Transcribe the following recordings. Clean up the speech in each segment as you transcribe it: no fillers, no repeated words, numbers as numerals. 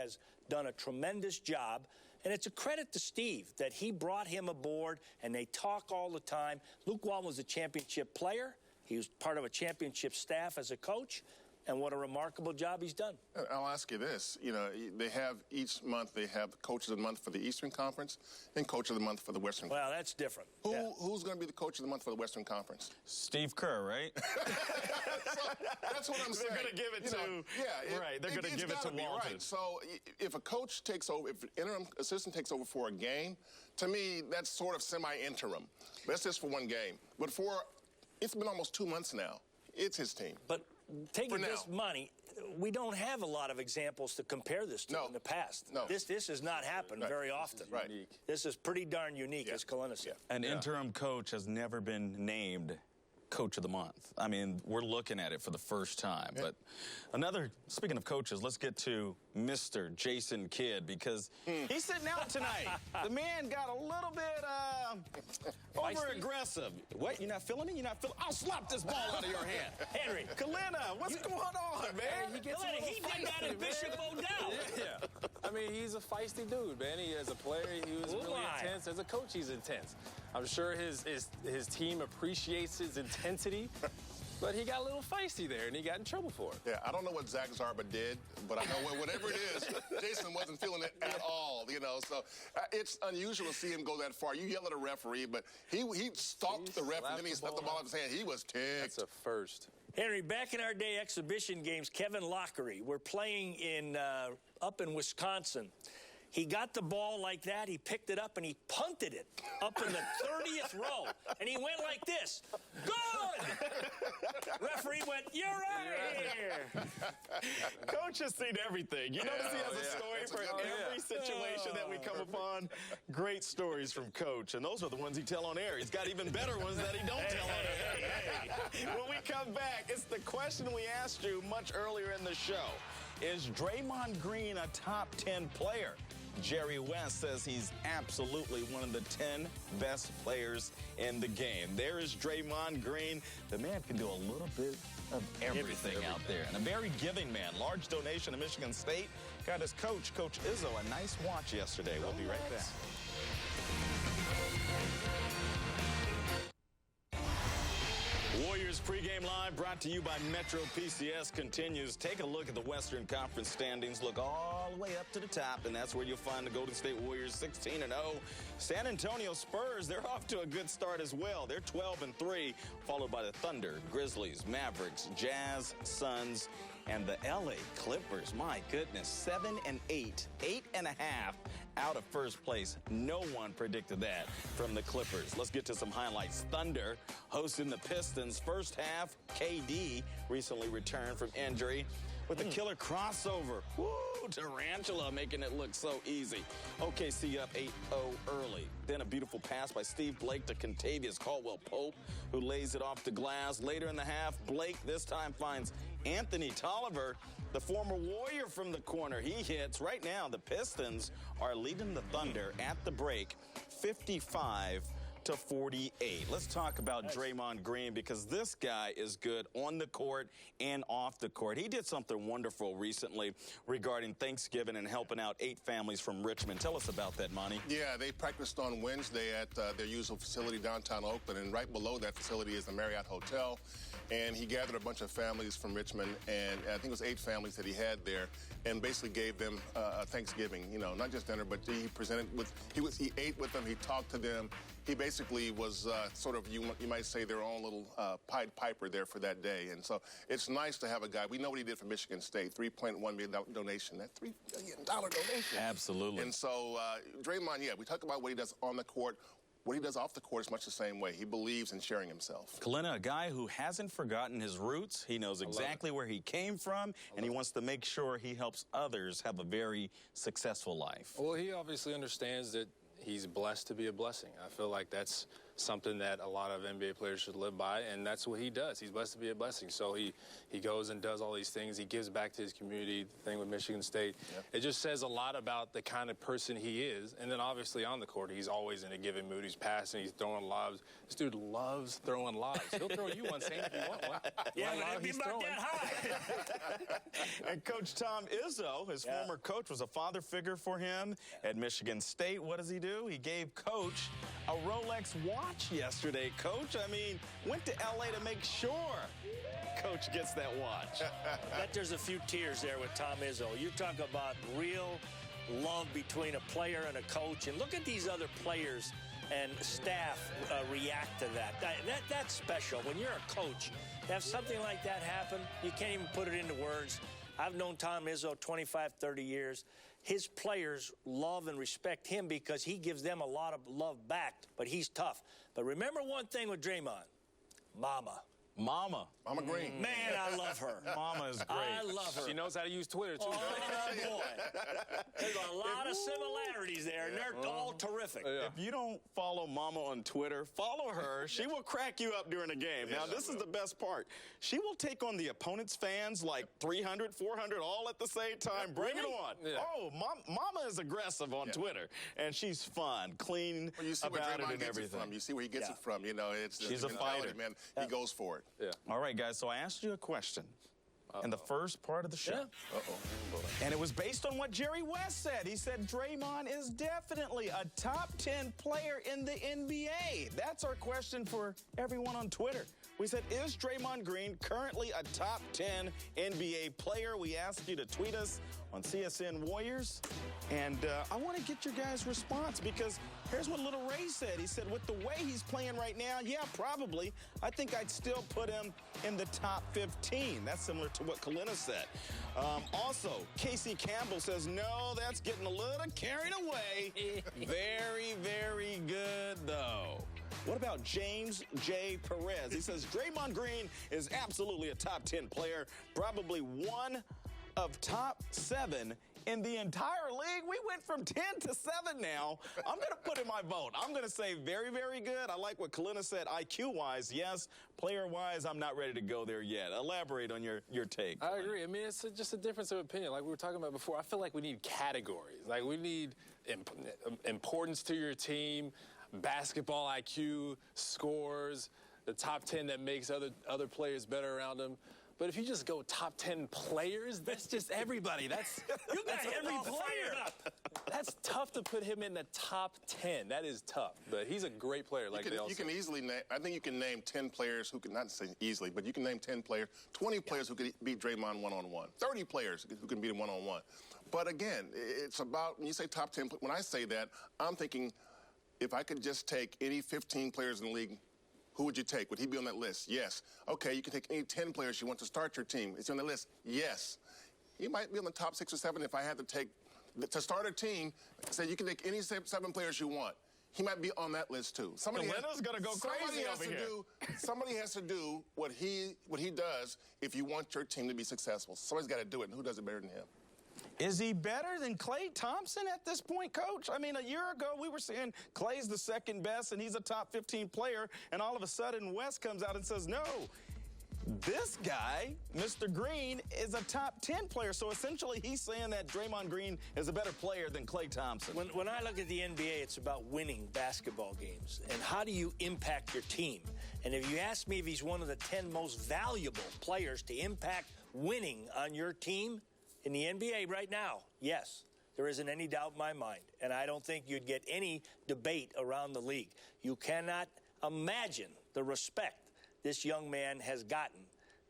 has done a tremendous job. And it's a credit to Steve that he brought him aboard, and they talk all the time. Luke Walton was a championship player. He was part of a championship staff as a coach. And what a remarkable job he's done. I'll ask you this. You know, they have each month, they have Coach of the Month for the Eastern Conference and Coach of the Month for the Western Conference. Well, that's different. Who's going to be the Coach of the Month for the Western Conference? Steve Kerr, right? That's what I'm saying. They're going to give it to, right, they're going to give it to Walton. Right. So if a coach takes over, if an interim assistant takes over for a game, to me, that's sort of semi-interim. That's just for one game. But it's been almost 2 months now. It's his team. But taking this money, we don't have a lot of examples to compare this to in the past. No. This has not happened very often. Right. This is pretty darn unique, as Kalina said. An interim coach has never been named Coach of the Month. I mean, we're looking at it for the first time. But speaking of coaches, let's get to Mr. Jason Kidd, because he's sitting out tonight. The man got a little bit over-aggressive. What, you're not feeling it? You're not feeling it? I'll slap this ball out of your hand. Henry. Kalina, what's going on, man? He gets Kalina, he did that at Bishop O'Dell. Yeah. I mean, he's a feisty dude, man. As a player, he was really intense. As a coach, he's intense. I'm sure his team appreciates his intensity, but he got a little feisty there, and he got in trouble for it. Yeah, I don't know what Zach Zarba did, but I know whatever it is, Jason wasn't feeling it at all, you know. So it's unusual to see him go that far. You yell at a referee, but he stalked the ref, and then he slapped the ball out of his hand. He was ticked. That's a first. Henry, back in our day exhibition games, Kevin Lockery, we're playing up in Wisconsin. He got the ball like that, he picked it up, and he punted it up in the 30th row. And he went like this. Good! Referee went, you're out of here! Coach has seen everything. You notice he has a story for every situation that we come upon. Great stories from Coach, and those are the ones he tell on air. He's got even better ones that he don't tell on air. When we come back, it's the question we asked you much earlier in the show. Is Draymond Green a top 10 player? Jerry West says he's absolutely one of the 10 best players in the game. There is Draymond Green. The man can do a little bit of everything out there. And a very giving man. Large donation to Michigan State. Got his coach, Coach Izzo, a nice watch yesterday. We'll be right back. Warriors pregame live brought to you by Metro PCS continues. Take a look at the Western Conference standings. Look all the way up to the top, and that's where you'll find the Golden State Warriors 16-0. San Antonio Spurs, they're off to a good start as well. They're 12-3, followed by the Thunder, Grizzlies, Mavericks, Jazz, Suns, and the LA Clippers. My goodness, 7-8, 8.5 out of first place. No one predicted that from the Clippers. Let's get to some highlights. Thunder hosting the Pistons. First half, KD recently returned from injury with a killer crossover. Woo, Tarantula making it look so easy. OKC up 8-0 early. Then a beautiful pass by Steve Blake to Kentavious Caldwell-Pope, who lays it off the glass. Later in the half, Blake this time finds Anthony Tolliver, the former Warrior, from the corner. He hits. Right now, the Pistons are leading the Thunder at the break 55-48. Let's talk about Draymond Green, because this guy is good on the court and off the court. He did something wonderful recently regarding Thanksgiving and helping out 8 families from Richmond. Tell us about that, Monty. Yeah, they practiced on Wednesday at their usual facility downtown Oakland, and right below that facility is the Marriott Hotel. And he gathered a bunch of families from Richmond, and I think it was 8 families that he had there, and basically gave them a Thanksgiving, you know, not just dinner, but he presented with, he ate with them, he talked to them. He basically was sort of, you might say, their own little Pied Piper there for that day. And so it's nice to have a guy. We know what he did for Michigan State, $3.1 million donation. That $3 million donation. Absolutely. And so Draymond, yeah, we talk about what he does on the court. What he does off the court is much the same way. He believes in sharing himself. Kalina, a guy who hasn't forgotten his roots. He knows exactly where he came from, and he wants to make sure he helps others have a very successful life. Well, he obviously understands that he's blessed to be a blessing. I feel like that's something that a lot of NBA players should live by, and that's what he does. He's blessed to be a blessing. So he goes and does all these things. He gives back to his community, the thing with Michigan State. Yep. It just says a lot about the kind of person he is. And then obviously on the court, he's always in a given mood. He's passing, he's throwing lobs. This dude loves throwing lobs. He'll throw you one, Sam, if you want one. Yeah, but it'd be about that high. And Coach Tom Izzo, his former coach, was a father figure for him at Michigan State. What does he do? He gave Coach a Rolex watch yesterday. Coach, I mean, went to L.A. to make sure Coach gets that watch. I bet there's a few tears there with Tom Izzo. You talk about real love between a player and a coach. And look at these other players and staff react to that. That's special. When you're a coach, to have something like that happen, you can't even put it into words. I've known Tom Izzo 25, 30 years. His players love and respect him because he gives them a lot of love back, but he's tough. But remember one thing with Draymond, Mama. Mama Green. Man, I love her. Mama is great. I love her. She knows how to use Twitter, too. Oh, boy. There's a lot of similarities there, and they're all terrific. If you don't follow Mama on Twitter, follow her. She will crack you up during a game. Now, this is the best part. She will take on the opponent's fans like 300, 400 all at the same time. Bring it on. Yeah. Oh, Mama is aggressive on Twitter, and she's fun, clean well, you see where about Draymond it and gets everything. It from. You see where he gets it from. You know, she's a fighter, man. He goes for it. Yeah. All right, guys, so I asked you a question in the first part of the show. Yeah. And it was based on what Jerry West said. He said Draymond is definitely a top 10 player in the NBA. That's our question for everyone on Twitter. We said, is Draymond Green currently a top 10 NBA player? We asked you to tweet us on CSN Warriors. And I want to get your guys' response because here's what Little Ray said. He said, with the way he's playing right now, yeah, probably. I think I'd still put him in the top 15. That's similar to what Kalina said. Also, Casey Campbell says, no, that's getting a little carried away. Very, very good, though. What about James J. Perez? He says, Draymond Green is absolutely a top 10 player, probably one of top 7 in the entire league. We went from 10 to 7 now. I'm going to put in my vote. I'm going to say very, very good. I like what Kalina said. IQ-wise, yes. Player-wise, I'm not ready to go there yet. Elaborate on your take. I agree. I mean, it's just a difference of opinion. Like we were talking about before, I feel like we need categories. Like we need importance to your team, basketball IQ, scores, the top 10 that makes other players better around them. But if you just go top 10 players, that's just everybody. That's every player. That's tough to put him in the top 10. That is tough. But he's a great player, like they all You say. can easily name, I think you can name 10 players who can, not say easily, but you can name 10 players, 20 players who could beat Draymond one-on-one, 30 players who can beat him one-on-one. But again, it's about, when you say top 10, when I say that, I'm thinking if I could just take any 15 players in the league, who would you take? Would he be on that list? Yes. Okay, you can take any 10 players you want to start your team. Is he on the list? Yes. He might be on the top 6 or 7 if I had to start a team, say you can take any 7 players you want. He might be on that list too. Kalina's going to go crazy over here. Somebody has to do what he does if you want your team to be successful. Somebody's got to do it, and who does it better than him? Is he better than Klay Thompson at this point, Coach? I mean, a year ago, we were saying Klay's the second best and he's a top 15 player, and all of a sudden, West comes out and says, no, this guy, Mr. Green, is a top 10 player. So essentially, he's saying that Draymond Green is a better player than Klay Thompson. When I look at the NBA, it's about winning basketball games. And how do you impact your team? And if you ask me if he's one of the 10 most valuable players to impact winning on your team, in the NBA right now, yes, there isn't any doubt in my mind. And I don't think you'd get any debate around the league. You cannot imagine the respect this young man has gotten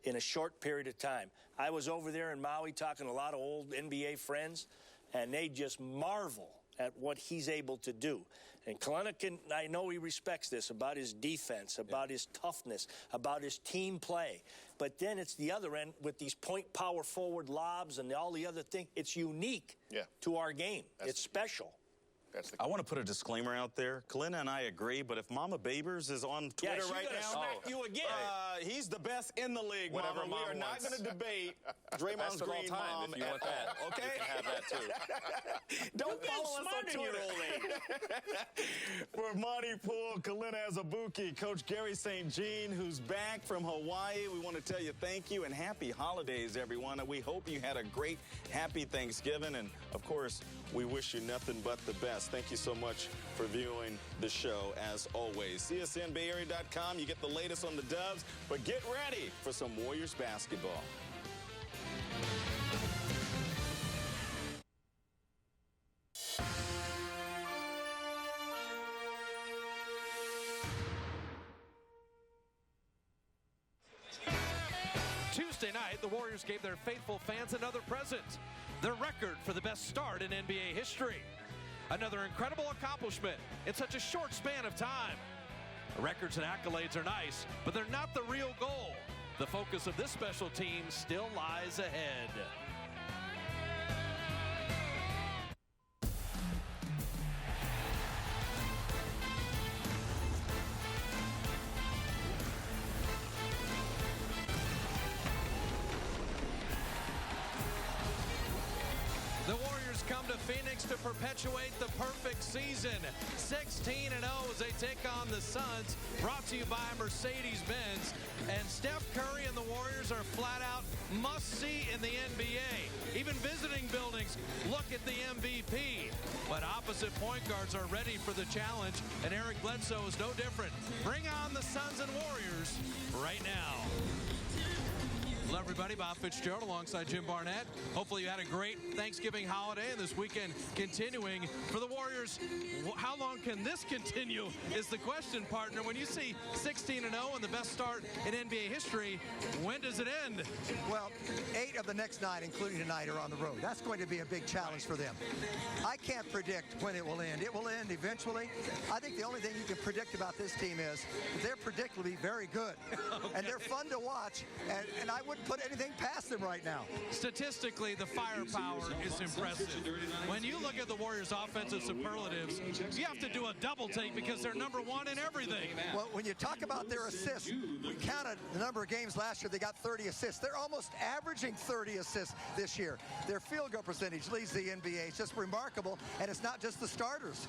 in a short period of time. I was over there in Maui talking to a lot of old NBA friends, and they just marvel at what he's able to do. And Kalina, I know he respects this about his defense, about his toughness, about his team play. But then it's the other end with these point power forward lobs and all the other things. It's unique to our game. It's special. That's the I want to put a disclaimer out there. Kalina and I agree, but if Mama Babers is on Twitter she's right gonna now, smack you again. He's the best in the league, Whatever Mama. We Mom are not wants. going to debate Draymond's Best of all green time, mom if you at want that. all, okay? You can have that too. Don't You're follow us smart on in your Twitter. old age. For Monty Poole, Kalina Azubuike, Coach Gary St. Jean, who's back from Hawaii, we want to tell you thank you and happy holidays, everyone. And we hope you had a great, happy Thanksgiving. And, of course, we wish you nothing but the best. Thank you so much for viewing the show, as always. CSNBayArea.com. You get the latest on the Dubs, but get ready for some Warriors basketball. Tuesday night, the Warriors gave their faithful fans another present, their record for the best start in NBA history. Another incredible accomplishment in such a short span of time. Records and accolades are nice, but they're not the real goal. The focus of this special team still lies ahead. The Warriors come to Phoenix to perpetuate the perfect season. 16-0 as they take on the Suns, brought to you by Mercedes-Benz. And Steph Curry and the Warriors are flat out must-see in the NBA. Even visiting buildings look at the MVP. But opposite point guards are ready for the challenge, and Eric Bledsoe is no different. Bring on the Suns and Warriors right now. Hello, everybody. Bob Fitzgerald alongside Jim Barnett. Hopefully you had a great Thanksgiving holiday and this weekend continuing for the Warriors. How long can this continue is the question, partner. When you see 16-0 and the best start in NBA history, when does it end? Well, 8 of the next 9, including tonight, are on the road. That's going to be a big challenge for them. I can't predict when it will end. It will end eventually. I think the only thing you can predict about this team is they're predictably very good. Okay. And they're fun to watch, and I wouldn't put anything past them right now. Statistically, the firepower is impressive. When you look at the Warriors' offensive superlatives, you have to do a double take because they're number one in everything. Well, when you talk about their assists, we counted the number of games last year. They got 30 assists. They're almost averaging 30 assists this year. Their field goal percentage leads the NBA. It's just remarkable, and it's not just the starters.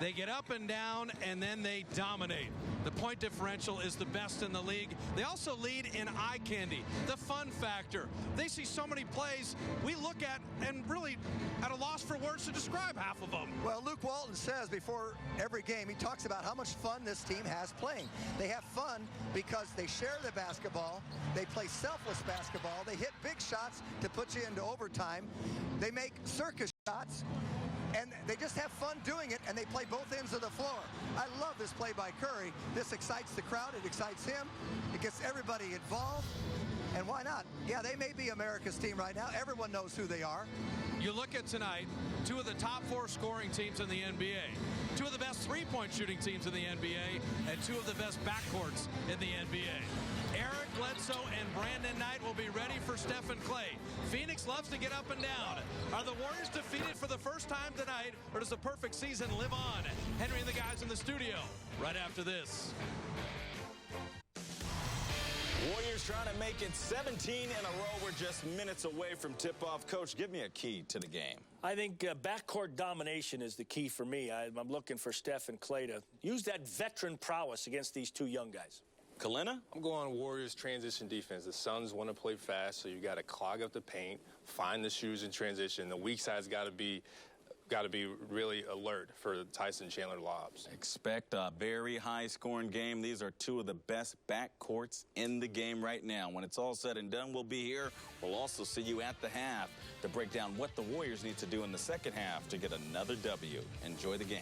They get up and down, and then they dominate. The point differential is the best in the league. They also lead in eye candy, the fun factor. They see so many plays we look at and really at a loss for words to describe half of them. Well, Luke Walton says before every game, he talks about how much fun this team has playing. They have fun because they share the basketball. They play selfless basketball. They hit big shots to put you into overtime. They make circus shots. And they just have fun doing it, and they play both ends of the floor. I love this play by Curry. This excites the crowd. It excites him. It gets everybody involved. And why not? Yeah, they may be America's team right now. Everyone knows who they are. You look at tonight, 2 of the top 4 scoring teams in the NBA, 2 of the best three-point shooting teams in the NBA, and 2 of the best backcourts in the NBA. Eric Bledsoe and Brandon Knight will be ready for Stephen Clay. Phoenix loves to get up and down. Are the Warriors defeated for the first time tonight, or does the perfect season live on? Henry and the guys in the studio right after this. Warriors trying to make it 17 in a row. We're just minutes away from tip-off. Coach, give me a key to the game. I think backcourt domination is the key for me. I'm looking for Steph and Clay to use that veteran prowess against these 2 young guys. Kalina? I'm going Warriors transition defense. The Suns want to play fast, so you got to clog up the paint, find the shoes in transition. The weak side's got to be really alert for Tyson Chandler lobs. Expect a very high-scoring game. These are 2 of the best backcourts in the game right now. When it's all said and done, we'll be here. We'll also see you at the half to break down what the Warriors need to do in the second half to get another W. Enjoy the game.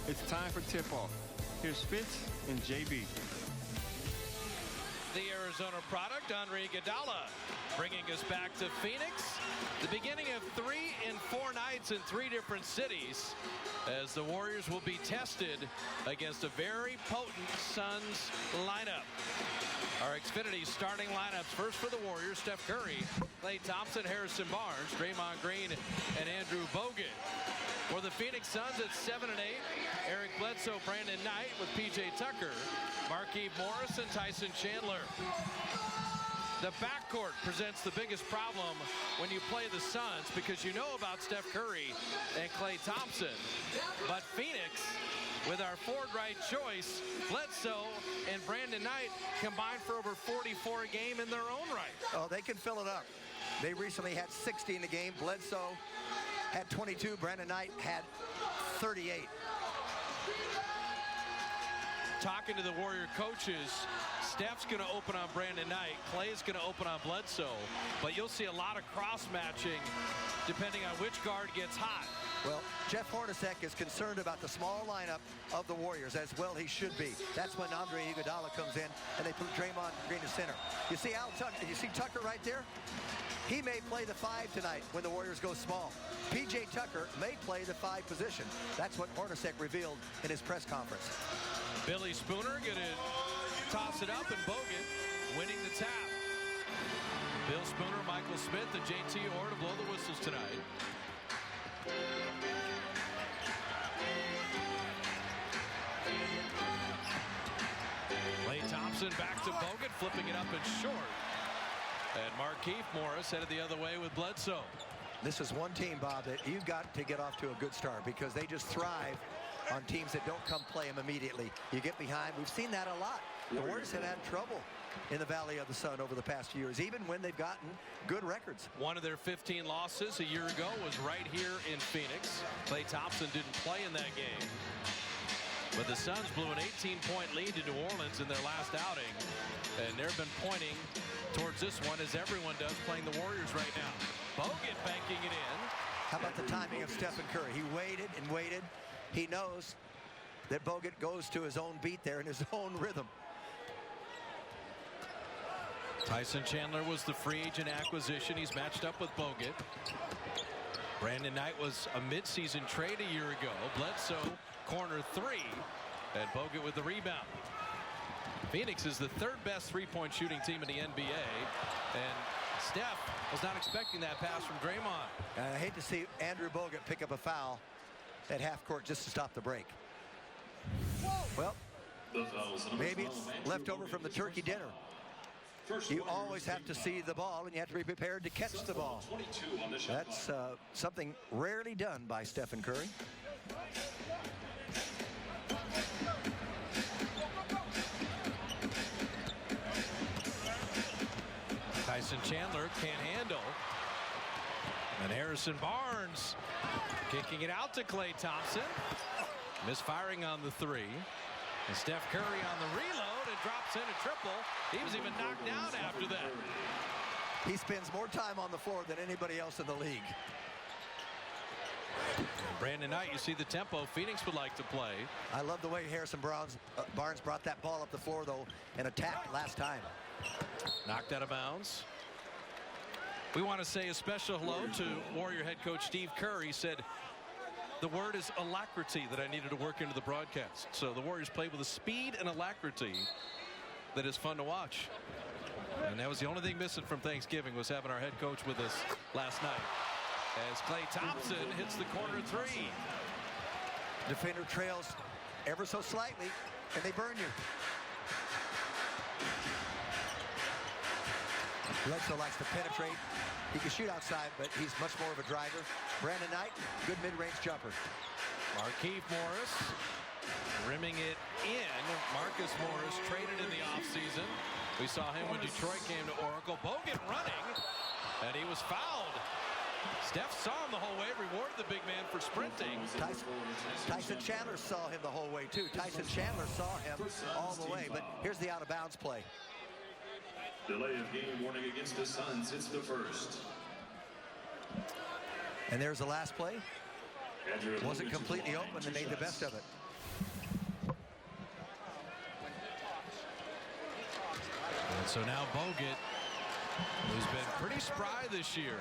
It's time for tip-off. Here's Fitz and JB. the Arizona product, Andre Iguodala, bringing us back to Phoenix. The beginning of 3 in 4 nights in 3 different cities as the Warriors will be tested against a very potent Suns lineup. Our Xfinity starting lineups. First for the Warriors, Steph Curry, Klay Thompson, Harrison Barnes, Draymond Green, and Andrew Bogut. For the Phoenix Suns at 7 and 8, Eric Bledsoe, Brandon Knight with P.J. Tucker, Markieff Morris, and Tyson Chandler. The backcourt presents the biggest problem when you play the Suns because you know about Steph Curry and Klay Thompson. But Phoenix, with our forward right choice, Bledsoe and Brandon Knight combined for over 44 a game in their own right. Oh, they can fill it up. They recently had 60 in the game. Bledsoe had 22. Brandon Knight had 38. Talking to the Warrior coaches, Steph's going to open on Brandon Knight. Klay's going to open on Bledsoe. But you'll see a lot of cross-matching depending on which guard gets hot. Well, Jeff Hornacek is concerned about the small lineup of the Warriors, as well he should be. That's when Andre Iguodala comes in, and they put Draymond Green to center. You see Al Tucker? You see Tucker right there? He may play the 5 tonight when the Warriors go small. P.J. Tucker may play the 5 position. That's what Hornacek revealed in his press conference. Billy Spooner going to toss it up, and Bogut winning the tap. Bill Spooner, Michael Smith, and J.T. Orr to blow the whistles tonight. Klay Thompson back to Bogut, flipping it up and short. And Markieff Morris headed the other way with Bledsoe. This is one team, Bob, that you've got to get off to a good start because they just thrive on teams that don't come play them immediately. You get behind. We've seen that a lot. The Warriors have had trouble in the Valley of the Sun over the past few years, even when they've gotten good records. One of their 15 losses a year ago was right here in Phoenix. Klay Thompson didn't play in that game. But the Suns blew an 18-point lead to New Orleans in their last outing. And they've been pointing towards this one, as everyone does, playing the Warriors right now. Bogut banking it in. How about the timing of Stephen Curry? He waited and waited. He knows that Bogut goes to his own beat there in his own rhythm. Tyson Chandler was the free agent acquisition. He's matched up with Bogut. Brandon Knight was a midseason trade a year ago. Bledsoe, corner 3, and Bogut with the rebound. Phoenix is the 3rd best three-point shooting team in the NBA, and Steph was not expecting that pass from Draymond. And I hate to see Andrew Bogut pick up a foul at half court just to stop the break. Well, maybe it's left over from the turkey dinner. You always have to see the ball, and you have to be prepared to catch the ball. That's something rarely done by Stephen Curry. Tyson Chandler can't handle. And Harrison Barnes kicking it out to Klay Thompson. Misfiring on the 3. And Steph Curry on the reload and drops in a triple. He was even knocked down after that. He spends more time on the floor than anybody else in the league. Brandon Knight, you see the tempo Phoenix would like to play. I love the way Harrison Barnes brought that ball up the floor, though, and attacked last time. Knocked out of bounds. We want to say a special hello to Warrior head coach Steve Kerr. He said, the word is alacrity that I needed to work into the broadcast. So the Warriors played with a speed and alacrity that is fun to watch. And that was the only thing missing from Thanksgiving, was having our head coach with us last night. As Klay Thompson hits the corner 3. Defender trails ever so slightly, and they burn you. Bledsoe likes to penetrate. He can shoot outside, but he's much more of a driver. Brandon Knight, good mid-range jumper. Markieff Morris rimming it in. Marcus Morris traded in the offseason. We saw him when Detroit came to Oracle. Bogut running, and he was fouled. Steph saw him the whole way, rewarded the big man for sprinting. Tyson Chandler saw him the whole way, too. Tyson Chandler saw him all the way, but here's the out-of-bounds play. Delay of game warning against the Suns. It's the first. And there's the last play. Wasn't completely open. They made the best of it. So now Bogut, who's been pretty spry this year,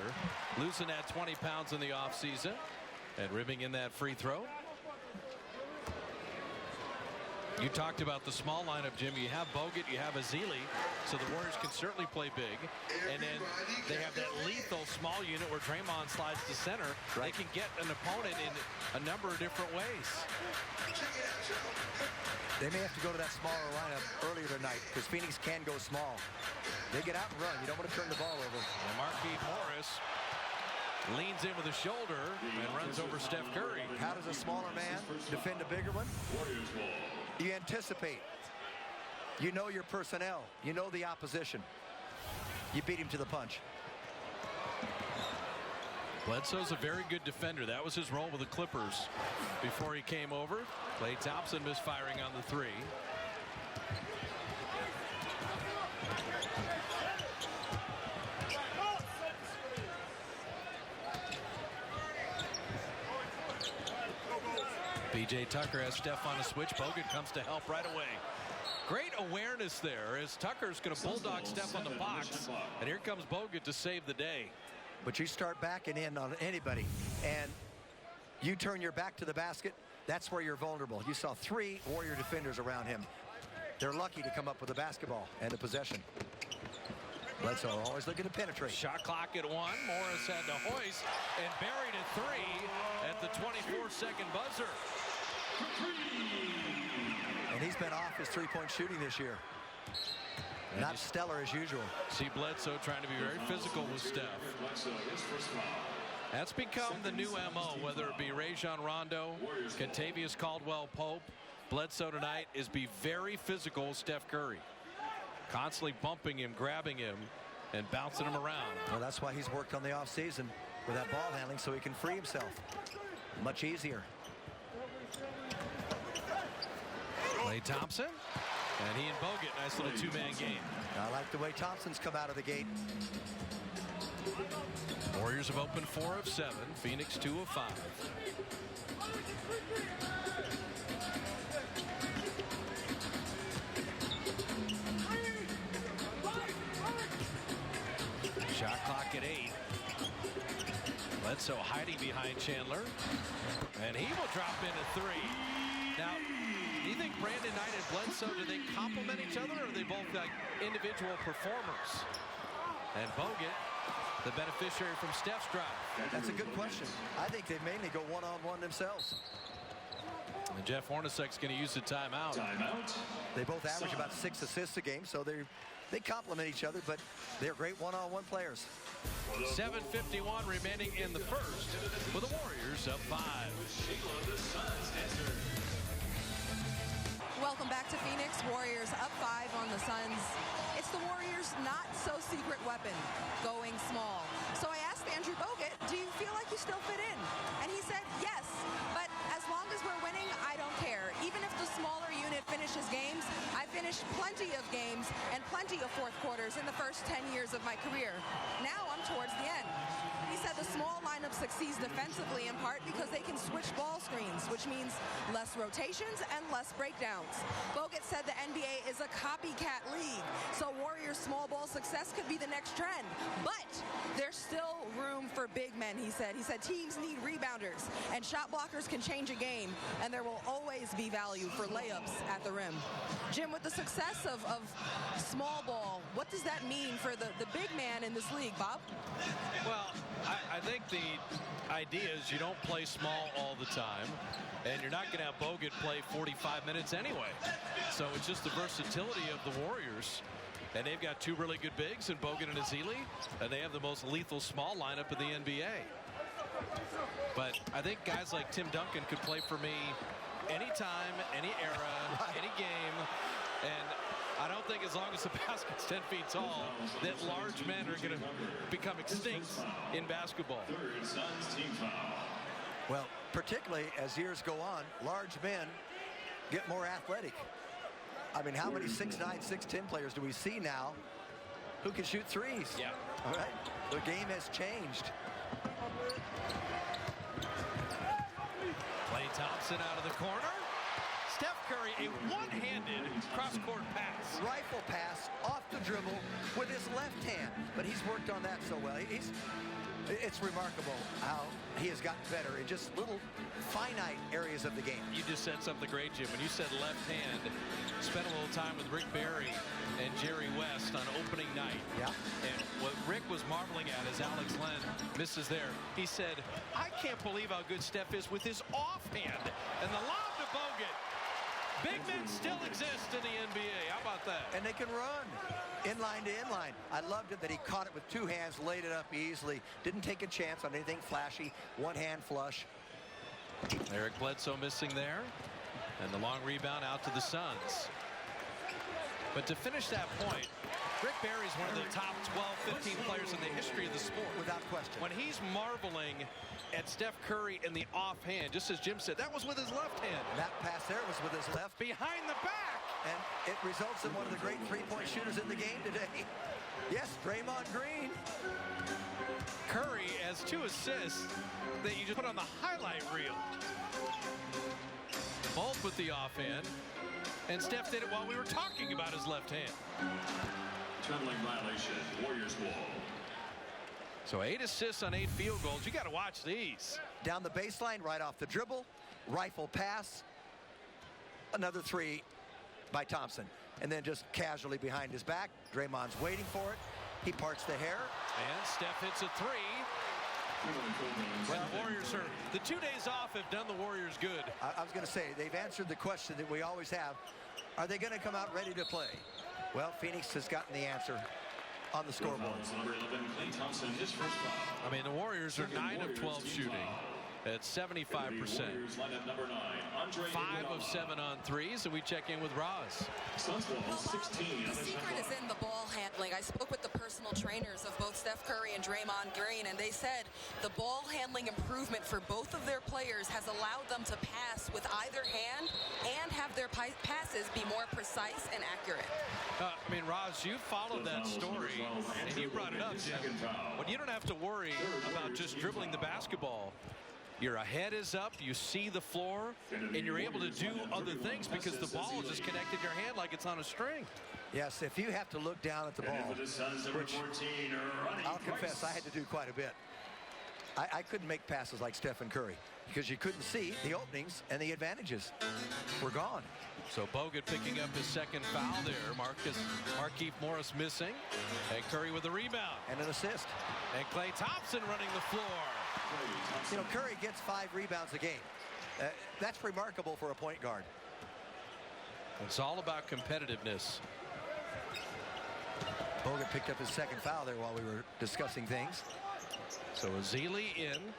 losing that 20 pounds in the offseason and ribbing in that free throw. You talked about the small lineup, Jim. You have Bogut, you have Ezeli, so the Warriors can certainly play big. And then they have that lethal small unit where Draymond slides to center. Right. They can get an opponent in a number of different ways. They may have to go to that smaller lineup earlier tonight because Phoenix can go small. They get out and run. You don't want to turn the ball over. And Markieff Morris leans in with a shoulder and runs over Steph Curry. How does a smaller man defend a bigger one? You anticipate. You know your personnel. You know the opposition. You beat him to the punch. Bledsoe's a very good defender. That was his role with the Clippers before he came over. Klay Thompson misfiring on the three. PJ Tucker has Steph on a switch. Bogut comes to help right away. Great awareness there as Tucker's going to bulldog Steph on the box. And here comes Bogut to save the day. But you start backing in on anybody and you turn your back to the basket, that's where you're vulnerable. You saw 3 Warrior defenders around him. They're lucky to come up with the basketball and the possession. Bledsoe always looking to penetrate. Shot clock at 1. Morris had to hoist and buried at 3 at the 24-second buzzer. And he's been off his three-point shooting this year. Not stellar as usual. See Bledsoe trying to be very physical with Steph. That's become the new MO, whether it be Rajon Rondo, Kentavious Caldwell-Pope. Bledsoe tonight is be very physical with Steph Curry. Constantly bumping him, grabbing him, and bouncing him around. Well, that's why he's worked on the offseason with that ball handling so he can free himself. Much easier. Klay Thompson, and he and Bogut, nice little two-man game. I like the way Thompson's come out of the gate. Warriors have opened 4 of 7. Phoenix 2 of 5. Shot clock at 8. Bledsoe hiding behind Chandler. And he will drop in a 3. Now, do you think Brandon Knight and Bledsoe, do they complement each other, or are they both like individual performers? And Bogut, the beneficiary from Steph's drive. That's a good question. I think they mainly go one-on-one themselves. And Jeff Hornacek's going to use the timeout. They both average about 6 assists a game, so they complement each other, but they're great one-on-one players. 7:51 remaining in the first, with the Warriors up 5. Welcome back to Phoenix. Warriors up 5 on the Suns. It's the Warriors' not-so-secret weapon, going small. So I asked Andrew Bogut, do you feel like you still fit in? And he said, yes, but as long as we're winning, I don't care. Even if the smaller unit finishes games, I finished plenty of games and plenty of fourth quarters in the first 10 years of my career. Now I'm towards the end. He said the small lineup succeeds defensively in part because they can switch ball screens, which means less rotations and less breakdowns. Bogut said the NBA is a copycat league, so Warriors' small ball success could be the next trend. But there's still room for big men, he said. He said teams need rebounders, and shot blockers can change a game, and there will always be value for layups at the rim. Jim, with the success of small ball, what does that mean for the big man in this league, Bob? Well, I think the idea is you don't play small all the time, and you're not going to have Bogut play 45 minutes anyway. So it's just the versatility of the Warriors. And they've got 2 really good bigs in Bogut and Ezeli, and they have the most lethal small lineup in the NBA. But I think guys like Tim Duncan could play for me anytime, any era, any game. And I don't think as long as the basket's 10 feet tall that large men are going to become extinct in basketball. Well, particularly as years go on, large men get more athletic. I mean, how many 6'9", 6'10" players do we see now who can shoot threes? Yeah. All right. The game has changed. Klay Thompson out of the corner. Steph Curry, a one-handed cross-court pass. Rifle pass off the dribble with his left hand, but he's worked on that so well. It's remarkable how he has gotten better in just little finite areas of the game. You just said something great, Jim. When you said left hand, spent a little time with Rick Barry and Jerry West on opening night. Yeah. And what Rick was marveling at as Alex Len misses there, he said, I can't believe how good Steph is with his offhand. And the lob to Bogut. Big men still exist in the NBA. How about that? And they can run inline to inline. I loved it that he caught it with two hands, laid it up easily, didn't take a chance on anything flashy, one hand flush. Eric Bledsoe missing there. And the long rebound out to the Suns. But to finish that point, Rick Barry's one of the top 12, 15 players in the history of the sport. Without question. When he's marveling at Steph Curry in the offhand, just as Jim said, that was with his left hand. That pass there was with his left. Behind the back. And it results in one of the great three-point shooters in the game today. Yes, Draymond Green. Curry has 2 assists that you just put on the highlight reel. Both with the offhand. And Steph did it while we were talking about his left hand. Traveling violation, Warriors wall. So 8 assists on 8 field goals. You got to watch these. Down the baseline, right off the dribble, rifle pass, another 3 by Thompson. And then just casually behind his back, Draymond's waiting for it. He parts the hair. And Steph hits a 3. Well, the Warriors are, the 2 days off have done the Warriors good. I was going to say, they've answered the question that we always have. Are they going to come out ready to play? Well, Phoenix has gotten the answer on the scoreboard. Number 11, Klay Thompson, his first foul. I mean, the Warriors are 9 of 12 shooting at 75%. 5 of 7 on threes, and we check in with Roz. The secret is in the ball handling. I spoke with the personal trainers of both Steph Curry and Draymond Green, and they said the ball handling improvement for both of their players has allowed them to pass with either hand and have their passes be more precise and accurate. I mean, Roz, you followed that story, and you brought it up, Jim. When you don't have to worry about just dribbling the basketball, your head is up, you see the floor, and you're able to do other things because the ball is just connected to your hand like it's on a string. Yes, if you have to look down at the ball, which I'll confess I had to do quite a bit. I couldn't make passes like Stephen Curry because you couldn't see the openings and the advantages were gone. So Bogut picking up his second foul there. Markieff Morris missing. And Curry with a rebound. And an assist. And Klay Thompson running the floor. You know, Curry gets 5 rebounds a game. That's remarkable for a point guard. It's all about competitiveness. Bogut picked up his second foul there while we were discussing things. So Ezeli in.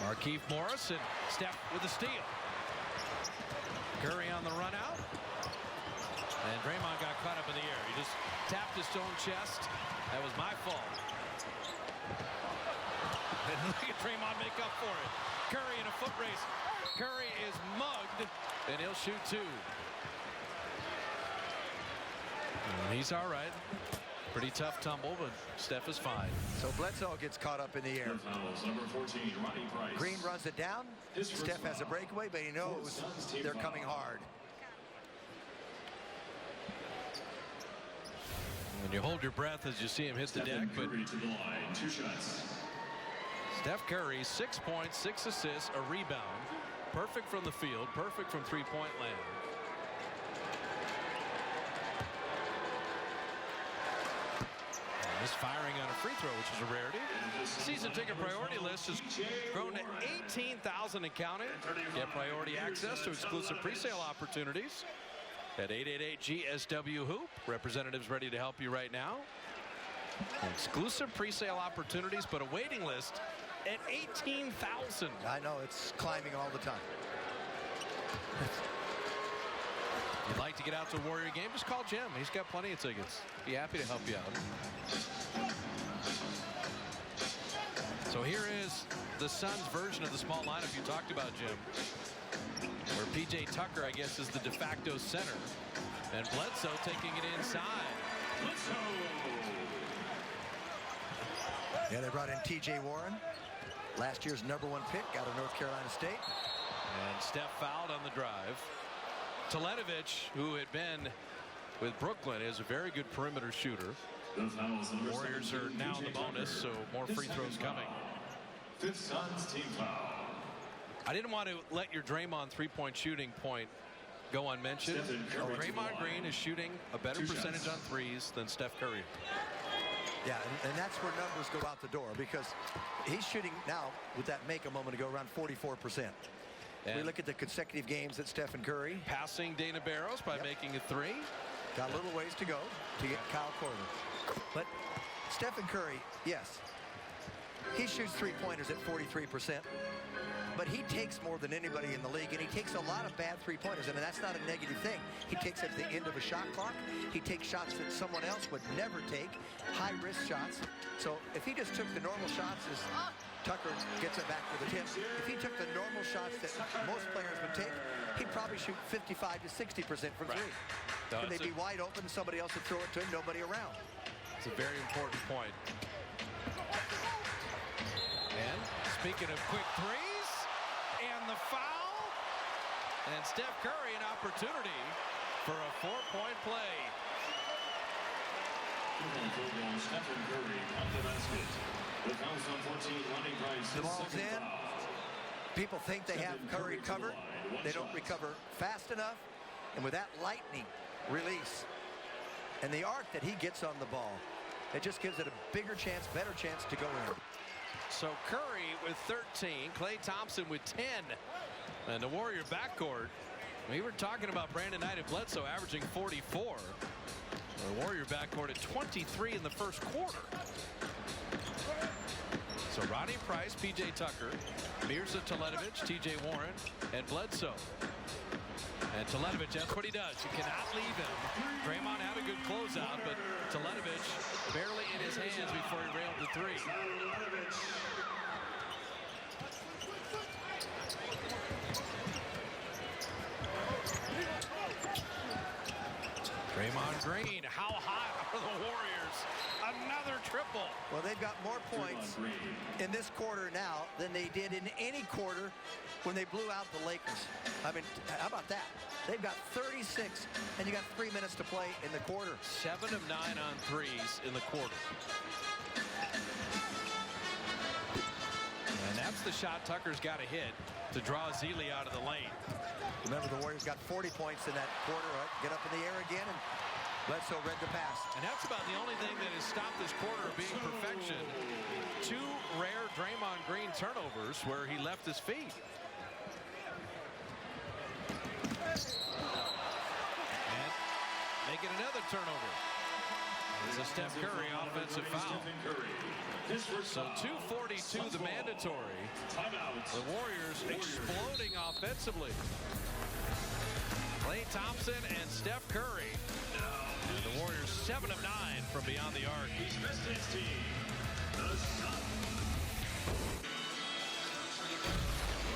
Markieff Morris and Steph with a steal. Curry on the run out. And Draymond got caught up in the air. He just tapped his own chest. That was my fault. And look at Draymond make up for it. Curry in a foot race. Curry is mugged, and he'll shoot 2. And he's all right. Pretty tough tumble, but Steph is fine. So Bledsoe gets caught up in the air. Number 14, Ronnie Price. Green runs it down. Steph has a breakaway, but he knows they're coming hard. And you hold your breath as you see him hit the deck, but Curry to the line, 2 shots. Steph Curry, 6 points, 6 assists, a rebound. Perfect from the field, perfect from three-point land. And is firing on a free throw, which is a rarity. Season ticket priority list has grown to 18,000 and counting. Get priority access to exclusive presale opportunities at 888-GSW-HOOP. Representatives ready to help you right now. Exclusive presale opportunities, but a waiting list at 18,000. I know, it's climbing all the time. If you'd like to get out to a Warrior game, just call Jim. He's got plenty of tickets. Be happy to help you out. So here is the Suns version of the small lineup you talked about, Jim, where P.J. Tucker, I guess, is the de facto center. And Bledsoe taking it inside. Yeah, they brought in T.J. Warren, last year's #1 pick out of North Carolina State. And Steph fouled on the drive. Teletovic, who had been with Brooklyn, is a very good perimeter shooter. Warriors are now in the bonus, so more free throws coming. Fifth Suns team foul. I didn't want to let your Draymond three-point shooting point go unmentioned. Draymond Green is shooting a better percentage on threes than Steph Curry. Yeah, and that's where numbers go out the door, because he's shooting now, with that make a moment ago, around 44%. We look at the consecutive games that Stephen Curry. Passing Dana Barros by making a three. Got a little ways to go to get Kyle Korver. But Stephen Curry, yes, he shoots three-pointers at 43%. But he takes more than anybody in the league, and he takes a lot of bad three-pointers, and that's not a negative thing. He takes at the end of a shot clock. He takes shots that someone else would never take, high-risk shots. So if he just took the normal shots, as Tucker gets it back with a tip, if he took the normal shots that most players would take, he'd probably shoot 55 to 60% from three. And they'd be wide open, somebody else would throw it to him, nobody around. It's a very important point. And speaking of quick threes, and the foul, and Steph Curry an opportunity for a four-point play. Stephen Curry on the basket. The foul's on 14, Lonnie Price. The ball's in. People think they have Curry covered. They don't recover fast enough. And with that lightning release and the arc that he gets on the ball, it just gives it a bigger chance, better chance to go in. So Curry with 13, Klay Thompson with 10, and the Warrior backcourt. We were talking about Brandon Knight and Bledsoe averaging 44. The Warrior backcourt at 23 in the first quarter. So Ronnie Price, P.J. Tucker, Mirza Teletovic, T.J. Warren, and Bledsoe. And Teletovic, that's what he does. You cannot leave him. Draymond had a good closeout, but Teletovic barely in his hands before he railed the three. Draymond Green, how hot are the Warriors? Another triple. Well, they've got more points in this quarter now than they did in any quarter when they blew out the Lakers. I mean, how about that? They've got 36, and you got 3 minutes to play in the quarter. 7 of 9 on threes in the quarter. And that's the shot Tucker's got to hit to draw Zealy out of the lane. Remember, the Warriors got 40 points in that quarter. Right? Get up in the air again, and Bledsoe read the pass. And that's about the only thing that has stopped this quarter of being perfection. 2 rare Draymond Green turnovers where he left his feet. And making another turnover. It's a Steph Curry offensive foul. So 2:42 the mandatory. The Warriors exploding offensively. Klay Thompson and Steph Curry. And the Warriors 7 of 9 from beyond the arc.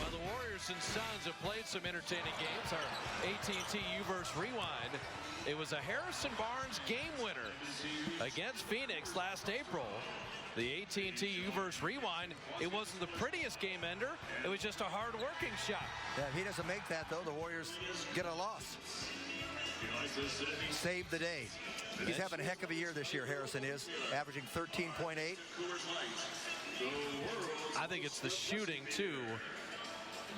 Well, the Warriors and Suns have played some entertaining games. Our AT&T U-verse Rewind. It was a Harrison Barnes game winner against Phoenix last April. The AT&T U-verse Rewind, it wasn't the prettiest game ender. It was just a hard-working shot. Yeah, if he doesn't make that, though, the Warriors get a loss. Save the day. He's having a heck of a year this year, Harrison is, averaging 13.8. I think it's the shooting, too.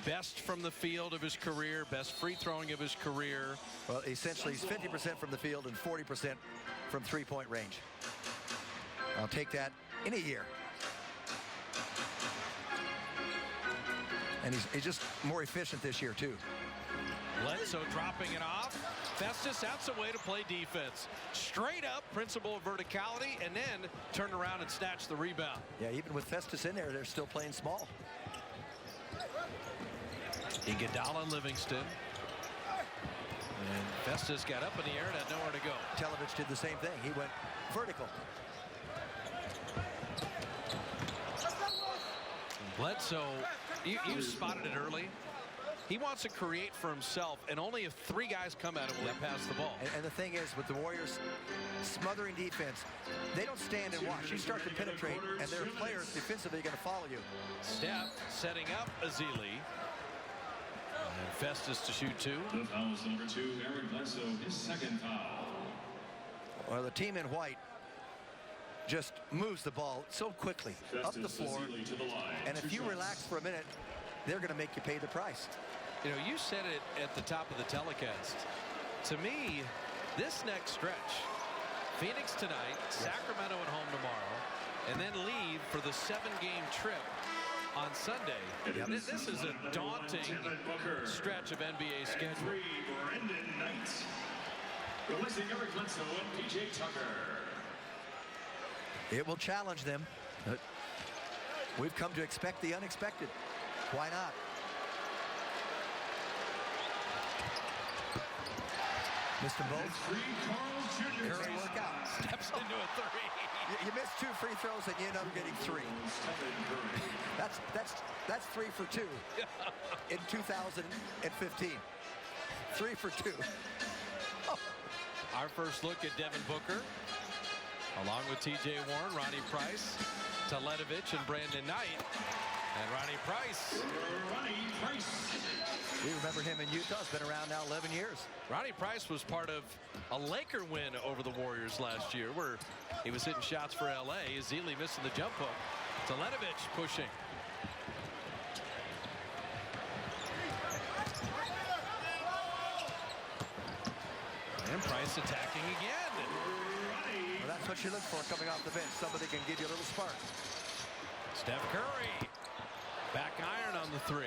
Best from the field of his career, best free throwing of his career. Well, essentially, he's 50% from the field and 40% from three-point range. I'll take that in a year. And he's just more efficient this year, too. Bledsoe dropping it off. Festus, that's a way to play defense. Straight up, principle of verticality, and then turn around and snatch the rebound. Yeah, even with Festus in there, they're still playing small. Iguodala, Livingston. And Festus got up in the air and had nowhere to go. Teletovic did the same thing. He went vertical. Bledsoe, you spotted it early. He wants to create for himself, and only if 3 guys come at him will he pass the ball. And the thing is, with the Warriors smothering defense, they don't stand and watch. You start to penetrate, and their players defensively are going to follow you. Steph setting up Ezeli. And Festus to shoot 2. The foul's number 2, Eric Bledsoe, his second foul. Well, the team in white just moves the ball so quickly up the floor. To the line. And if you relax for a minute, they're going to make you pay the price. You know, you said it at the top of the telecast. To me, this next stretch, Phoenix tonight, Sacramento at home tomorrow, and then leave for the 7-game trip on Sunday. This is a daunting stretch of NBA schedule. Brendan Knight. Releasing Eric Bledsoe and PJ Tucker. It will challenge them. But we've come to expect the unexpected. Why not? Missed them both. Curry work out. Steps into a 3. You missed 2 free throws and you end up getting 3. That's 3 for 2 in 2015. 3 for 2. Oh. Our first look at Devin Booker, along with T.J. Warren, Ronnie Price, Teletovic, and Brandon Knight. And Ronnie Price. We remember him in Utah. He's been around now 11 years. Ronnie Price was part of a Laker win over the Warriors last year where he was hitting shots for L.A. Ezeli missing the jump hook. Teletovic pushing. And Price attacking again. Well, that's what you look for coming off the bench. Somebody can give you a little spark. Steph Curry. Back iron on the 3.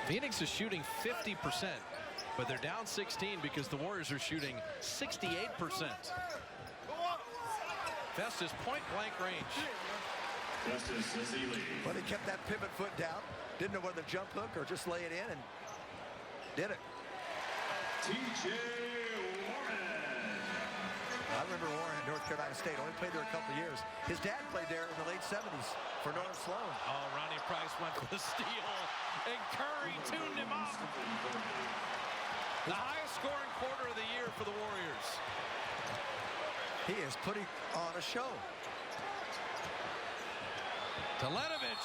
Phoenix is shooting 50%, but they're down 16 because the Warriors are shooting 68%. Festus point-blank range. Festus Ezeli. Well, he kept that pivot foot down. Didn't know whether to jump hook or just lay it in, and did it. T.J. Warren. I remember Warren at North Carolina State. Only played there a couple of years. His dad played there in the late 70s for Norm Sloan. Oh, Ronnie Price went for the steal, and Curry tuned him up. The highest scoring quarter of the year for the Warriors. He is putting on a show. Teletovic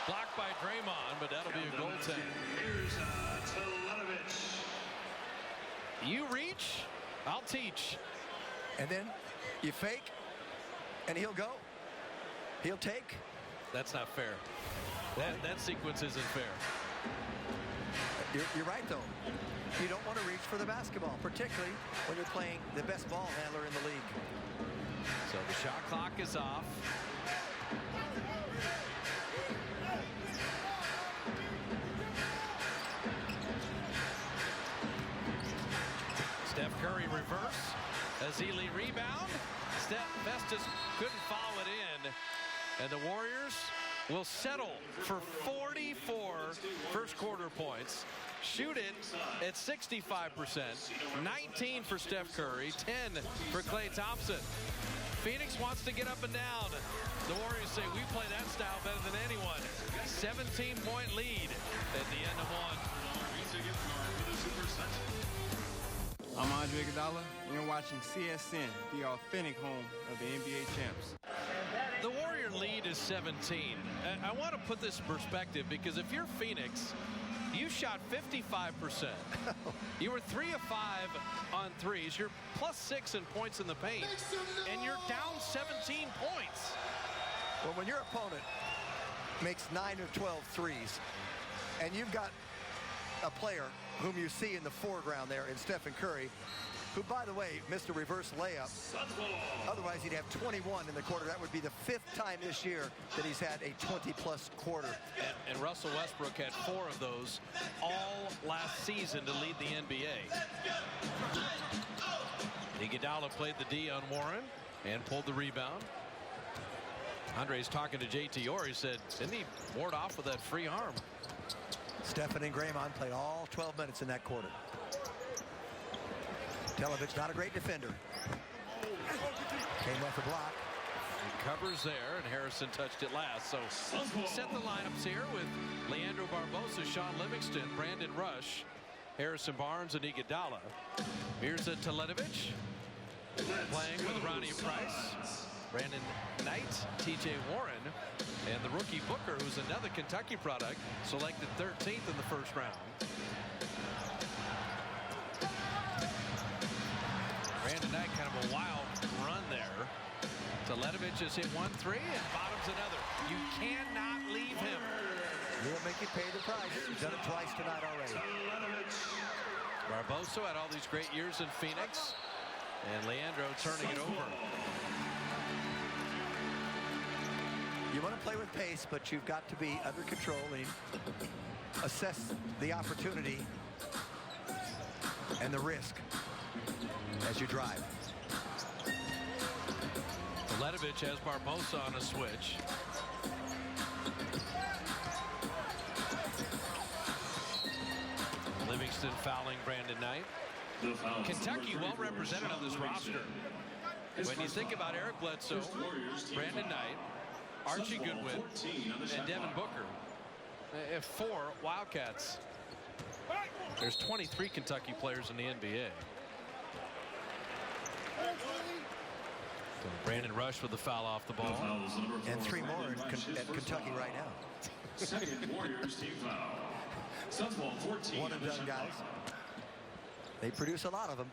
blocked by Draymond, but that'll be a goaltend. Here's Teletovic. You reach, I'll teach. And then you fake, and he'll go. He'll take. That's not fair. That sequence isn't fair. You're right, though. You don't want to reach for the basketball, particularly when you're playing the best ball handler in the league. So the shot clock is off. Steph Curry reverse. Ezeli rebound. Festus couldn't follow it in. And the Warriors will settle for 44 first quarter points. Shoot it at 65%. 19 for Steph Curry. 10 for Klay Thompson. Phoenix wants to get up and down. The Warriors say we play that style better than anyone. 17-point lead at the end of one. I'm Andre Iguodala, and you're watching CSN, the authentic home of the NBA champs. The Warrior lead is 17. I want to put this in perspective because if you're Phoenix, you shot 55%. You were 3 of 5 on threes. You're +6 in points in the paint. And you're down 17 points. Well, when your opponent makes 9 or 12 threes, and you've got a player whom you see in the foreground there in Stephen Curry, who, by the way, missed a reverse layup. Otherwise, he'd have 21 in the quarter. That would be the 5th time this year that he's had a 20-plus quarter. And Russell Westbrook had 4 of those all last season to lead the NBA. Iguodala played the D on Warren and pulled the rebound. Andre's talking to J.T. Orr. He said, didn't he ward off with that free arm? Stephen and Draymond played all 12 minutes in that quarter. Teletovic, not a great defender. Came off the block. He covers there, and Harrison touched it last. So set the lineups here with Leandro Barbosa, Sean Livingston, Brandon Rush, Harrison Barnes, and Iguodala. Here's a Teletovic playing with Ronnie Price, Brandon Knight, T.J. Warren, And the rookie Booker, who's another Kentucky product, selected 13th in the first round. Brandon Knight, kind of a wild run there. Teletovic has hit 1 3 and bottoms another. You cannot leave him. He'll make you pay the price. He's done it twice tonight already. Barbosa had all these great years in Phoenix, and Leandro turning it over. You want to play with pace, but you've got to be under control and assess the opportunity and the risk as you drive. Teletovic has Barbosa on a switch. Livingston fouling Brandon Knight. Kentucky well represented on this roster. When you think about Eric Bledsoe, Brandon Knight, Archie Goodwin, and Devin Booker, 4 Wildcats. There's 23 Kentucky players in the NBA. Brandon Rush with the foul off the ball. And 3 more at Kentucky right now. Second Warriors team foul. Suns ball 14. One and done guys. They produce a lot of them.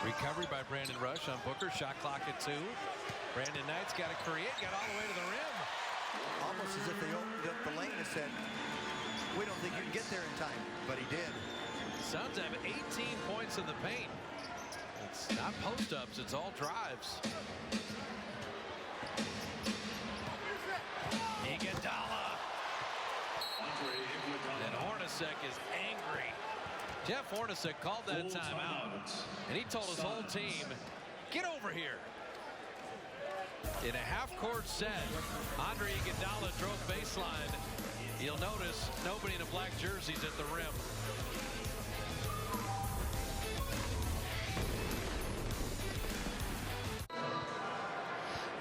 Recovery by Brandon Rush on Booker. Shot clock at 2. Brandon Knight's got to create. Got all the way to the rim. Almost as if they opened up the lane and said, we don't think you can get there in time. But he did. Suns have 18 points in the paint. It's not post-ups. It's all drives. Iguodala. And Hornacek is angry. Jeff Hornacek called that timeout, and he told his whole team, get over here. In a half-court set, Andre Iguodala drove baseline. You'll notice nobody in a black jersey's at the rim.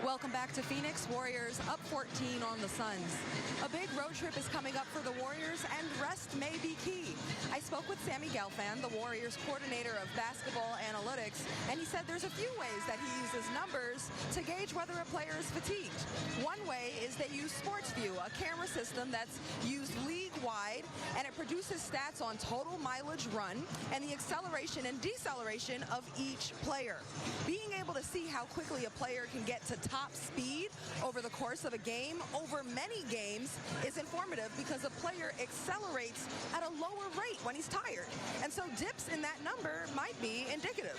Welcome back to Phoenix. Warriors up 14 on the Suns. A big road trip is coming up for the Warriors, and rest may be key. I spoke with Sammy Gelfand, the Warriors coordinator of basketball analytics, and he said there's a few ways that he uses numbers to gauge whether a player is fatigued. One way is they use SportsView, a camera system that's used league-wide, and it produces stats on total mileage run and the acceleration and deceleration of each player. Being able to see how quickly a player can get to top speed over the course of a game, over many games, is informative because a player accelerates at a lower rate when he's tired. And so dips in that number might be indicative.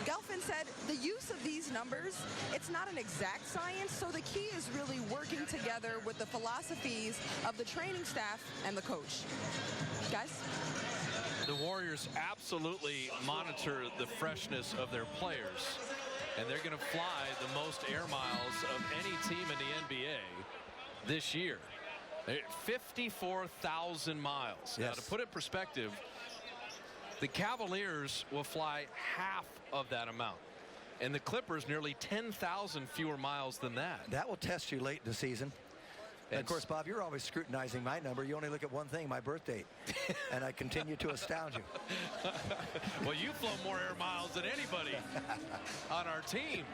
Gelfand said the use of these numbers, it's not an exact science, so the key is really working together with the philosophies of the training staff and the coach. Guys? The Warriors absolutely monitor the freshness of their players, and they're going to fly the most air miles of any team in the NBA this year. 54,000 miles. Yes. Now, to put it in perspective, the Cavaliers will fly half of that amount, and the Clippers nearly 10,000 fewer miles than that. That will test you late in the season. And of course, Bob, you're always scrutinizing my number. You only look at one thing, my birth date. And I continue to astound you. Well, you've flown more air miles than anybody on our team.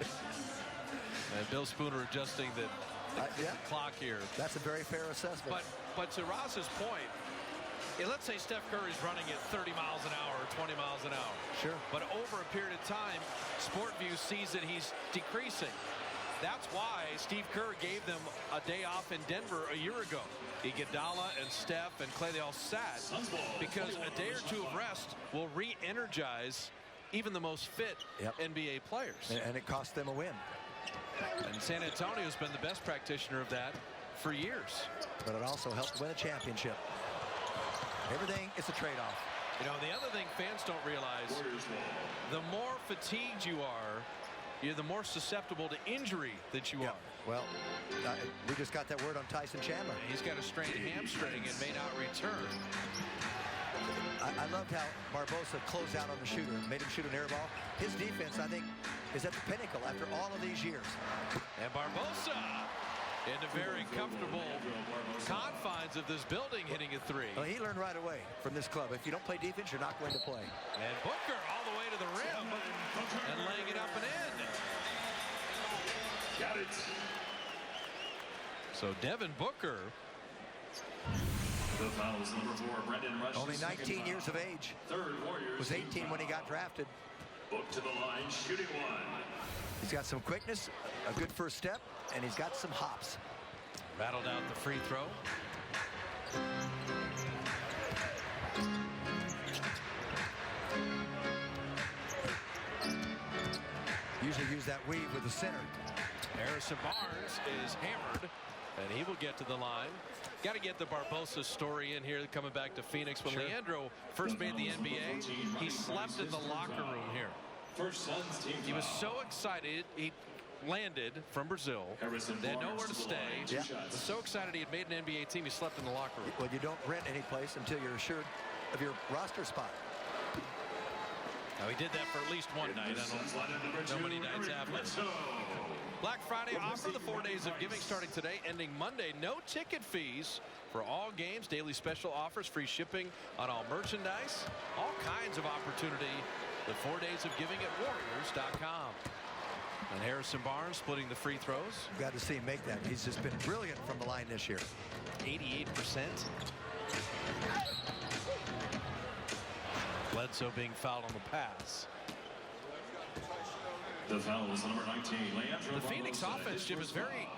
And Bill Spooner adjusting the clock here. That's a very fair assessment. But to Ross's point, let's say Steph Curry's running at 30 miles an hour or 20 miles an hour. Sure. But over a period of time, SportView sees that he's decreasing. That's why Steve Kerr gave them a day off in Denver a year ago. Iguodala and Steph and Clay, they all sat because a day or two of rest will re-energize even the most fit NBA players. And it cost them a win. And San Antonio's been the best practitioner of that for years. But it also helped win a championship. Everything is a trade-off. You know, the other thing fans don't realize, the more fatigued you are, you're the more susceptible to injury that you are. Well, we just got that word on Tyson Chandler. He's got a strained hamstring and may not return. I loved how Barbosa closed out on the shooter, made him shoot an air ball. His defense, I think, is at the pinnacle after all of these years. And Barbosa in the very comfortable confines of this building, hitting a three. Well, he learned right away from this club. If you don't play defense, you're not going to play. And Booker all the way to the rim and laying it up and in. Got it. So Devin Booker. The fouls, number 4, Brendan Rush. Only 19 years of age. Third Warriors. Was 18 when he got drafted. Book to the line, shooting one. He's got some quickness, a good first step, and he's got some hops. Rattled out the free throw. Usually use that weave with the center. Harrison Barnes is hammered, and he will get to the line. Got to get the Barbosa story in here, coming back to Phoenix. When Leandro first made the NBA, he slept in the locker room here. First Suns team. He was so excited. He landed from Brazil. They had nowhere to stay. Yeah. Was so excited he had made an NBA team, he slept in the locker room. Well, you don't rent any place until you're assured of your roster spot. Now, he did that for at least one night. I don't know many nights after. Black Friday offer, the 4 days of giving starting today, ending Monday. No ticket fees for all games. Daily special offers, free shipping on all merchandise. All kinds of opportunity. The 4 days of giving at Warriors.com. And Harrison Barnes splitting the free throws. Got to see him make that. He's just been brilliant from the line this year. 88%. Bledsoe being fouled on the pass. The foul is number 19, Leandro. The Phoenix offense, Jim, is very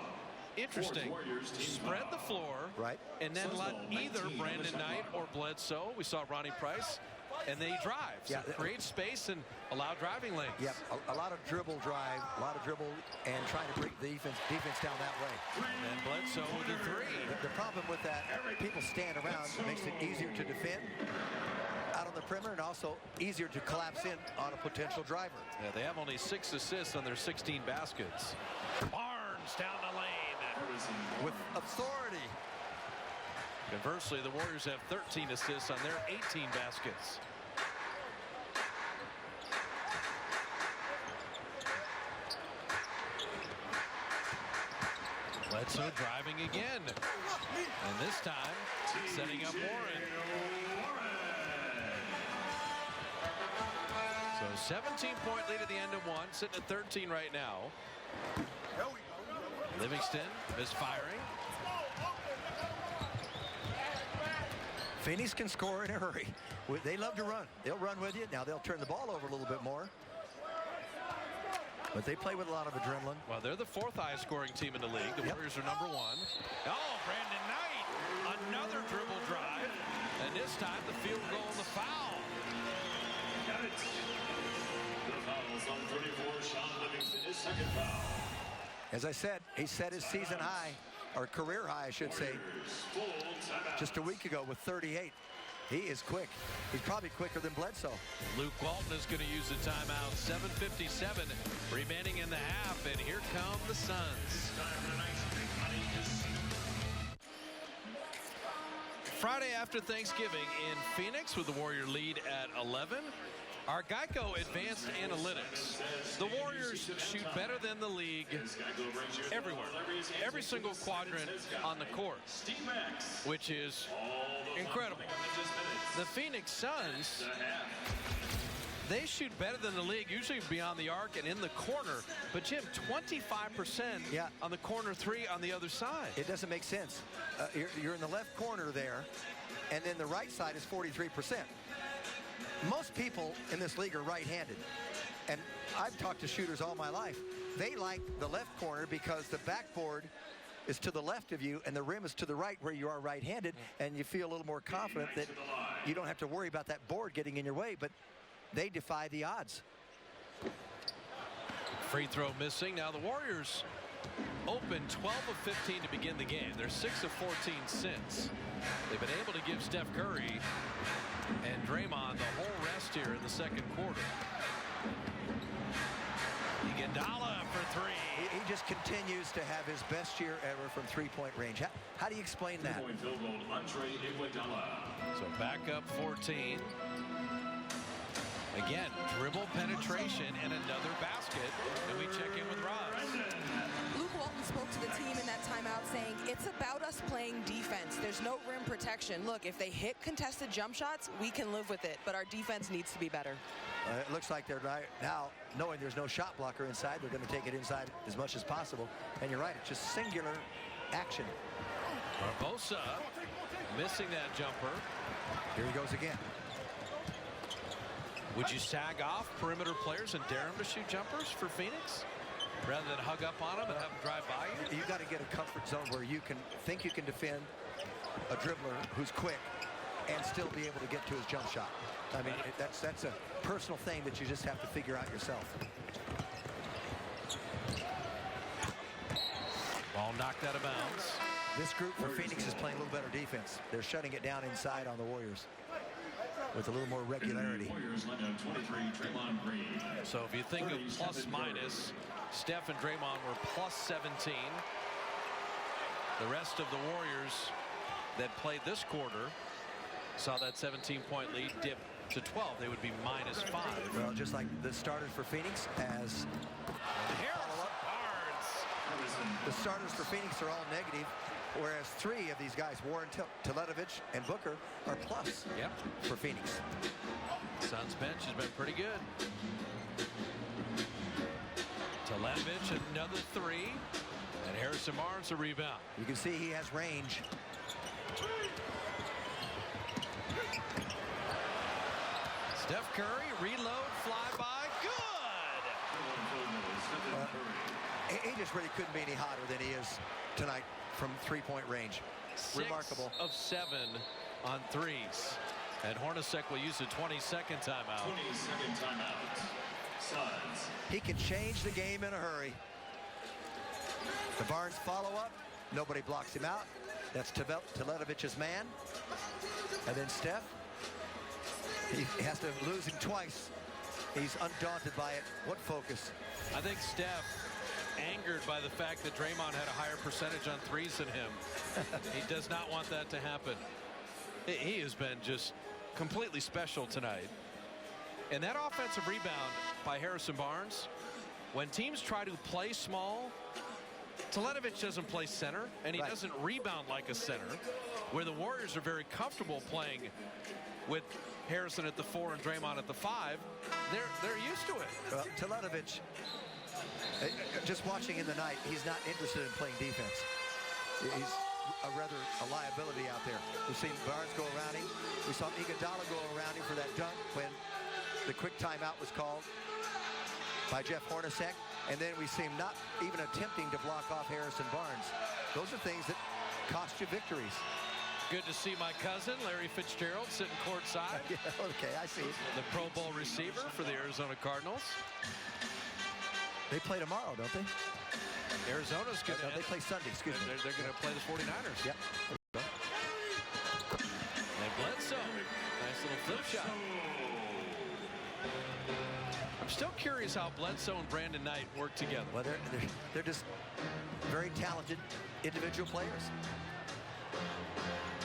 interesting. Spread the floor, right, and then let either Brandon Knight or Bledsoe. We saw Ronnie Price, and they drive. So create space and allow driving lanes. Yep, a lot of dribble drive, a lot of dribble, and trying to break the defense down that way. And Bledsoe with a three. The problem with that, people stand around, makes it easier to defend out on the perimeter and also easier to collapse in on a potential driver. Yeah, they have only 6 assists on their 16 baskets. Barnes down the lane. With authority. Conversely, the Warriors have 13 assists on their 18 baskets. Bledsoe driving again. And this time, setting up Warren. So 17-point lead at the end of one, sitting at 13 right now. Livingston misfiring. Phoenix can score in a hurry. They love to run. They'll run with you. Now they'll turn the ball over a little bit more. But they play with a lot of adrenaline. Well, they're the 4th highest scoring team in the league. The Warriors are number 1. Oh, Brandon Knight. Another dribble drive. And this time the field goal and the foul. Got it. The foul's on 34, Sean Livingston, his second foul. As I said, he set his season high, or career high, I should say, just a week ago with 38. He is quick. He's probably quicker than Bledsoe. Luke Walton is going to use the timeout. 7:57 remaining in the half, and here come the Suns. Friday after Thanksgiving in Phoenix with the Warrior lead at 11. Our Geico Advanced Analytics. The Warriors shoot better than the league everywhere. Every single quadrant on the court, which is incredible. The Phoenix Suns, they shoot better than the league, usually beyond the arc and in the corner. But, Jim, 25% on the corner three on the other side. It doesn't make sense. You're in the left corner there, and then the right side is 43%. Most people in this league are right-handed, and I've talked to shooters all my life. They like the left corner because the backboard is to the left of you and the rim is to the right where you are right-handed, and you feel a little more confident that you don't have to worry about that board getting in your way, but they defy the odds. Free throw missing. Now the Warriors open 12 of 15 to begin the game. They're 6 of 14 since. They've been able to give Steph Curry and Draymond the whole rest here in the second quarter. Iguodala for three. He just continues to have his best year ever from three-point range. How do you explain that? Field goal, Andre Iguodala. So back up 14. Again, dribble penetration and another basket. And we check in with Roz. Luke Walton spoke to the team in that that timeout saying it's about us playing defense. There's no rim protection. Look, if they hit contested jump shots, we can live with it, but our defense needs to be better. It looks like they're now, knowing there's no shot blocker inside, they're going to take it inside as much as possible. And you're right, it's just singular action. Barbosa missing that jumper. Here he goes again. Would you sag off perimeter players and dare them to shoot jumpers for Phoenix rather than hug up on them and have them drive by you? You've got to get a comfort zone where you can think you can defend a dribbler who's quick and still be able to get to his jump shot. I mean, that's a personal thing that you just have to figure out yourself. Ball knocked out of bounds. This group for Phoenix is playing a little better defense. They're shutting it down inside on the Warriors with a little more regularity. So if you think of plus minus, Steph and Draymond were plus 17. The rest of the Warriors that played this quarter saw that 17-point lead dip to 12. They would be minus 5. Well, just like the starters for Phoenix as the starters for Phoenix are all negative, whereas 3 of these guys, Warren, Teletovic, and Booker, are plus for Phoenix. Suns bench has been pretty good. Teletovic another 3, and Harrison Barnes a rebound. You can see he has range. Steph Curry, reload, flyby, good! He just really couldn't be any hotter than he is tonight from three-point range. 6 Remarkable. of 7 on threes. And Hornacek will use a 20-second timeout. 20-second timeout. Suns. He can change the game in a hurry. The Barnes follow-up. Nobody blocks him out. That's Teletovic's man. And then Steph. He has to lose him twice. He's undaunted by it. What focus. I think Steph, angered by the fact that Draymond had a higher percentage on threes than him. He does not want that to happen. He has been just completely special tonight. And that offensive rebound by Harrison Barnes, when teams try to play small, Teletovic doesn't play center, and he doesn't rebound like a center, where the Warriors are very comfortable playing with Harrison at the 4 and Draymond at the 5. They're used to it. Well, Teletovic, just watching in the night, he's not interested in playing defense. He's rather a liability out there. We've seen Barnes go around him. We saw Iguodala go around him for that dunk when the quick timeout was called by Jeff Hornacek. And then we see him not even attempting to block off Harrison Barnes. Those are things that cost you victories. Good to see my cousin, Larry Fitzgerald, sitting courtside. Yeah, okay, I see. The Pro Bowl receiver for the Arizona Cardinals. They play tomorrow, don't they? Arizona's going to... No, they play Sunday, excuse me. They're going to play the 49ers. Yep. And Bledsoe. Nice little flip shot. I'm still curious how Bledsoe and Brandon Knight work together. Well, they're just very talented individual players.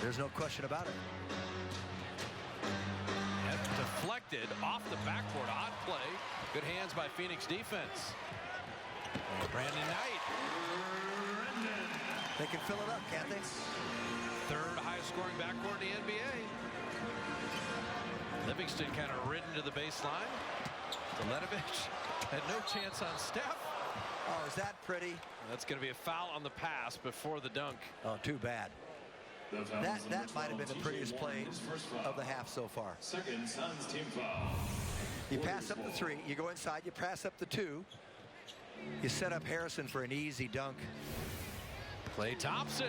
There's no question about it. And deflected off the backboard. Odd play. Good hands by Phoenix defense. And Brandon Knight. They can fill it up, can't they? 3rd highest scoring backcourt in the NBA. Livingston kind of ridden to the baseline. Teletovic had no chance on Steph. Oh, is that pretty? That's going to be a foul on the pass before the dunk. Oh, too bad. That might have been the prettiest play of the half so far. Second Suns team foul. You pass up the 3, you go inside, you pass up the 2. You set up Harrison for an easy dunk. Klay Thompson.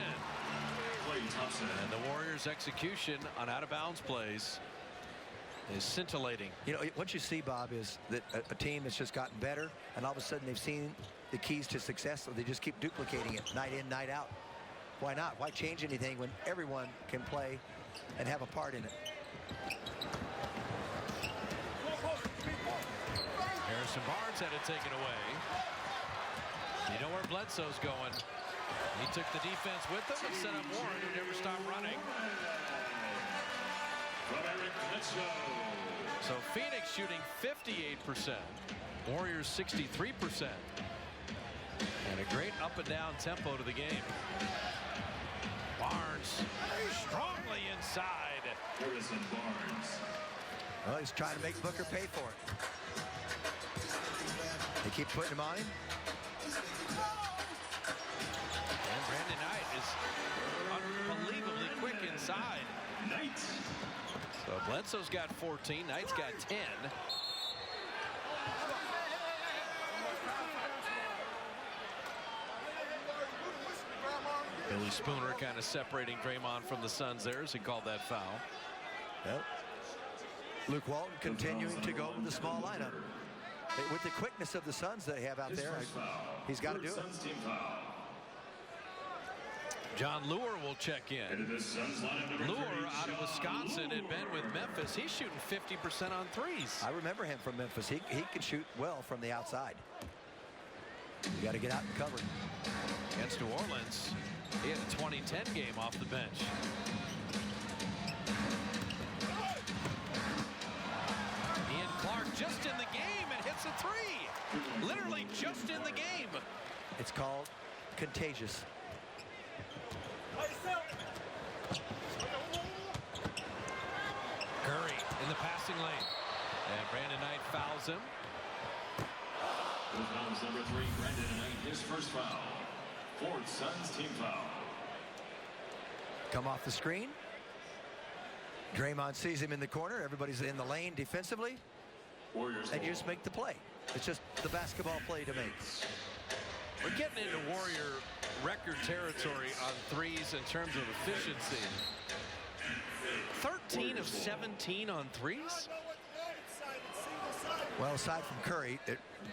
Klay Thompson. And the Warriors' execution on out-of-bounds plays is scintillating. You know, what you see, Bob, is that a team that's just gotten better, and all of a sudden they've seen the keys to success, so they just keep duplicating it night in, night out. Why not? Why change anything when everyone can play and have a part in it? Harrison Barnes had it taken away. You know where Bledsoe's going. He took the defense with him and set up Warren, who never stopped running. So Phoenix shooting 58%. Warriors 63%. And a great up and down tempo to the game. Barnes strongly inside. Harrison Barnes. Well, he's trying to make Booker pay for it. They keep putting him on him. And Brandon Knight is unbelievably quick inside. Knight. So Bledsoe's got 14. Knight's got 10. Billy Spooner kind of separating Draymond from the Suns there as he called that foul. Yep. Luke Walton continuing to go with the small lineup. With the quickness of the Suns they have out there, he's got to do it. Suns team foul. John Lure will check in. And the Suns lineup number Lure 30, out of John Wisconsin had Lure. been with Memphis. He's shooting 50% on threes. I remember him from Memphis. He can shoot well from the outside. You got to get out and cover. Against New Orleans, he had a 2010 game off the bench. Ian Clark just in the game and hits a three. Literally just in the game. It's called contagious. Curry in the passing lane. And Brandon Knight fouls him. With fouls number 3, Brandon Knight, his first foul. Fourth Suns team foul. Come off the screen. Draymond sees him in the corner. Everybody's in the lane defensively. Warriors. And you just make the play. It's just the basketball play to make. We're getting into Warrior record territory on threes in terms of efficiency. 13 of 17 on threes. Well, aside from Curry,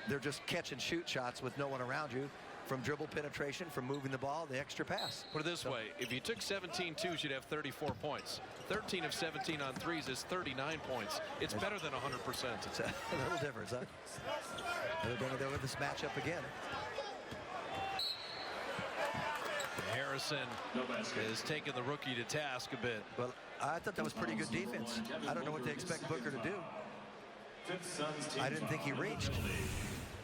they're just catch and shoot shots with no one around you. From dribble penetration, from moving the ball, the extra pass. Put it this way, if you took 17 twos, you'd have 34 points. 13 of 17 on threes is 39 points. It's better than 100%. It's a little difference, huh? They're going to go with this matchup again. Harrison is taking the rookie to task a bit. Well, I thought that was pretty good defense. I don't know what they expect Booker to do. I didn't think he reached.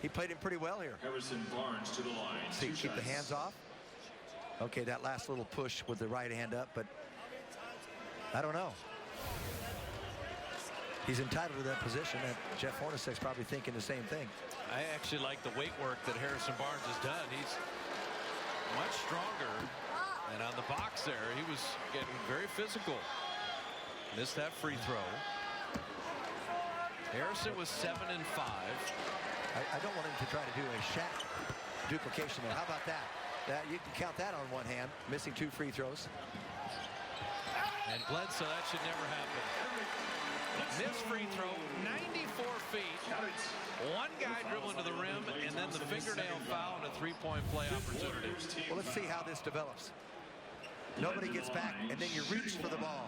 He played him pretty well here. Harrison Barnes to the line. See, keep the hands off. Okay, that last little push with the right hand up, but I don't know. He's entitled to that position, and Jeff Hornacek's probably thinking the same thing. I actually like the weight work that Harrison Barnes has done. He's much stronger. And on the box there, he was getting very physical. Missed that free throw. Harrison was 7 and 5. I don't want him to try to do a Shaq duplication there. How about that? You can count that on one hand, missing 2 free throws. And Bledsoe, that should never happen. Missed free throw, 94 feet. One guy dribbling to the rim, and then the fingernail foul and a three-point play opportunity. Well, let's see how this develops. Nobody gets back, and then you reach for the ball.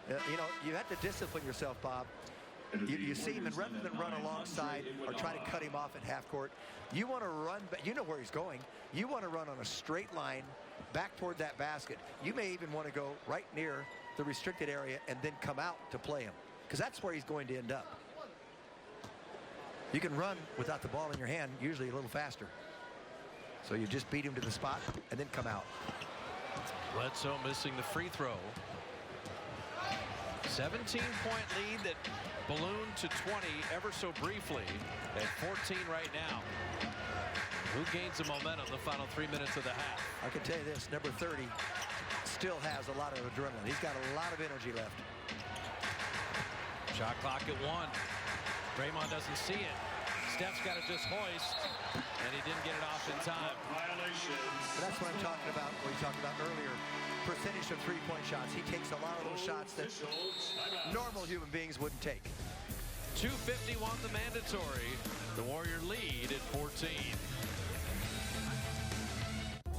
You know, you have to discipline yourself, Bob. You see him, and rather than run alongside or try to cut him off at half court, you want to run, you know where he's going. You want to run on a straight line back toward that basket. You may even want to go right near the restricted area and then come out to play him, because that's where he's going to end up. You can run without the ball in your hand, usually a little faster. So you just beat him to the spot and then come out. Bledsoe missing the free throw. 17-point lead that ballooned to 20 ever so briefly at 14 right now. Who gains the momentum the final 3 minutes of the half? I can tell you this, number 30 still has a lot of adrenaline. He's got a lot of energy left. Shot clock at 1. Draymond doesn't see it. Steph's got to just hoist, and he didn't get it off in time. But that's what I'm talking about, what you talked about earlier. Percentage of three-point shots. He takes a lot of those shots that normal human beings wouldn't take. 2:51 the mandatory. The Warrior lead at 14.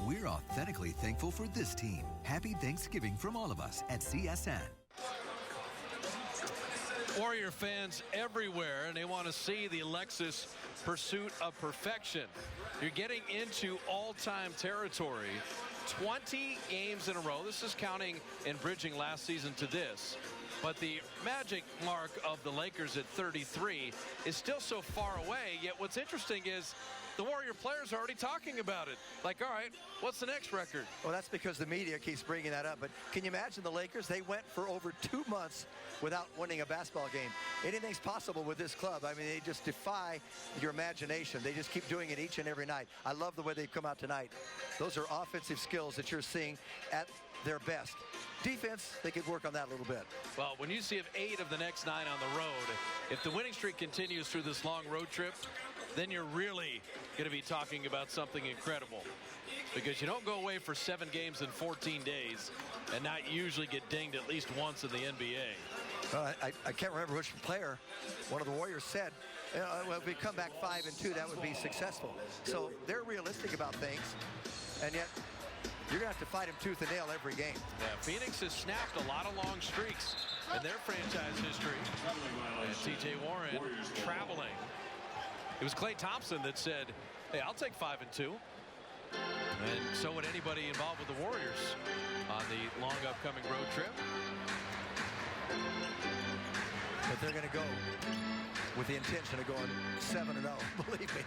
We're authentically thankful for this team. Happy Thanksgiving from all of us at CSN. Warrior fans everywhere, and they want to see the Alexis pursuit of perfection. You're getting into all-time territory. 20 games in a row. This is counting and bridging last season to this. But the magic mark of the Lakers at 33 is still so far away. Yet what's interesting is the Warrior players are already talking about it. Like, all right, what's the next record? Well, that's because the media keeps bringing that up. But can you imagine the Lakers? They went for over 2 months without winning a basketball game. Anything's possible with this club. I mean, they just defy your imagination. They just keep doing it each and every night. I love the way they've come out tonight. Those are offensive skills that you're seeing at their best. Defense, they could work on that a little bit. Well, when you see 8 of the next 9 on the road, if the winning streak continues through this long road trip, then you're really going to be talking about something incredible. Because you don't go away for 7 games in 14 days and not usually get dinged at least once in the NBA. I can't remember which player, one of the Warriors said, well, if we come back 5-2, that would be successful. So they're realistic about things, and yet you're going to have to fight them tooth and nail every game. Yeah, Phoenix has snapped a lot of long streaks in their franchise history. And T.J. Warren traveling. It was Klay Thompson that said, hey, I'll take 5-2. And so would anybody involved with the Warriors on the long upcoming road trip. But they're going to go with the intention of going 7-0, believe me.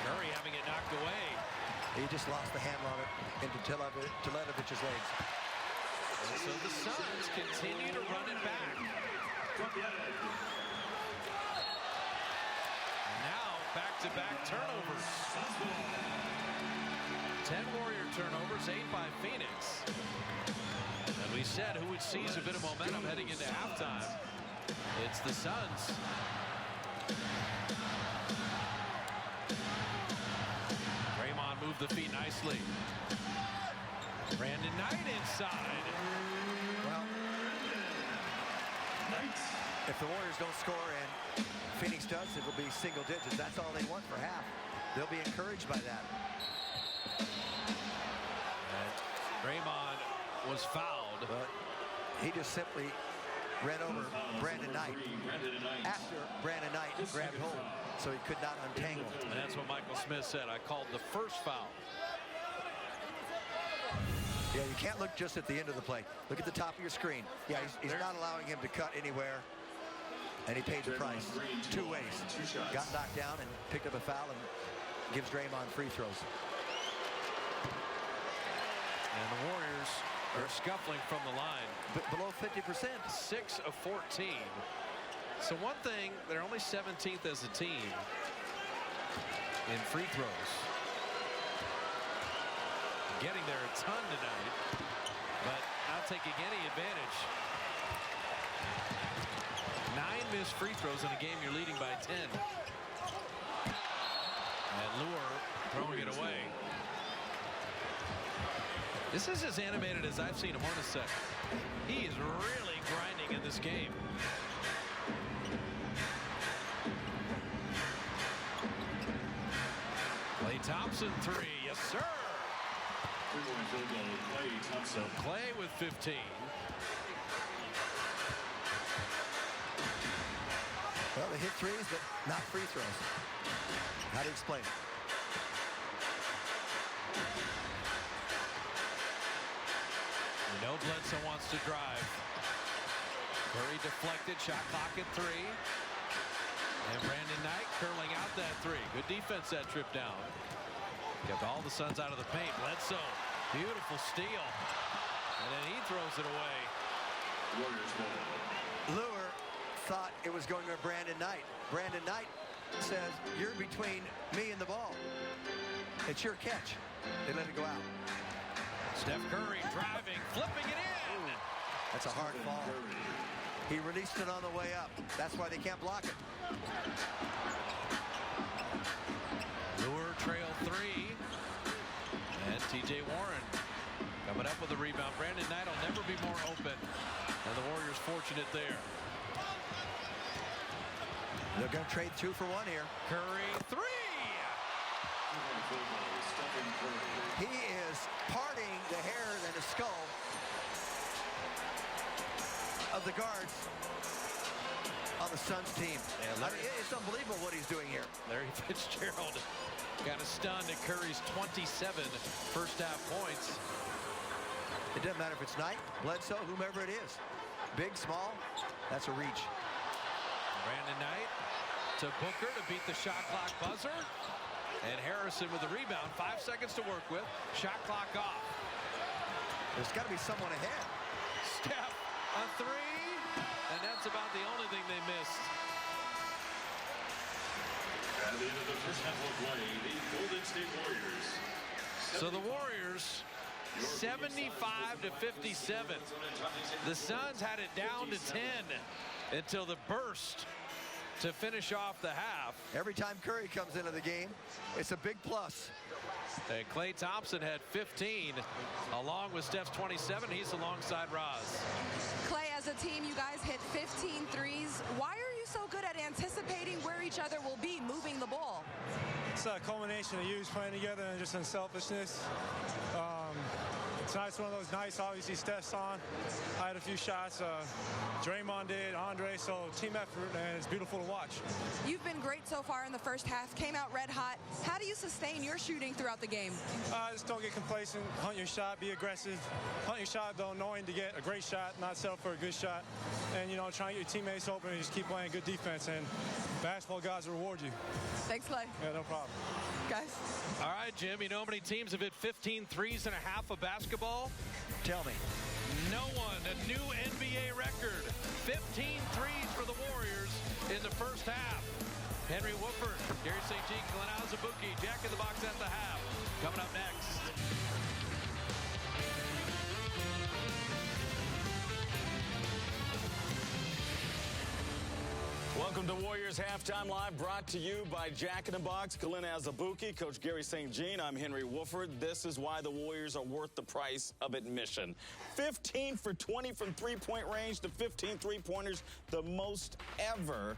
Curry having it knocked away. He just lost the hammer on it into Teletovich's legs. So the Suns continue to run it back. Now back-to-back turnovers. 10 Warrior turnovers, 8 by Phoenix. And we said who would seize a bit of momentum heading into halftime. It's the Suns. Draymond moved the feet nicely. Brandon Knight inside. Well, if the Warriors don't score and Phoenix does, it'll be single digits. That's all they want for half. They'll be encouraged by that. And Draymond was fouled. But he just simply ran over Brandon Knight after Brandon Knight grabbed hold, so he could not untangle. And that's what Michael Smith said. I called the first foul. Yeah, you can't look just at the end of the play. Look at the top of your screen. Yeah, he's not allowing him to cut anywhere. And he paid the price 2 ways. Got knocked down and picked up a foul and gives Draymond free throws. And the Warriors are scuffling from the line. Below 50%. 6 of 14. So one thing, they're only 17th as a team in free throws. Getting there a ton tonight, but not taking any advantage. 9 missed free throws in a game you're leading by 10. And Lure throwing it away. This is as animated as I've seen Hornacek. He is really grinding in this game. Klay Thompson 3, yes sir. So Klay with 15. Well, they hit threes, but not free throws. How do you explain it? You know Bledsoe wants to drive. Curry deflected, shot clock at 3. And Brandon Knight curling out that 3. Good defense that trip down. Kept all the Suns out of the paint. Bledsoe, beautiful steal. And then he throws it away. Lure thought it was going to Brandon Knight. Brandon Knight says, you're between me and the ball. It's your catch. They let it go out. Steph Curry driving, flipping it in. That's a hard ball. He released it on the way up. That's why they can't block it. Lure trail 3. And T.J. Warren coming up with a rebound. Brandon Knight will never be more open. And the Warriors fortunate there. They're going to trade 2 for 1 here. Curry 3. He is parting the hair and the skull of the guards on the Suns team. Yeah, I mean, it's unbelievable what he's doing here. Larry Fitzgerald got a stun at Curry's 27 first half points. It doesn't matter if it's Knight, Bledsoe, whomever it is. Big, small, that's a reach. Brandon Knight to Booker to beat the shot clock buzzer. And Harrison with the rebound. 5 seconds to work with. Shot clock off. There's got to be someone ahead. Steph, a three. And that's about the only thing they missed. At the end of the first half of play, the Golden State Warriors. So the Warriors, 75 to 57. The Suns had it down to 10 until the burst to finish off the half. Every time Curry comes into the game, it's a big plus. And Klay Thompson had 15, along with Steph's 27. He's alongside Roz. Klay, as a team, you guys hit 15 threes. Why are you so good at anticipating where each other will be moving the ball? It's a culmination of you playing together and just unselfishness. Tonight's one of those nights. Obviously, Steph's on. I had a few shots. Draymond did, Andre. So team effort, and it's beautiful to watch. You've been great so far in the first half. Came out red hot. How do you sustain your shooting throughout the game? Just don't get complacent. Hunt your shot. Be aggressive. Hunt your shot, though, knowing to get a great shot, not settle for a good shot. And, you know, try and get your teammates open and just keep playing good defense. And basketball guys reward you. Thanks, Klay. Yeah, no problem. Guys. All right, Jim, you know how many teams have hit 15 threes in a half of basketball? Tell me. No one. A new NBA record. 15 threes for the Warriors in the first half. Henry Woodford, Gary St. Jean, Glenn Azabuki, Jack in the Box at the half. Coming up next. Welcome to Warriors Halftime Live, brought to you by Jack in the Box, Glenn Azabuki, Coach Gary St. Jean. I'm Henry Woodford. This is why the Warriors are worth the price of admission. 15 for 20 from three-point range to 15 three-pointers, the most ever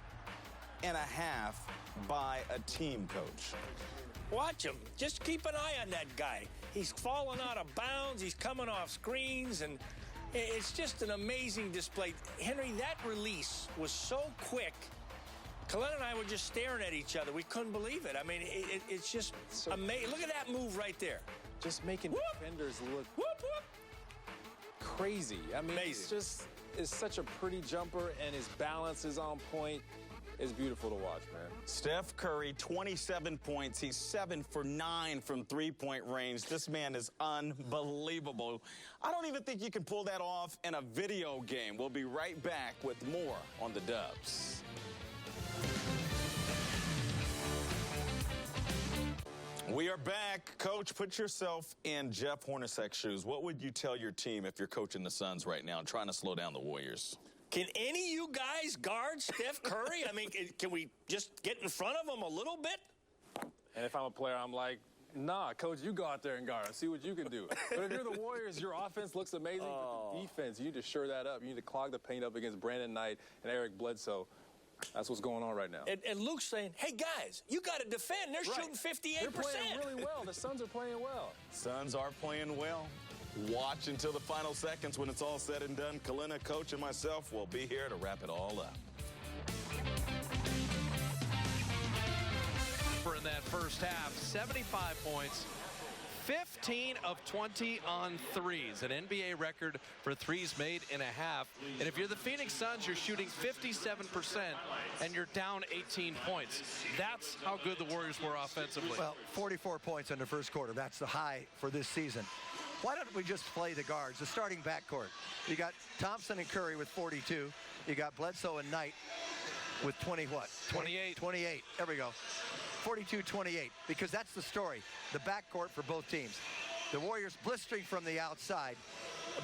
in a half by a team, Coach. Watch him. Just keep an eye on that guy. He's falling out of bounds. He's coming off screens, and it's just an amazing display. Henry, that release was so quick. Colin and I were just staring at each other. We couldn't believe it. I mean, it's just amazing. Look at that move right there. Just making defenders look crazy. I mean, amazing. It's such a pretty jumper, and his balance is on point. It's beautiful to watch, man. Steph Curry, 27 points. He's 7 for 9 from three-point range. This man is unbelievable. I don't even think you can pull that off in a video game. We'll be right back with more on the Dubs. We are back. Coach, put yourself in Jeff Hornacek's shoes. What would you tell your team if you're coaching the Suns right now and trying to slow down the Warriors? Can any of you guys guard Steph Curry? I mean, can we just get in front of him a little bit? And if I'm a player, I'm like, nah, Coach, you go out there and guard. See what you can do. But if you're the Warriors, your offense looks amazing. But the defense, you need to shore that up. You need to clog the paint up against Brandon Knight and Eric Bledsoe. That's what's going on right now. And Luke's saying, hey, guys, you got to defend. They're shooting 58%. They're playing really well. The Suns are playing well. Suns are playing well. Watch until the final seconds when it's all said and done. Kalina, Coach, and myself will be here to wrap it all up. For in that first half, 75 points, 15 of 20 on threes, an NBA record for threes made in a half. And if you're the Phoenix Suns, you're shooting 57%, and you're down 18 points. That's how good the Warriors were offensively. Well, 44 points in the first quarter. That's the high for this season. Why don't we just play the guards, the starting backcourt? You got Thompson and Curry with 42. You got Bledsoe and Knight with 20 what? 28. 28. There we go. 42-28, because that's the story. The backcourt for both teams. The Warriors blistering from the outside.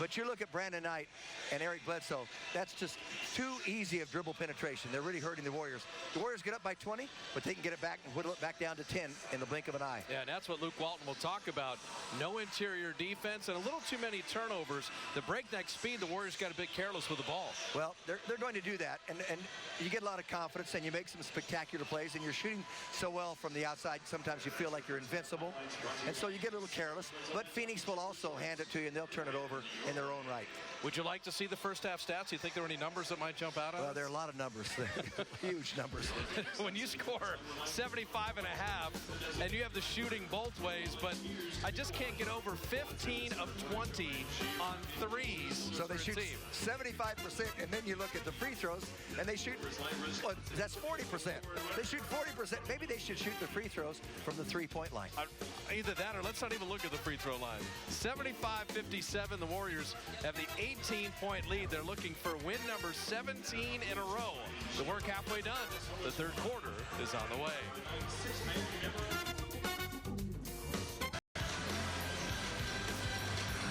But you look at Brandon Knight and Eric Bledsoe, that's just too easy of dribble penetration. They're really hurting the Warriors. The Warriors get up by 20, but they can get it back and whittle it back down to 10 in the blink of an eye. Yeah, and that's what Luke Walton will talk about. No interior defense and a little too many turnovers. The breakneck speed, the Warriors got a bit careless with the ball. Well, they're going to do that, and you get a lot of confidence, and you make some spectacular plays, and you're shooting so well from the outside, sometimes you feel like you're invincible, and so you get a little careless. But Phoenix will also hand it to you, and they'll turn it over in their own right. Would you like to see the first half stats? You think there are any numbers that might jump out on Well, us? there are a lot of numbers, huge numbers. When you score 75 and a half and you have the shooting both ways, but I just can't get over 15 of 20 on threes. So they shoot 75%, and then you look at the free throws, and they shoot, well, that's 40%. They shoot 40%. Maybe they should shoot the free throws from the three-point line. Either that or let's not even look at the free throw line. 75-57, the Warriors have the 18-point lead. They're looking for win number 17 in a row. The work halfway done. The third quarter is on the way.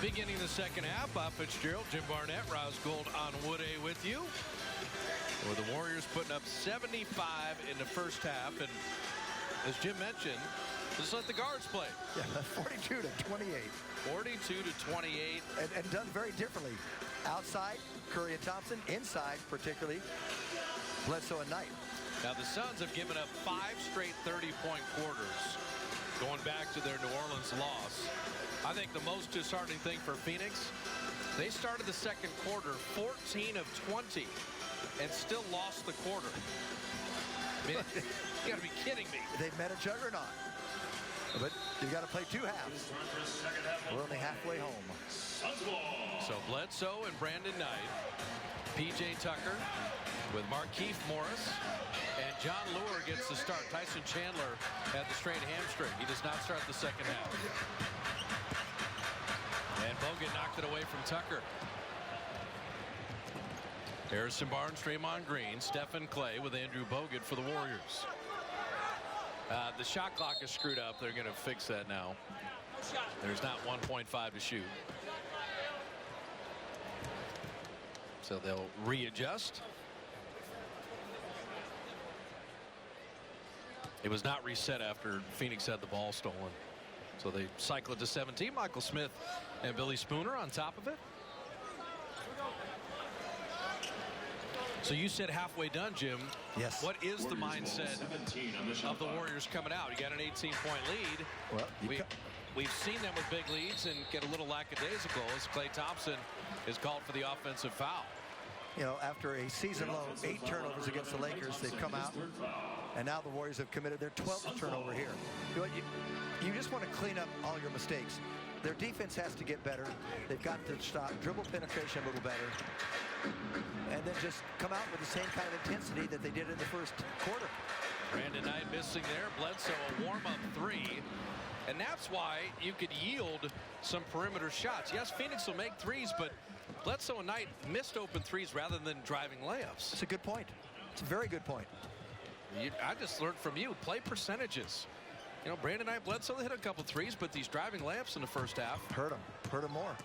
Beginning the second half, Bob Fitzgerald, Jim Barnett, Rouse Gold on Wood A with you. With the Warriors putting up 75 in the first half. And as Jim mentioned, just let the guards play. Yeah, 42 to 28. 42 to 28. And done very differently. Outside, Curry and Thompson. Inside, particularly, Bledsoe and Knight. Now, the Suns have given up 5 straight 30-point quarters, going back to their New Orleans loss. I think the most disheartening thing for Phoenix, they started the second quarter 14 of 20 and still lost the quarter. I mean, you got to be kidding me. They met a juggernaut. But you got to play 2 halves. We're only halfway home. So Bledsoe and Brandon Knight, P.J. Tucker with Markieff Morris, and John Lure gets the start. Tyson Chandler had the strained hamstring. He does not start the second half. And Bogut knocked it away from Tucker. Harrison Barnes, Draymond Green, Stephen Clay with Andrew Bogut for the Warriors. The shot clock is screwed up. They're going to fix that now. There's not 1.5 to shoot. So they'll readjust. It was not reset after Phoenix had the ball stolen. So they cycle it to 17. Michael Smith and Billy Spooner on top of it. So you said halfway done, Jim. Yes. What is the mindset of the Warriors coming out? You got an 18-point lead. Well, we've seen them with big leads and get a little lackadaisical as Klay Thompson is called for the offensive foul. You know, after a season-low 8 turnovers against the Lakers, they've come out, and now the Warriors have committed their 12th turnover here. You just want to clean up all your mistakes. Their defense has to get better. They've got to stop dribble penetration a little better, and then just come out with the same kind of intensity that they did in the first quarter. Brandon Knight missing there. Bledsoe a warm-up 3. And that's why you could yield some perimeter shots. Yes, Phoenix will make threes, but Bledsoe and Knight missed open threes rather than driving layups. It's a good point. It's a very good point. I just learned from you, play percentages. You know, Brandon Knight, Bledsoe, they hit a couple threes, but these driving layups in the first half hurt them more.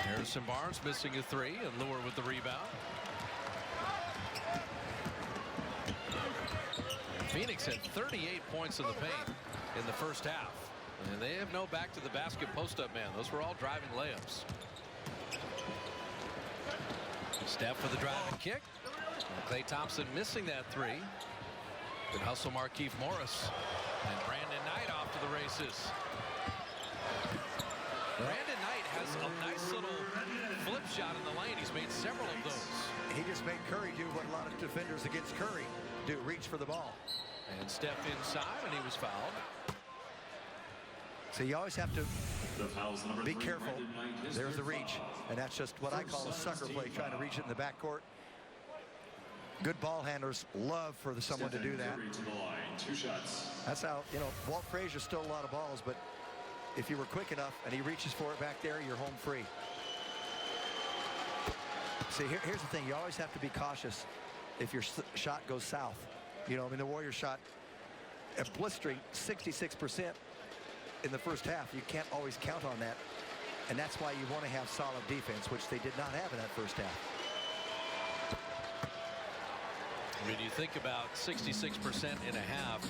Harrison Barnes missing a 3 and Lure with the rebound. Phoenix had 38 points in the paint in the first half, and they have no back to the basket post-up man. Those were all driving layups. Steph for the driving kick. Klay Thompson missing that 3. Good hustle, Markieff Morris, and Brandon Knight off to the races. Brandon Knight has a nice little flip shot in the lane. He's made several of those. He just made Curry do what a lot of defenders against Curry do, reach for the ball. And Steph inside, and he was fouled. So you always have to be careful. There's the reach, and that's just what I call a sucker play, trying to reach it in the backcourt. Good ball handlers love for someone to do that. That's how, you know, Walt Frazier stole a lot of balls, but if you were quick enough and he reaches for it back there, you're home free. See, here's the thing. You always have to be cautious if your shot goes south. You know, I mean, the Warriors shot a blistering 66% in the first half. You can't always count on that. And that's why you want to have solid defense, which they did not have in that first half. When you think about 66% in a half,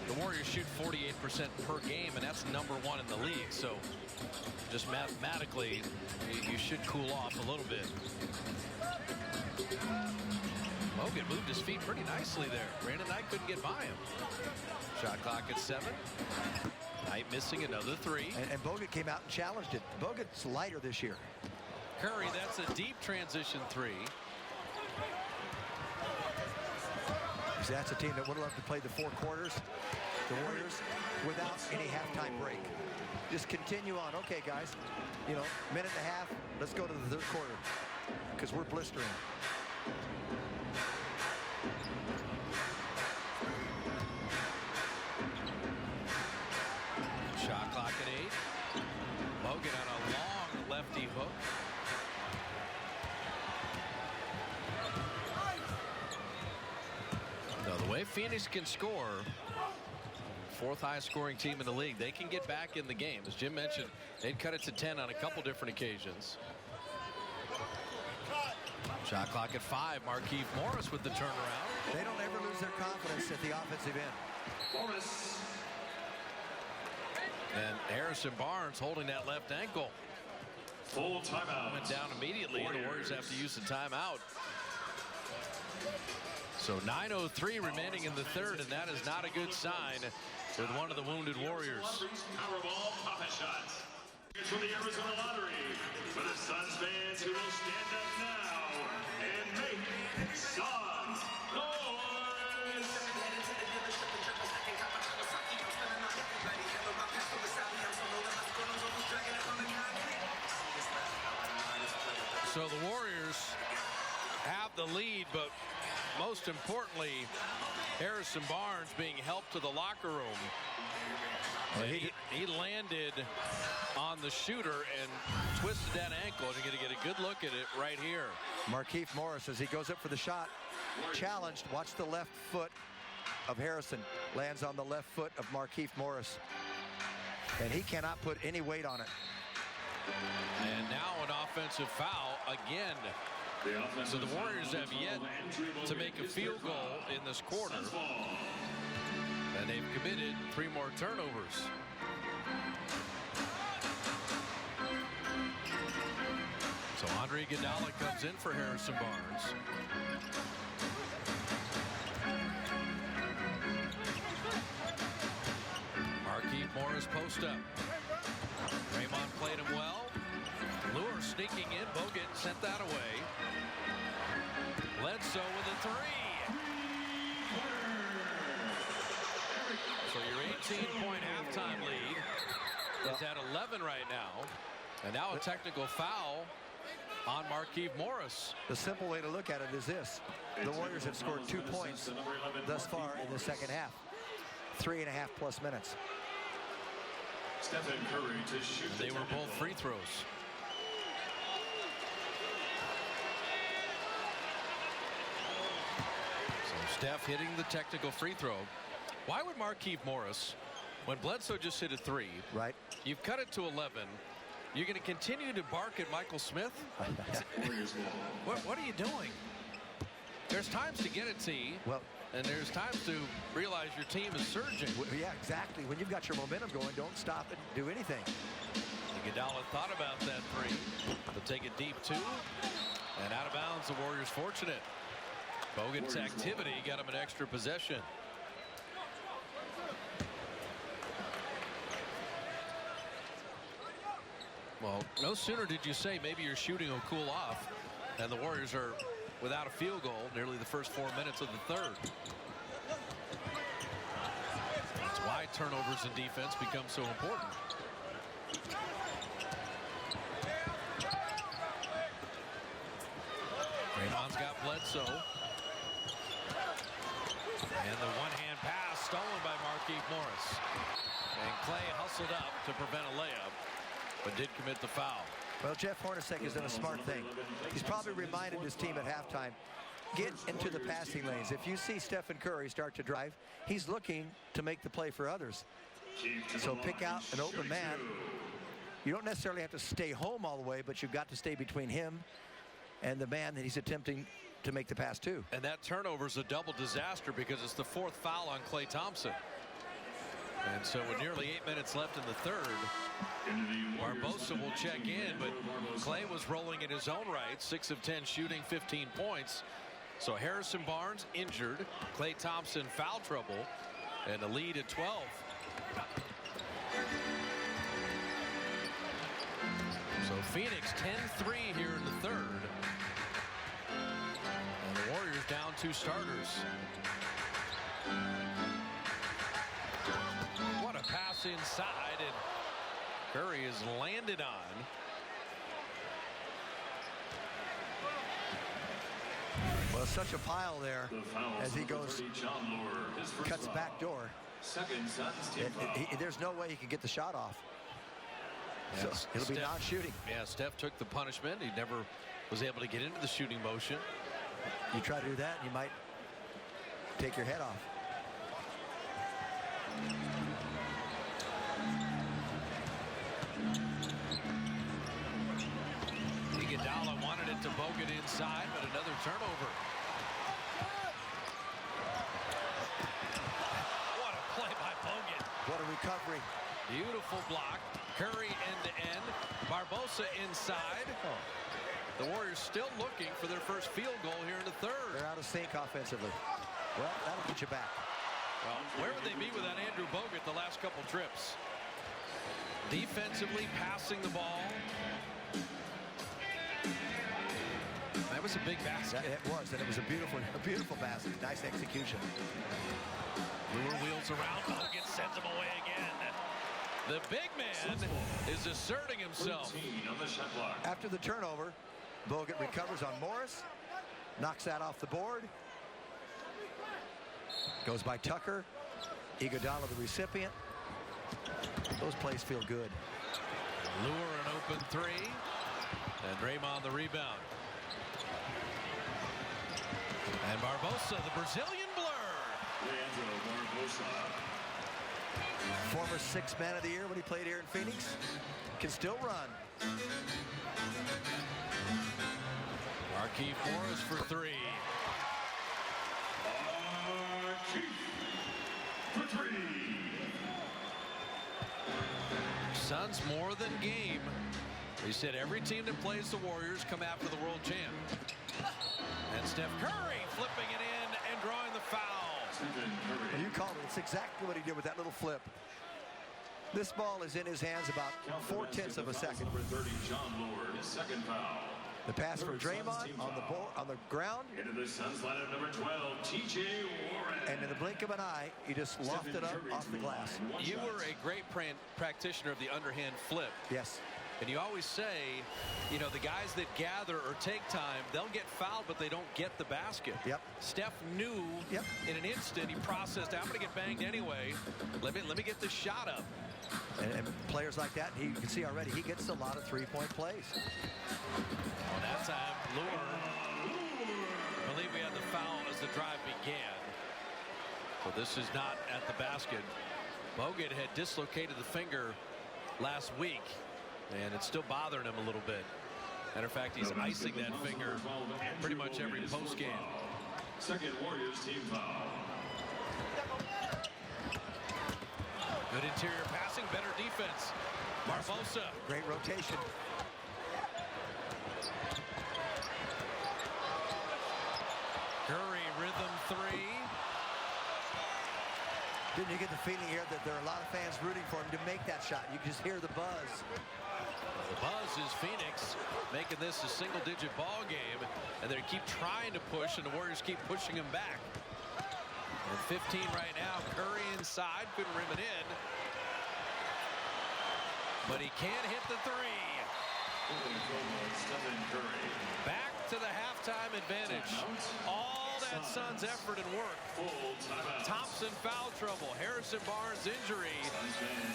the Warriors shoot 48% per game, and that's #1 in the league. So just mathematically, you should cool off a little bit. Bogut moved his feet pretty nicely there. Brandon Knight couldn't get by him. Shot clock at 7. Knight missing another three. And Bogut came out and challenged it. Bogut's lighter this year. Curry, that's a deep transition three. See, that's a team that would love to play the 4 quarters, the Warriors, without any halftime break. Just continue on. Okay, guys, you know, minute and a half. Let's go to the 3rd quarter because we're blistering. Shot clock at 8. Bogut on a long lefty hook. So the way Phoenix can score, 4th highest scoring team in the league, they can get back in the game. As Jim mentioned, they'd cut it to 10 on a couple different occasions. Shot clock at 5. Markieff Morris with the turnaround. They don't ever lose their confidence at the offensive end. Morris. And Harrison Barnes holding that left ankle. Full timeout. Went down immediately, and the Warriors have to use the timeout. So 9:03 remaining in the 3rd, and that is not a good sign with one of the wounded Warriors. Powerball profit shots. From the Arizona Lottery for the Suns fans who will stand up now and make some noise. So the Warriors have the lead, but most importantly, Harrison Barnes being helped to the locker room. He landed on the shooter and twisted that ankle, and you're going to get a good look at it right here. Markieff Morris, as he goes up for the shot, challenged. Watch the left foot of Harrison. Lands on the left foot of Markieff Morris. And he cannot put any weight on it. And now an offensive foul again. So the Warriors have yet to make a field goal in this quarter. And they've committed 3 more turnovers. So Andre Iguodala comes in for Harrison Barnes. Markieff Morris post up. Draymond played him well. Lure sneaking in. Bogut sent that away. Bledsoe with a 3. So your 18-point halftime lead is at 11 right now. And now a technical foul on Markieff Morris. The simple way to look at it is this. The Warriors have scored 2 points thus far in the second half. 3.5+ minutes. Stephen Curry to shoot. They were both free throws. So Steph hitting the technical free throw. Why would Markieff Morris, when Bledsoe just hit a 3, right? You've cut it to 11. You're going to continue to bark at Michael Smith? What are you doing? There's times to get it, T. Well, and there's times to realize your team is surging. Yeah, exactly. When you've got your momentum going, don't stop it. Do anything. Iguodala thought about that 3. They'll take it deep 2. And out of bounds, the Warriors fortunate. Bogut's activity got him an extra possession. Well, no sooner did you say maybe your shooting will cool off, and the Warriors are without a field goal nearly the first 4 minutes of the 3rd. That's why turnovers in defense become so important. Draymond's got Bledsoe. And the one-hand pass stolen by Markieff Morris. And Clay hustled up to prevent a layup, but did commit the foul. Well, Jeff Hornacek has done a smart thing. He's probably reminded his team at halftime, get into the passing lanes. If you see Stephen Curry start to drive, he's looking to make the play for others. So pick out an open man. You don't necessarily have to stay home all the way, but you've got to stay between him and the man that he's attempting to make the pass to. And that turnover is a double disaster because it's the 4th foul on Klay Thompson. And so with nearly 8 minutes left in the 3rd, Barbosa will check in, but Clay was rolling in his own right, 6 of 10 shooting, 15 points. So Harrison Barnes injured, Klay Thompson foul trouble, and the lead at 12. So Phoenix 10-3 here in the third. And the Warriors down 2 starters. What a pass inside, and Curry is landed on. Well, such a pile there as he goes, cuts back door. There's no way he can get the shot off. So it'll be non-shooting. Yeah, Steph took the punishment. He never was able to get into the shooting motion. You try to do that, you might take your head off. Iguodala wanted it to Bogut inside, but another turnover. What a play by Bogut. What a recovery. Beautiful block. Curry end-to-end. Barbosa inside. The Warriors still looking for their first field goal here in the third. They're out of sync offensively. Well, that'll get you back. Well, where would they be without Andrew Bogut the last couple trips? Defensively, passing the ball. That was a big basket. It was, and it was a beautiful basket. Nice execution. Brewer wheels around. Bogut sends him away again. The big man is asserting himself. After the turnover, Bogut recovers on Morris, knocks that off the board. Goes by Tucker. Iguodala the recipient. Those plays feel good. Lure an open three. And Draymond the rebound. And Barbosa, the Brazilian blur. Leandro Barbosa. Former 6th man of the year when he played here in Phoenix. Can still run. Markieff Morris for 3. For 3. Suns more than game. They said every team that plays the Warriors come after the world champ. And Steph Curry flipping it in and drawing the foul. Well, you called it. It's exactly what he did with that little flip. This ball is in his hands about 0.4 of a second. Number 30, John Lord, his second foul. The pass from Draymond on the ground. Into the Suns lineup, number 12, T.J. Warren. And in the blink of an eye, he just lofted it up off the glass. You were a great practitioner of the underhand flip. Yes. And you always say, you know, the guys that gather or take time, they'll get fouled, but they don't get the basket. Yep. Steph knew in an instant, he processed, I'm going to get banged anyway. Let me get this shot up. And players like that, you can see already, he gets a lot of three-point plays. Well, that time, Lure. I believe we had the foul as the drive began. So this is not at the basket. Bogut had dislocated the finger last week, and it's still bothering him a little bit. Matter of fact, he's icing that finger pretty much every postgame. Second Warriors team foul. Good interior passing, better defense. Barbosa. Great rotation. Curry, rhythm 3. Didn't you get the feeling here that there are a lot of fans rooting for him to make that shot? You can just hear the buzz. The buzz is Phoenix making this a single-digit ball game, and they keep trying to push, and the Warriors keep pushing him back. And 15 right now. Curry inside, couldn't rim it in, but he can't hit the 3. Back to the halftime advantage. All that Suns effort and work. Thompson foul trouble. Harrison Barnes injury.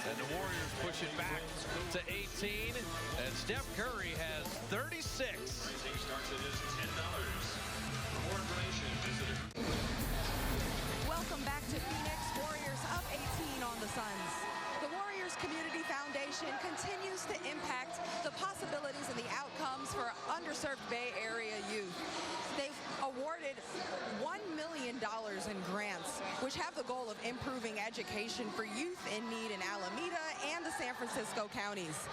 And the Warriors push it back to 18. And Steph Curry has 36. Welcome back to Phoenix. Warriors up 18 on the Suns. The Warriors Community Foundation continues to impact the possibilities and the outcomes for underserved Bay Area youth. They've awarded $1 million in grants, which have the goal of improving education for youth in need in Alameda and the San Francisco counties.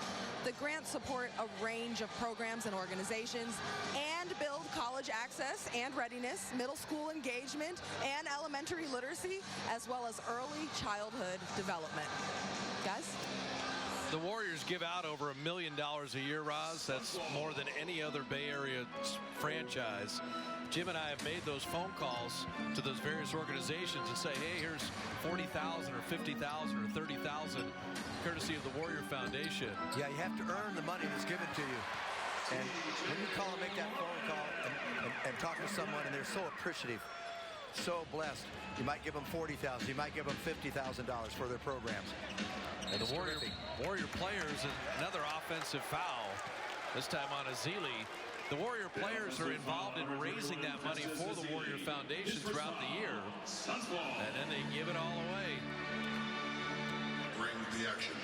The grants support a range of programs and organizations and build college access and readiness, middle school engagement, and elementary literacy, as well as early childhood development. Guys? The Warriors give out over $1 million a year, Roz. That's more than any other Bay Area franchise. Jim and I have made those phone calls to those various organizations and say, hey, here's 40,000 or 50,000 or 30,000 courtesy of the Warrior Foundation. Yeah, you have to earn the money that's given to you. And when you call and make that phone call and talk to someone and they're so appreciative, so blessed, you might give them $40,000, you might give them $50,000 for their programs. And the Warrior players, another offensive foul, this time on Ezeli. The Warrior players are involved in raising that money for the Warrior Foundation throughout the year. And then they give it all away. Bring the action.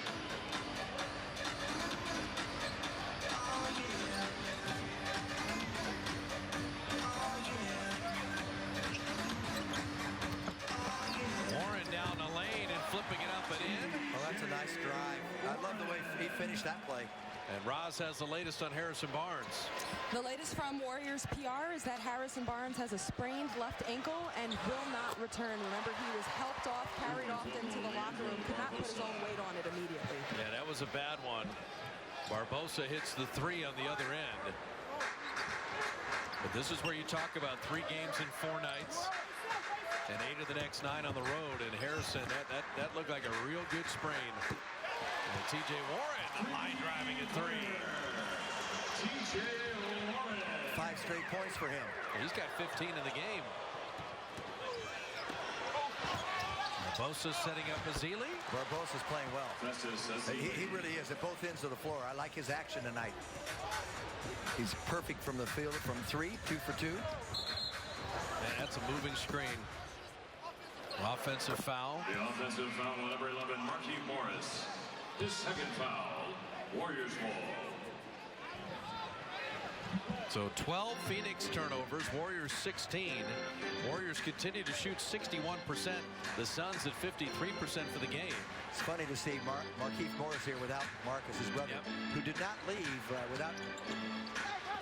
Warren down the lane and flipping it up and in. Oh, that's a nice drive. I love the way he finished that play. And Roz has the latest on Harrison Barnes. The latest from Warriors PR is that Harrison Barnes has a sprained left ankle and will not return. Remember, he was helped off, carried off into the locker room, could not put his own weight on it immediately. Yeah, that was a bad one. Barbosa hits the three on the other end. But this is where you talk about 3 games in 4 nights and 8 of the next 9 on the road. And Harrison, that looked like a real good sprain. And T.J. Warren line driving at 3. T.J. Warren. 5 straight points for him. He's got 15 in the game. Barbosa setting up Ezeli. Barbosa's playing well. He really is at both ends of the floor. I like his action tonight. He's perfect from the field from 3, 2 for 2. And that's a moving screen. Offensive foul. The offensive foul on number 11, Markieff Morris. His second foul, Warriors ball. So 12 Phoenix turnovers, Warriors 16. Warriors continue to shoot 61%. The Suns at 53% for the game. It's funny to see Markieff Morris here without Marcus, his brother, who did not leave without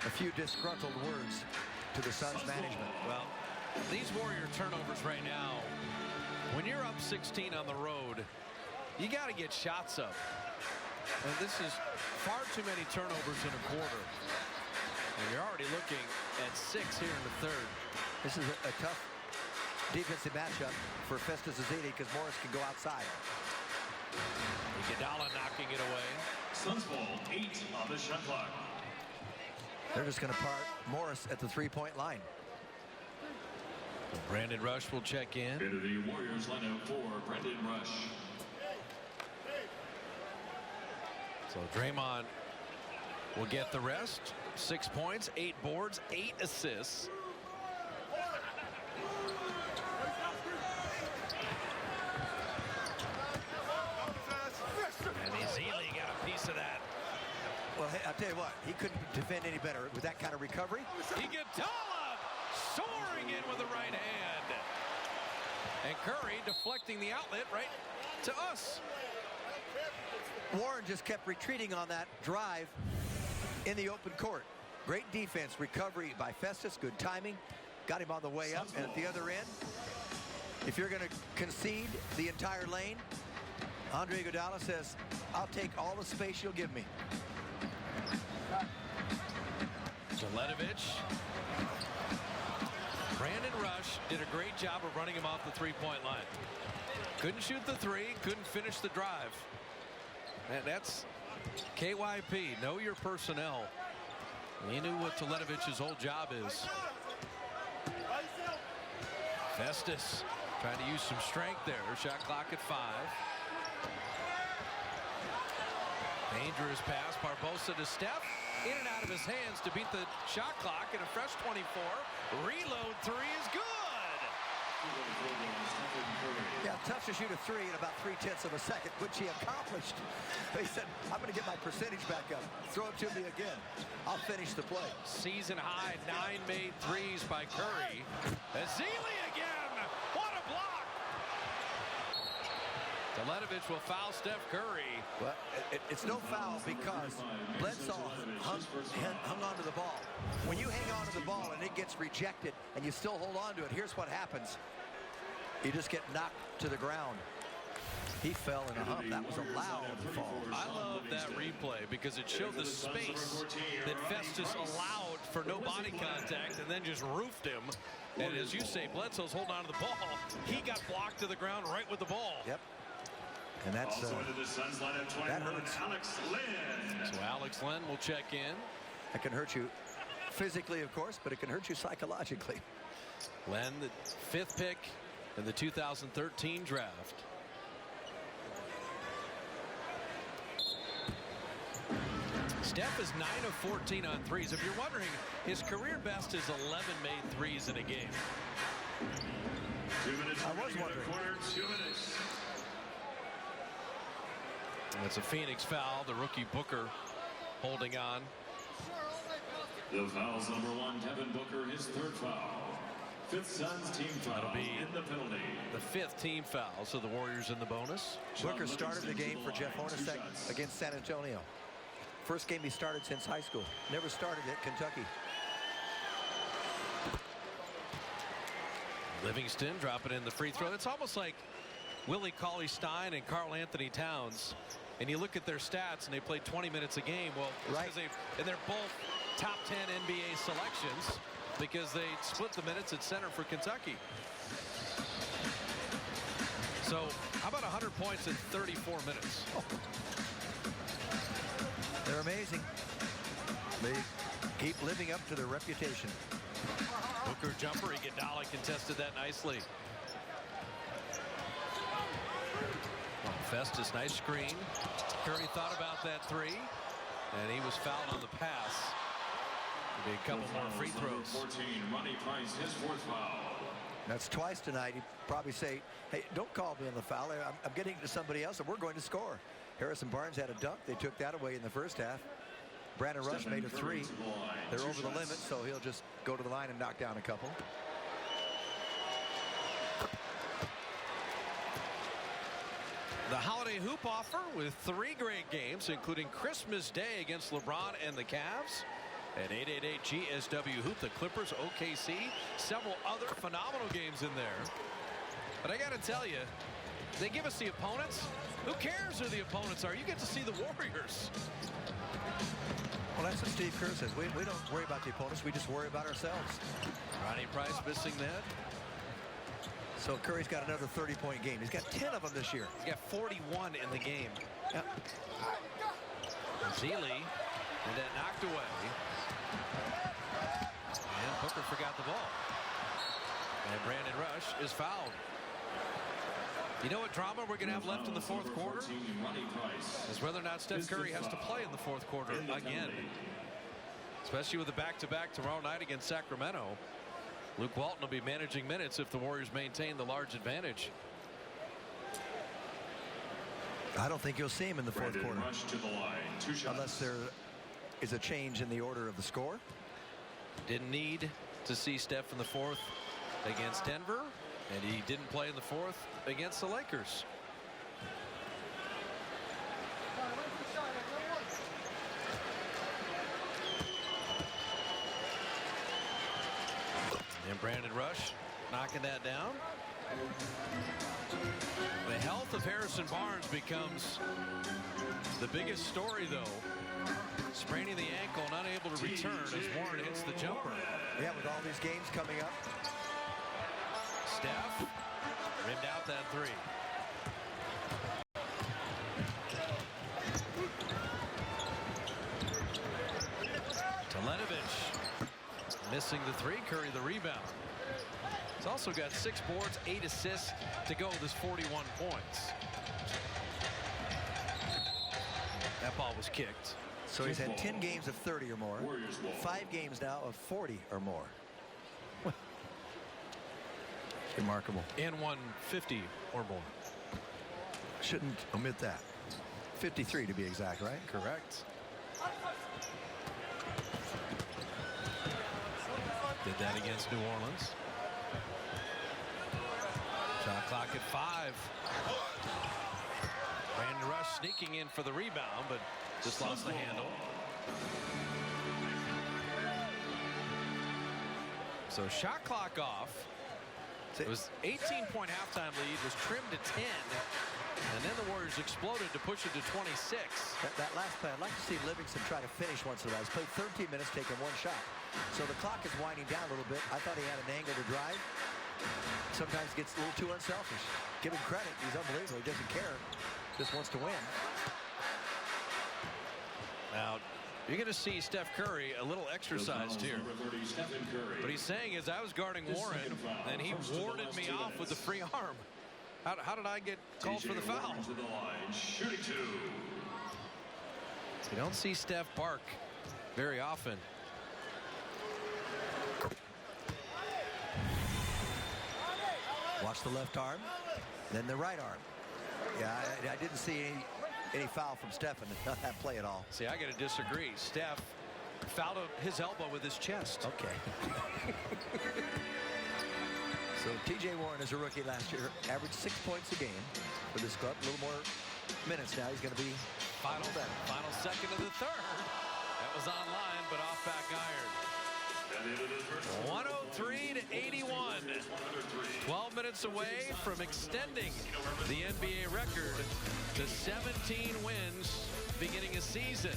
a few disgruntled words to the Suns management. Well, these Warrior turnovers right now, when you're up 16 on the road, you got to get shots up. And this is far too many turnovers in a quarter. And you're already looking at 6 here in the third. This is a tough defensive matchup for Festus Ezeli because Morris can go outside. Iguodala knocking it away. Suns ball, 8 on the shot clock. They're just going to park Morris at the 3-point line. Brandon Rush will check in. Into the Warriors lineup for Brandon Rush. So Draymond will get the rest. 6 points, 8 boards, 8 assists. And Ezeli got a piece of that. Well, hey, I'll tell you what, he couldn't defend any better with that kind of recovery. Iguodala soaring in with the right hand. And Curry deflecting the outlet right to us. Warren just kept retreating on that drive in the open court. Great defense, recovery by Festus, good timing. Got him on the way up, and at the other end, if you're going to concede the entire lane, Andre Iguodala says, I'll take all the space you'll give me. Jeletovic. Brandon Rush did a great job of running him off the 3-point line. Couldn't shoot the 3, couldn't finish the drive. And that's KYP. Know your personnel. He knew what Teletovic's whole job is. Festus trying to use some strength there. Shot clock at 5. Dangerous pass. Barbosa to Steph. In and out of his hands to beat the shot clock, and a fresh 24. Reload 3 is good. Yeah, tough to shoot a 3 in about 3/10 of a second, which he accomplished. He said, I'm going to get my percentage back up. Throw it to me again. I'll finish the play. Season high 9 made threes by Curry. Ezeli again. What a block. Teletovic will foul Steph Curry. Well, it's no foul because Bledsoe hung on to the ball. When you hang on to the ball and it gets rejected and you still hold on to it, here's what happens. You just get knocked to the ground. He fell in a hump. That was a loud fall. I love that replay because it showed the space that Festus allowed for no body contact and then just roofed him. And as you say, Bledsoe's holding on to the ball. He got blocked to the ground right with the ball. Yep. And that's Also into the Suns lineup, 21, that hurts. Alex Len. So Alex Len will check in. That can hurt you physically, of course, but it can hurt you psychologically. Len, the 5th pick in the 2013 draft. Steph is 9 of 14 on threes. If you're wondering, his career best is 11 made threes in a game. 2 minutes. I was wondering. Quarter, 2 minutes. That's a Phoenix foul. The rookie Booker holding on. The foul's number 1, Devin Booker, his 3rd foul. 5th Suns team foul. That'll be in the penalty. The 5th team foul, so the Warriors in the bonus. Booker started the game for Jeff Hornacek against San Antonio. First game he started since high school. Never started at Kentucky. Livingston dropping in the free throw. It's almost like Willie Cauley-Stein and Karl Anthony Towns. And you look at their stats, and they played 20 minutes a game. Well, right. And they're both top 10 NBA selections because they split the minutes at center for Kentucky. So how about 100 points in 34 minutes? They're amazing. They keep living up to their reputation. Booker jumper. Iguodala contested that nicely. Festus, nice screen. Curry thought about that 3, and he was fouled on the pass. Maybe a couple more free throws. 14, Ronnie Price, his 4th foul. That's twice tonight. He'd probably say, hey, don't call me on the foul. I'm getting to somebody else, and we're going to score. Harrison Barnes had a dunk. They took that away in the first half. Brandon Rush made a 3. They're over the limit, so he'll just go to the line and knock down a couple. The holiday hoop offer with 3 great games, including Christmas Day against LeBron and the Cavs. At 888-GSW Hoop, the Clippers, OKC, several other phenomenal games in there. But I got to tell you, they give us the opponents. Who cares who the opponents are? You get to see the Warriors. Well, that's what Steve Kerr says. We don't worry about the opponents. We just worry about ourselves. Ronnie Price missing that. So Curry's got another 30-point game. He's got 10 of them this year. He's got 41 in the game. Yep. Zealy, and then knocked away. And Booker forgot the ball. And Brandon Rush is fouled. You know what drama we're going to have left in the 4th quarter? Is whether or not Steph Curry has to play in the 4th quarter again. Especially with the back-to-back tomorrow night against Sacramento. Luke Walton will be managing minutes if the Warriors maintain the large advantage. I don't think you'll see him in the 4th quarter. Rush to the line. 2 shots. Unless there is a change in the order of the score. Didn't need to see Steph in the 4th against Denver, and he didn't play in the 4th against the Lakers. And Brandon Rush knocking that down. The health of Harrison Barnes becomes the biggest story, though. Spraining the ankle and unable to return as Warren hits the jumper. Yeah, with all these games coming up. Steph rimmed out that 3. Telenovich missing the 3. Curry the rebound. He's also got 6 boards, 8 assists to go with his 41 points. That ball was kicked. So he's had 10 games of 30 or more. 5 games now of 40 or more. Remarkable. And 150 or more. Shouldn't omit that. 53 to be exact, right? Correct. Did that against New Orleans. Shot clock at 5. Brandon Rush sneaking in for the rebound, but just lost the handle. So shot clock off. It was 18-point halftime lead, was trimmed to 10, and then the Warriors exploded to push it to 26. That last play, I'd like to see Livingston try to finish once in a while. He's played 13 minutes, taking one shot. So the clock is winding down a little bit. I thought he had an angle to drive. Sometimes gets a little too unselfish. Give him credit. He's unbelievable. He doesn't care. Just wants to win. Now, you're going to see Steph Curry a little exercised here. What he's saying is, I was guarding Warren, and he warded me off with the free arm. How did I get called for the foul? You don't see Steph bark very often. Watch the left arm, then the right arm. Yeah, I didn't see any foul from Stephen in that play at all. See, I got to disagree. Steph fouled his elbow with his chest. Okay. So T.J. Warren is a rookie last year, averaged 6 points a game for this club. A little more minutes now. He's going to be final second of the third. That was online, but off back iron. 103 to 81. 12 minutes away from extending the NBA record to 17 wins beginning a season.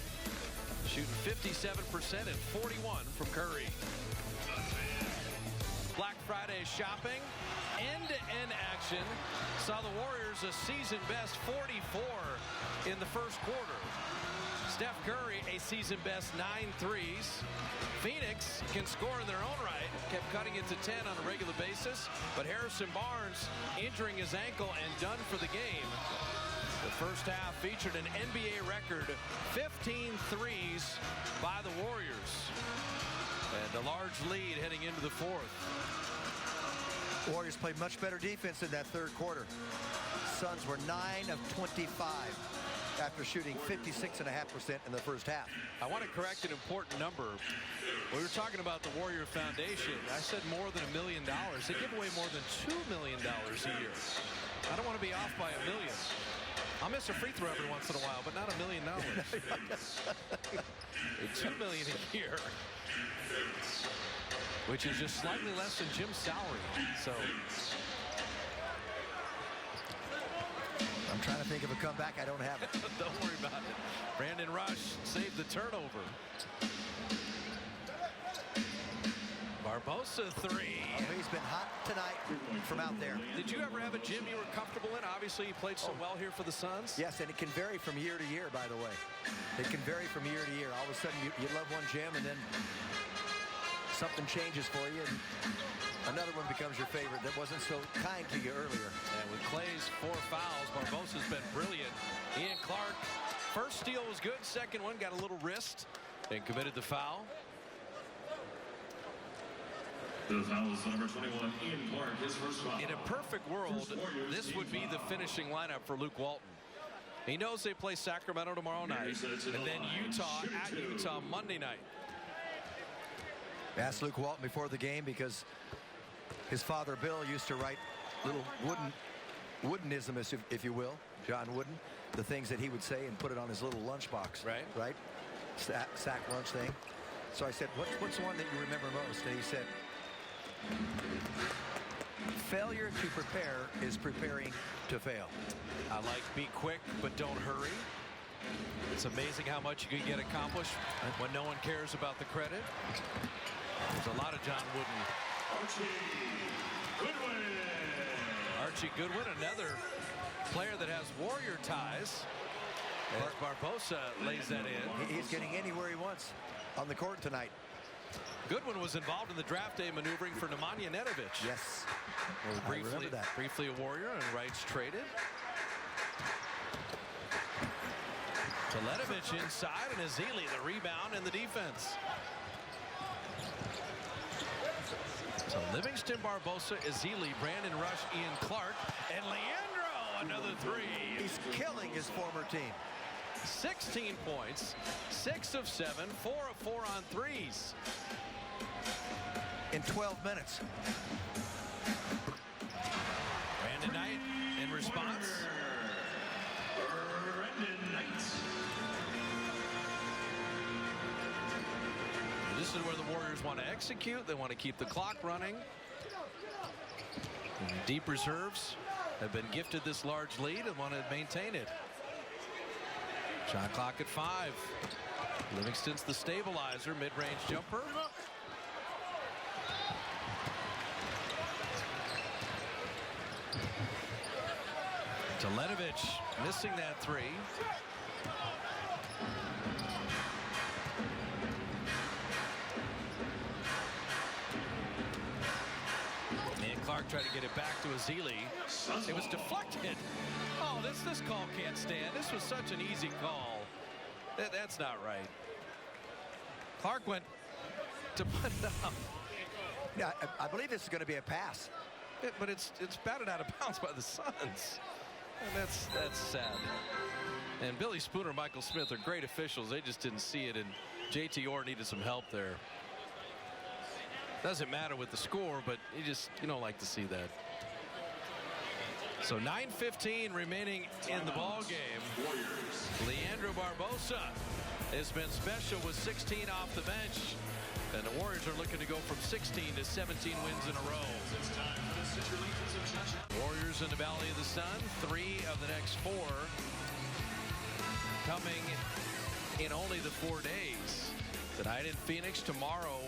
Shooting 57% and 41 from Curry. Black Friday shopping, end-to-end action, saw the Warriors a season-best 44 in the first quarter. Steph Curry, a season-best 9 threes. Phoenix can score in their own right, kept cutting it to 10 on a regular basis, but Harrison Barnes injuring his ankle and done for the game. The first half featured an NBA record 15 threes by the Warriors. And a large lead heading into the fourth. Warriors played much better defense in that third quarter. Suns were 9 of 25 after shooting 56.5% in the first half. I want to correct an important number. We were talking about the Warrior Foundation. I said more than $1 million. They give away more than $2 million a year. I don't want to be off by $1 million. I'll miss a free throw every once in a while, but not $1 million. $2 million a year, which is just slightly less than Jim's salary. So I'm trying to think of a comeback. I don't have it. Don't worry about it. Brandon Rush saved the turnover. Barbosa three. Oh, he's been hot tonight from out there. Did you ever have a gym you were comfortable in? Obviously, you played so well here for the Suns. Yes, and it can vary from year to year, by the way. It can vary from year to year. All of a sudden, you love one gym, and then something changes for you, and another one becomes your favorite that wasn't so kind to you earlier. And with Clay's 4 fouls, Barbosa's been brilliant. Ian Clark, first steal was good. Second one got a little wrist and committed the foul. The foul is number 21, Ian Clark, his first foul. In a perfect world, this would be the finishing lineup for Luke Walton. He knows they play Sacramento tomorrow night, and then Utah at Utah Monday night. Asked Luke Walton before the game because his father Bill used to write little woodenisms, if you will, John Wooden, the things that he would say and put it on his little lunchbox. Right? Sack lunch thing. So I said, what's the one that you remember most? And he said, failure to prepare is preparing to fail. I like be quick, but don't hurry. It's amazing how much you can get accomplished when no one cares about the credit. There's a lot of John Wooden. Archie Goodwin, another player that has Warrior ties. As Barbosa lays that in. He's getting anywhere he wants on the court tonight. Goodwin was involved in the draft day maneuvering for Nemanja Nedovic. Yes. I remember that. Briefly a Warrior and rights traded. Teletovic inside and Ezeli the rebound and the defense. So Livingston, Barbosa, Ezeli, Brandon Rush, Ian Clark, and Leandro another three. He's killing his former team. 16 points, 6 of 7, 4 of 4 on threes. In 12 minutes. Brandon Knight in response. Brandon Knight. This is where the Warriors want to execute. They want to keep the clock running. And deep reserves have been gifted this large lead and want to maintain it. Shot clock at 5. Livingston's the stabilizer. Mid-range jumper. Teletovic missing that 3. And Clark tried to get it back to Ezeli. It was deflected. Oh, this call can't stand. This was such an easy call. That's not right. Clark went to put it up. Yeah, I believe this is going to be a pass. But it's batted out of bounds by the Suns. And that's sad. And Billy Spooner, Michael Smith are great officials. They just didn't see it, and JT Orr needed some help there. Doesn't matter with the score, but you don't like to see that. So 9:15 remaining in the ball game. Leandro Barbosa has been special with 16 off the bench. And the Warriors are looking to go from 16 to 17 wins in a row. Warriors in the Valley of the Sun, 3 of the next 4 coming in only the 4 days. Tonight in Phoenix, tomorrow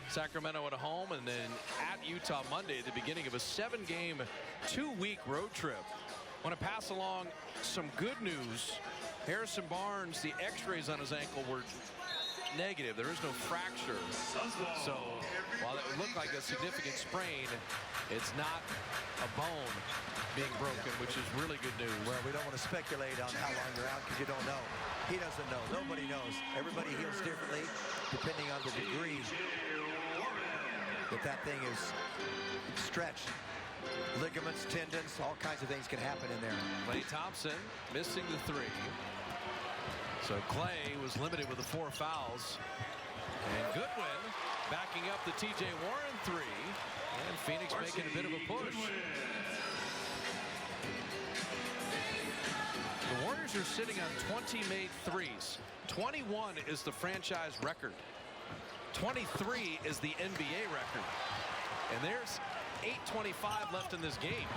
Sacramento at home, and then at Utah Monday at the beginning of a 7-game, 2-week road trip. I want to pass along some good news. Harrison Barnes, the x-rays on his ankle were negative. There is no fracture. So while it would look like a significant sprain, it's not a bone being broken, which is really good news. Well, we don't want to speculate on how long they're out because you don't know. He doesn't know. Nobody knows. Everybody heals differently depending on the degree that thing is stretched. Ligaments, tendons, all kinds of things can happen in there. Klay Thompson missing the 3. So Klay was limited with the 4 fouls. And Goodwin backing up the TJ Warren 3. And Phoenix making a bit of a push. The Warriors are sitting on 20 made threes. 21 is the franchise record. 23 is the NBA record. And there's 8:25 left in this game.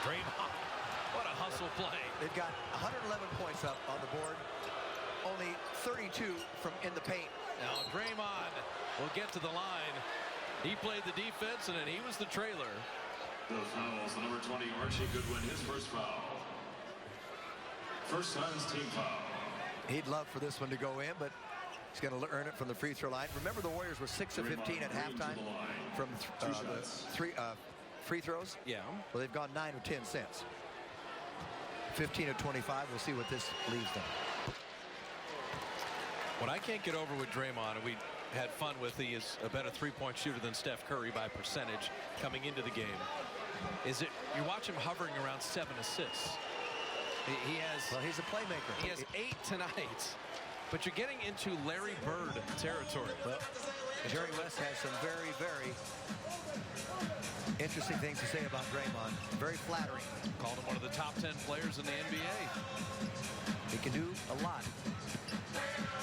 Draymond, what a hustle play. They've got 111 points up on the board. Only 32 from in the paint. Now Draymond will get to the line. He played the defense, and then he was the trailer. The fouls, the number 20, Archie Goodwin, his first foul. First Suns team foul. He'd love for this one to go in, but he's going to earn it from the free throw line. Remember, the Warriors were 6 of 15 at halftime from the 3 free throws? Yeah. Well, they've gone 9 of 10 since. 15 of 25. We'll see what this leaves them. What I can't get over with Draymond, and we had fun with, he is a better three-point shooter than Steph Curry by percentage coming into the game, is it you watch him hovering around 7 assists. He has. Well, he's a playmaker. He has 8 tonight. But you're getting into Larry Bird territory. Well, Jerry West has some very, very interesting things to say about Draymond. Very flattering. Called him one of the top 10 players in the NBA. He can do a lot.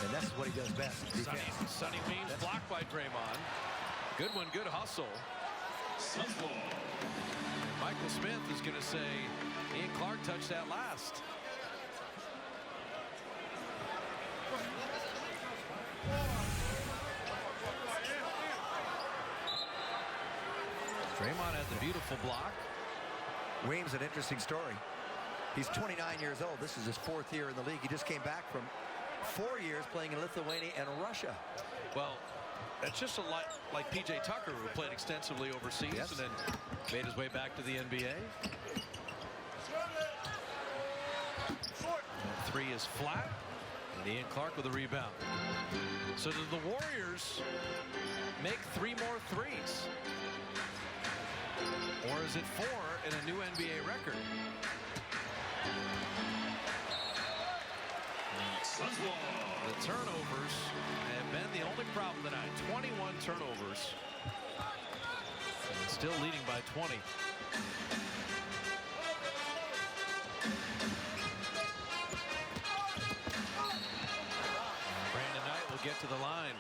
And that's what he does best. Sonny Weems blocked by Draymond. Good one, good hustle. Michael Smith is going to say Ian Clark touched that last. Draymond had the beautiful block. Weems, an interesting story. He's 29 years old. This is his 4th year in the league. He just came back from 4 years playing in Lithuania and Russia. Well, that's just a lot like P.J. Tucker, who played extensively overseas and then made his way back to the NBA. And 3 is flat. And Ian Clark with a rebound. So do the Warriors make 3 more threes? Or is it 4 in a new NBA record? The turnovers have been the only problem tonight. 21 turnovers. And still leading by 20. Brandon Knight will get to the line.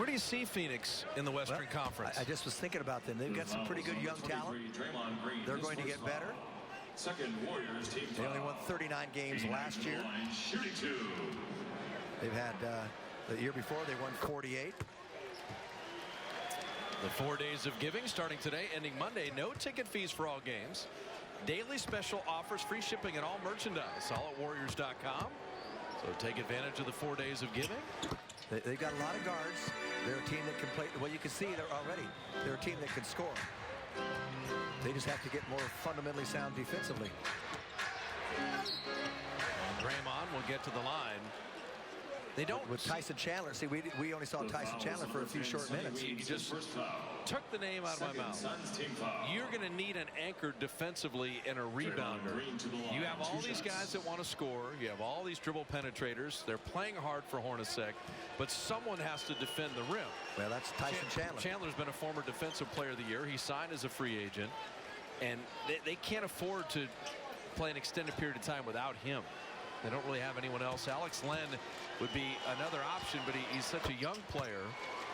Where do you see Phoenix in the Western Conference? I just was thinking about them. They've got some pretty good young talent. They're going to get better. Second Warriors team They only won 39 games last year. They've had, the year before, they won 48. The 4 days of giving starting today, ending Monday. No ticket fees for all games. Daily special offers, free shipping and all merchandise, all at Warriors.com. So take advantage of the 4 days of giving. They've got a lot of guards. They're a team that can play. Well, you can see they're a team that can score. They just have to get more fundamentally sound defensively. Draymond will get to the line. They don't. With Tyson Chandler. See, we only saw Tyson Chandler for a few short minutes. He just took the name out of my mouth. You're going to need an anchor defensively and a rebounder. You have all these guys that want to score. You have all these dribble penetrators. They're playing hard for Hornacek, but someone has to defend the rim. Well, that's Tyson Chandler. Chandler's been a former defensive player of the year. He signed as a free agent, and they can't afford to play an extended period of time without him. They don't really have anyone else. Alex Len would be another option, but he's such a young player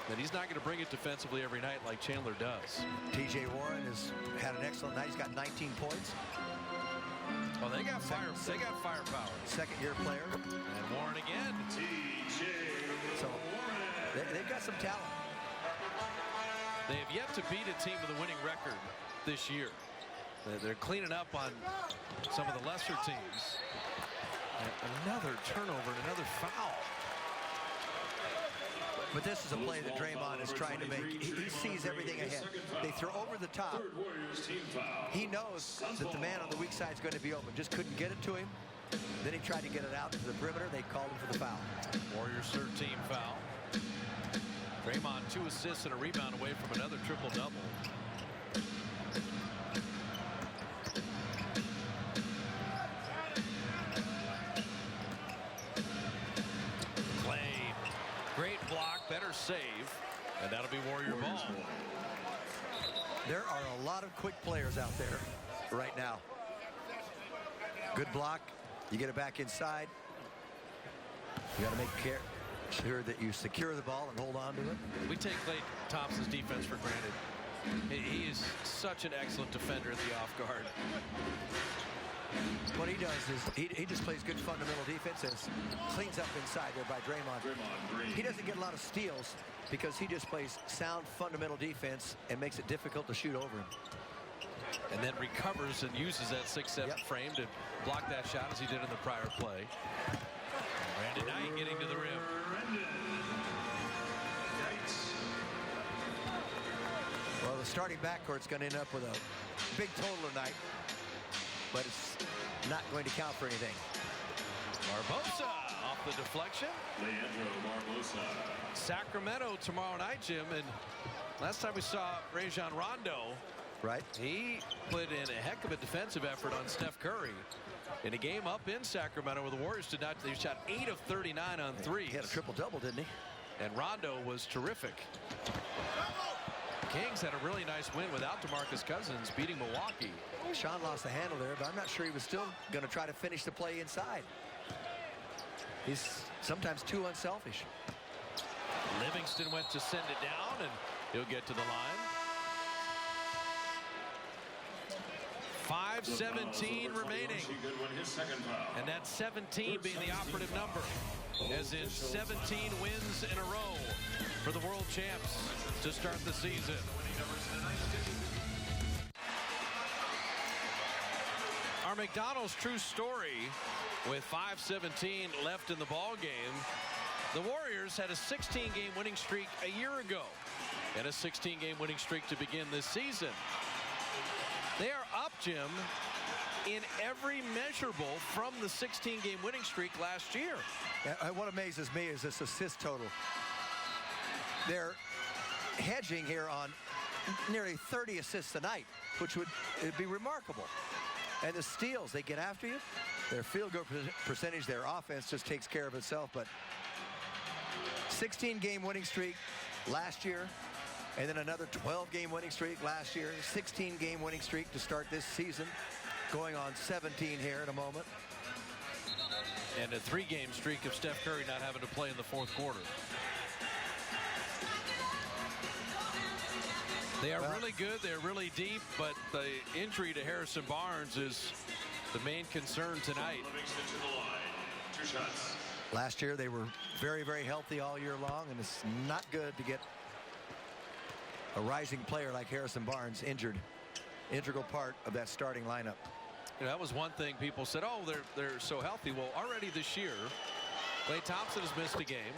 that he's not going to bring it defensively every night like Chandler does. TJ Warren has had an excellent night. He's got 19 points. Oh, they got firepower. Second-year player. And Warren again. So they've got some talent. They have yet to beat a team with a winning record this year. They're cleaning up on some of the lesser teams. And another turnover and another foul. But this is a play that Draymond is trying to make. He sees everything ahead. They throw over the top. He knows that the man on the weak side is going to be open. Just couldn't get it to him. Then he tried to get it out to the perimeter. They called him for the foul. Warriors 13 foul. Draymond 2 assists and a rebound away from another triple-double. Better save, and that'll be Warrior ball. There are a lot of quick players out there right now. Good block. You get it back inside. You got to make sure that you secure the ball and hold on to it. We take Klay Thompson's defense for granted. He is such an excellent defender at the off guard. What he does is he just plays good fundamental defense and cleans up inside there by Draymond. He doesn't get a lot of steals because he just plays sound fundamental defense and makes it difficult to shoot over him. And then recovers and uses that 6'7" frame to block that shot as he did in the prior play. Brandon Knight getting to the rim. Well, the starting backcourt's going to end up with a big total tonight, but it's not going to count for anything. Barbosa off the deflection. Leandro Barbosa. Sacramento tomorrow night, Jim, and last time we saw Rajon Rondo, right? He put in a heck of a defensive effort on Steph Curry in a game up in Sacramento where the Warriors did not. They shot 8 of 39 on threes. He had a triple-double, didn't he? And Rondo was terrific. Kings had a really nice win without DeMarcus Cousins, beating Milwaukee. Sean lost the handle there, but I'm not sure he was still going to try to finish the play inside. He's sometimes too unselfish. Livingston went to send it down, and he'll get to the line. 5:17 remaining. And that 17 being the operative number, as in 17 wins in a row for the world champs to start the season. Our McDonald's true story with 5:17 left in the ball game. The Warriors had a 16-game winning streak a year ago and a 16-game winning streak to begin this season. They are up, Jim, in every measurable from the 16-game winning streak last year. What amazes me is this assist total. They're hedging here on nearly 30 assists a night, which would be remarkable. And the steals, they get after you. Their field goal percentage, their offense just takes care of itself. But 16-game winning streak last year, and then another 12-game winning streak last year, 16-game winning streak to start this season, going on 17 here in a moment. And a 3-game streak of Steph Curry not having to play in the fourth quarter. They are really good. They're really deep, but the injury to Harrison Barnes is the main concern tonight. Livingston to the line. 2 shots. Last year they were very, very healthy all year long, and it's not good to get a rising player like Harrison Barnes injured. Integral part of that starting lineup. That was one thing people said, oh, they're so healthy. Well, already this year, Klay Thompson has missed a game.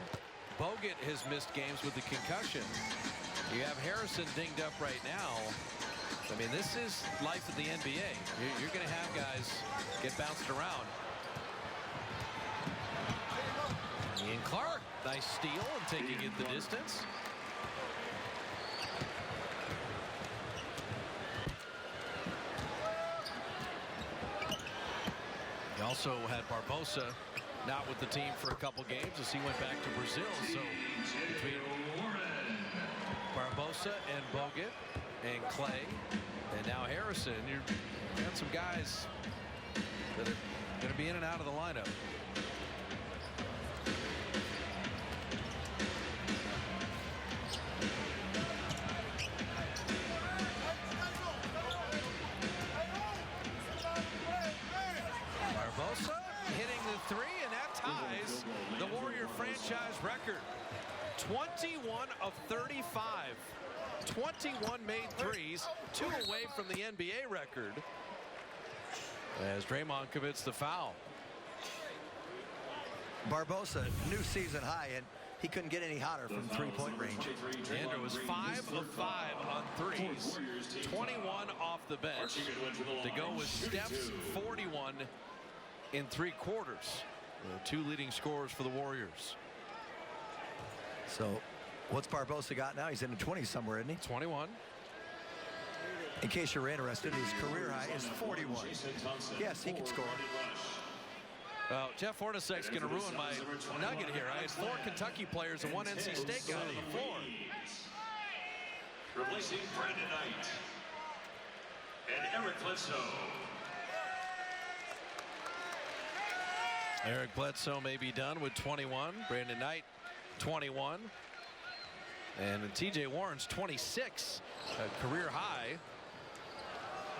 Bogut has missed games with the concussion. You have Harrison dinged up right now. I mean, this is life at the NBA. You're going to have guys get bounced around. Ian Clark, nice steal and taking it the distance. He also had Barbosa not with the team for a couple games as he went back to Brazil. So between Barbosa and Bogut and Klay and now Harrison, you've got some guys that are going to be in and out of the lineup. Barbosa hitting the 3, and that ties the Warrior franchise record. 21 of 35. 21 made threes, 2 away from the NBA record as Draymond commits the foul. Barbosa, new season high, and he couldn't get any hotter from three-point range. Andrew was 5 of 5 on threes, 21 off the bench to go with Steph's 41 in 3 quarters. The 2 leading scorers for the Warriors. So what's Barbosa got now? He's in the 20s somewhere, isn't he? 21. In case you're interested, his career high is 41. Yes, he can score. Well, Jeff Hornacek's going to ruin my nugget here. I had 4 Kentucky players and 1 NC State guy on the floor. Replacing Brandon Knight and Eric Bledsoe. Eric Bledsoe may be done with 21. Brandon Knight, 21. And TJ Warren's 26, a career high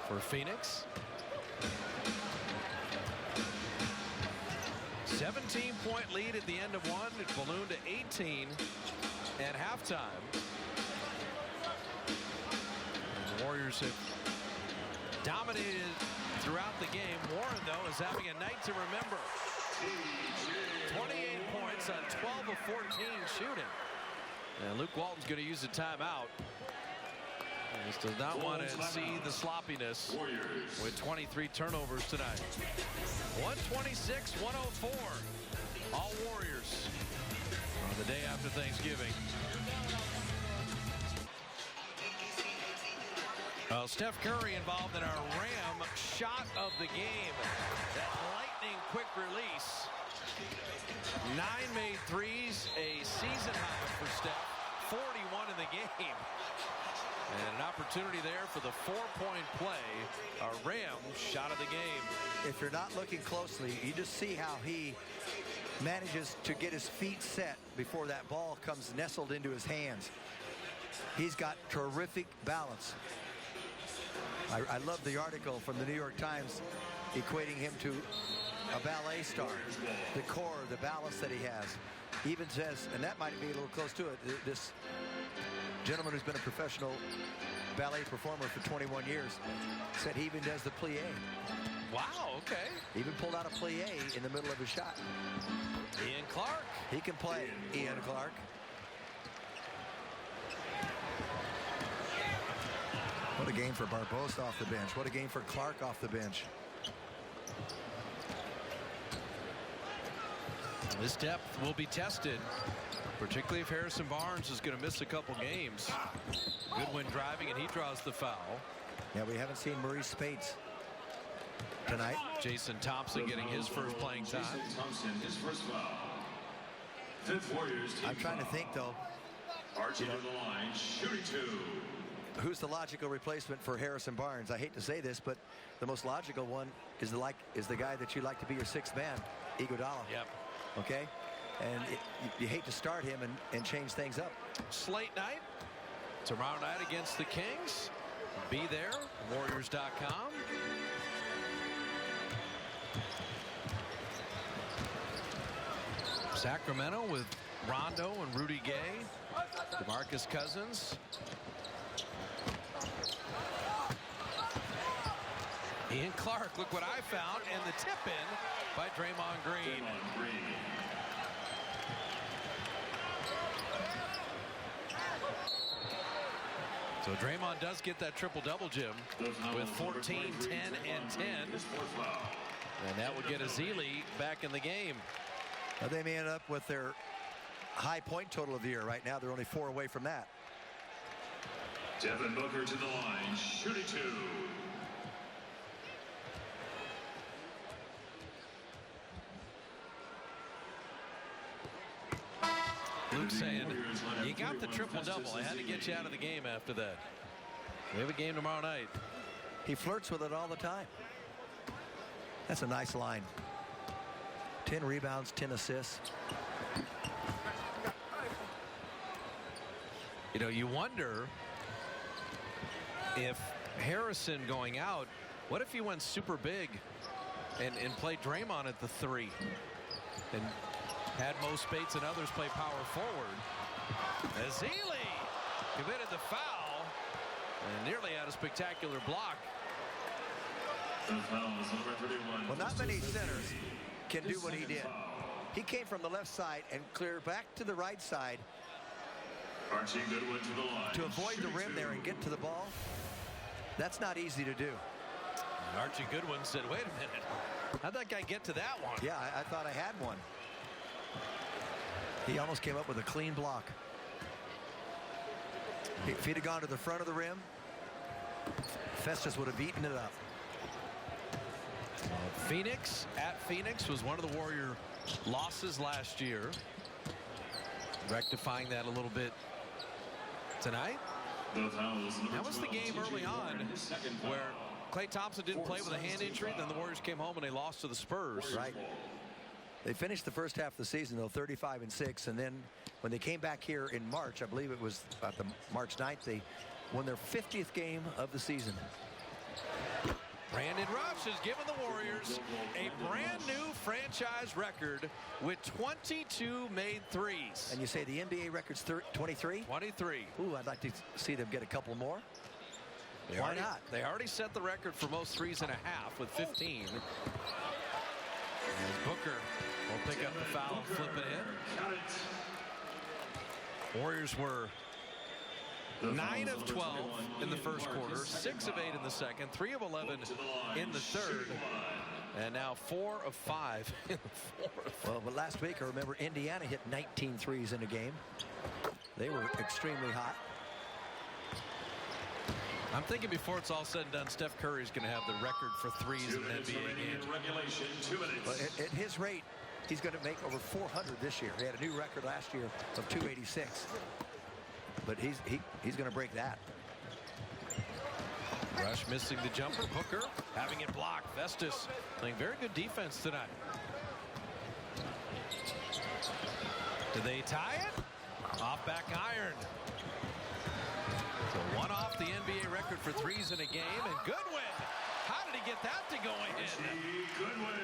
for Phoenix. 17-point lead at the end of 1. It ballooned to 18 at halftime. And the Warriors have dominated throughout the game. Warren, though, is having a night to remember. 28 points on 12 of 14 shooting. And Luke Walton's going to use a timeout. He just does not want to see the sloppiness with 23 turnovers tonight. 126-104. All Warriors on the day after Thanksgiving. Steph Curry involved in our Ram shot of the game. That lightning quick release. 9 made threes, a season high for Steph. 41 in the game. And an opportunity there for the 4-point play. A Ram shot of the game. If you're not looking closely, you just see how he manages to get his feet set before that ball comes nestled into his hands. He's got terrific balance. I love the article from the New York Times equating him to a ballet star. The core, the balance that he has. He even says, and that might be a little close to it, this gentleman who's been a professional ballet performer for 21 years said he even does the plie. Wow, okay. He even pulled out a plie in the middle of his shot. Ian Clark. He can play, Ian Clark. What a game for Barbosa off the bench. What a game for Clark off the bench. This depth will be tested, particularly if Harrison Barnes is going to miss a couple games. Goodwin driving, and he draws the foul. Yeah, we haven't seen Maurice Spates tonight. Jason Thompson getting his first playing time. Jason Thompson, his first foul. 5th Warriors team I'm trying to think, though. Archie to the line, shooting 2. Who's the logical replacement for Harrison Barnes? I hate to say this, but the most logical one is the guy that you like to be your 6th man, Iguodala. Yep. Okay? And you hate to start him and change things up. Slate night. tomorrow night against the Kings. Be there, Warriors.com. Sacramento with Rondo and Rudy Gay, DeMarcus Cousins. Ian Clark, look what I found, and the tip in by Draymond Green. So Draymond does get that triple-double, Jim, with 14, 10, and 10. And that will get Ezeli back in the game. Now they may end up with their high point total of the year. Right now, they're only 4 away from that. Devin Booker to the line, shooting 2. Luke saying, you got the triple-double. I had to get you out of the game after that. We have a game tomorrow night. He flirts with it all the time. That's a nice line. 10 rebounds, 10 assists. You know, you wonder if Harrison going out, what if he went super big and played Draymond at the 3 and had Mo Spates and others play power forward. Ezeli committed the foul and nearly had a spectacular block. Well, not many centers can do what he did. He came from the left side and cleared back to the right side Archie Goodwin to the line. to avoid the rim there and get to the ball. That's not easy to do. And Archie Goodwin said, wait a minute, how'd that guy get to that one? Yeah, I thought I had one. He almost came up with a clean block. If he'd have gone to the front of the rim, Festus would have eaten it up. Phoenix at Phoenix was one of the Warrior losses last year. Rectifying that a little bit tonight. That was the game early on where Klay Thompson didn't play with a hand injury. Then the Warriors came home and they lost to the Spurs. Right. They finished the first half of the season, though, 35-6. And then when they came back here in March, I believe it was about the March 9th, they won their 50th game of the season. Brandon Rush has given the Warriors a brand new franchise record with 22 made threes. And you say the NBA record's 23? 23. Ooh, I'd like to see them get a couple more. Why not? They already set the record for most threes and a half with 15. And Booker will pick up the foul and flip it in. Warriors were 9 of 12 in the first quarter, 6 of 8 in the second, 3 of 11 in the third, and now 4 of 5 in the fourth. Well, but last week, I remember Indiana hit 19 threes in a game. They were extremely hot. I'm thinking before it's all said and done, Steph Curry is going to have the record for threes in an NBA game. Regulation, 2 minutes. But at his rate, he's going to make over 400 this year. He had a new record last year of 286. But he's going to break that. Rush missing the jumper. Booker having it blocked. Festus playing very good defense tonight. Do they tie it? Off back iron. So one off the NBA record for threes in a game. And Goodwin, how did he get that to go in? Goodwin,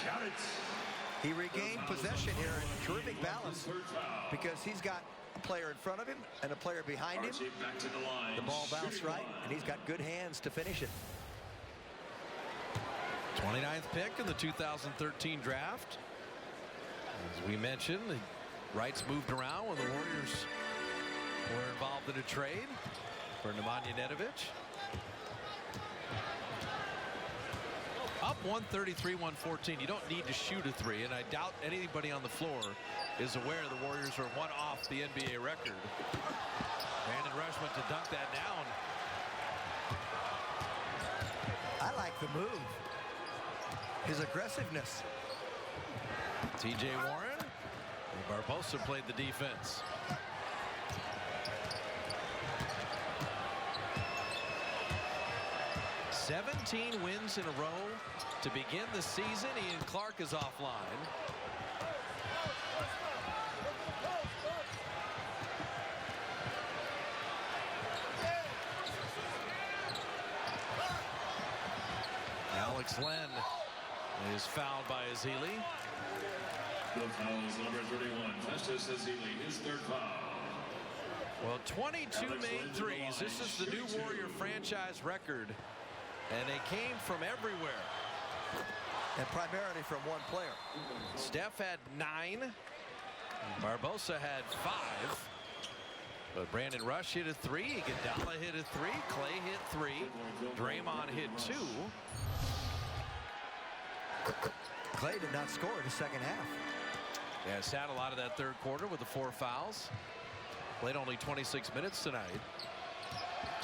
count it. He regained possession here in terrific balance because he's got a player in front of him and a player behind him. Back to the line. The ball bounced right, and he's got good hands to finish it. 29th pick in the 2013 draft. As we mentioned, the rights moved around when the Warriors were involved in a trade for Nemanja Nedovic. Up 133-114. You don't need to shoot a three, and I doubt anybody on the floor is aware the Warriors are one off the NBA record. Brandon Rush went to dunk that down. I like the move. His aggressiveness. T.J. Warren and Barbosa played the defense. "17 wins in a row to begin the season." Ian Clark is offline. Alex Len is fouled by Ezeli. The foul is number 31, Festus Ezeli, his third foul. Well, 22 made threes. This is the new Warrior franchise record. And they came from everywhere. And primarily from one player. Steph had 9. Barbosa had 5. But Brandon Rush hit a 3. Iguodala hit a 3. Clay hit 3. Draymond hit 2. Clay did not score in the second half. Yeah, sat a lot of that third quarter with the 4 fouls. Played only 26 minutes tonight.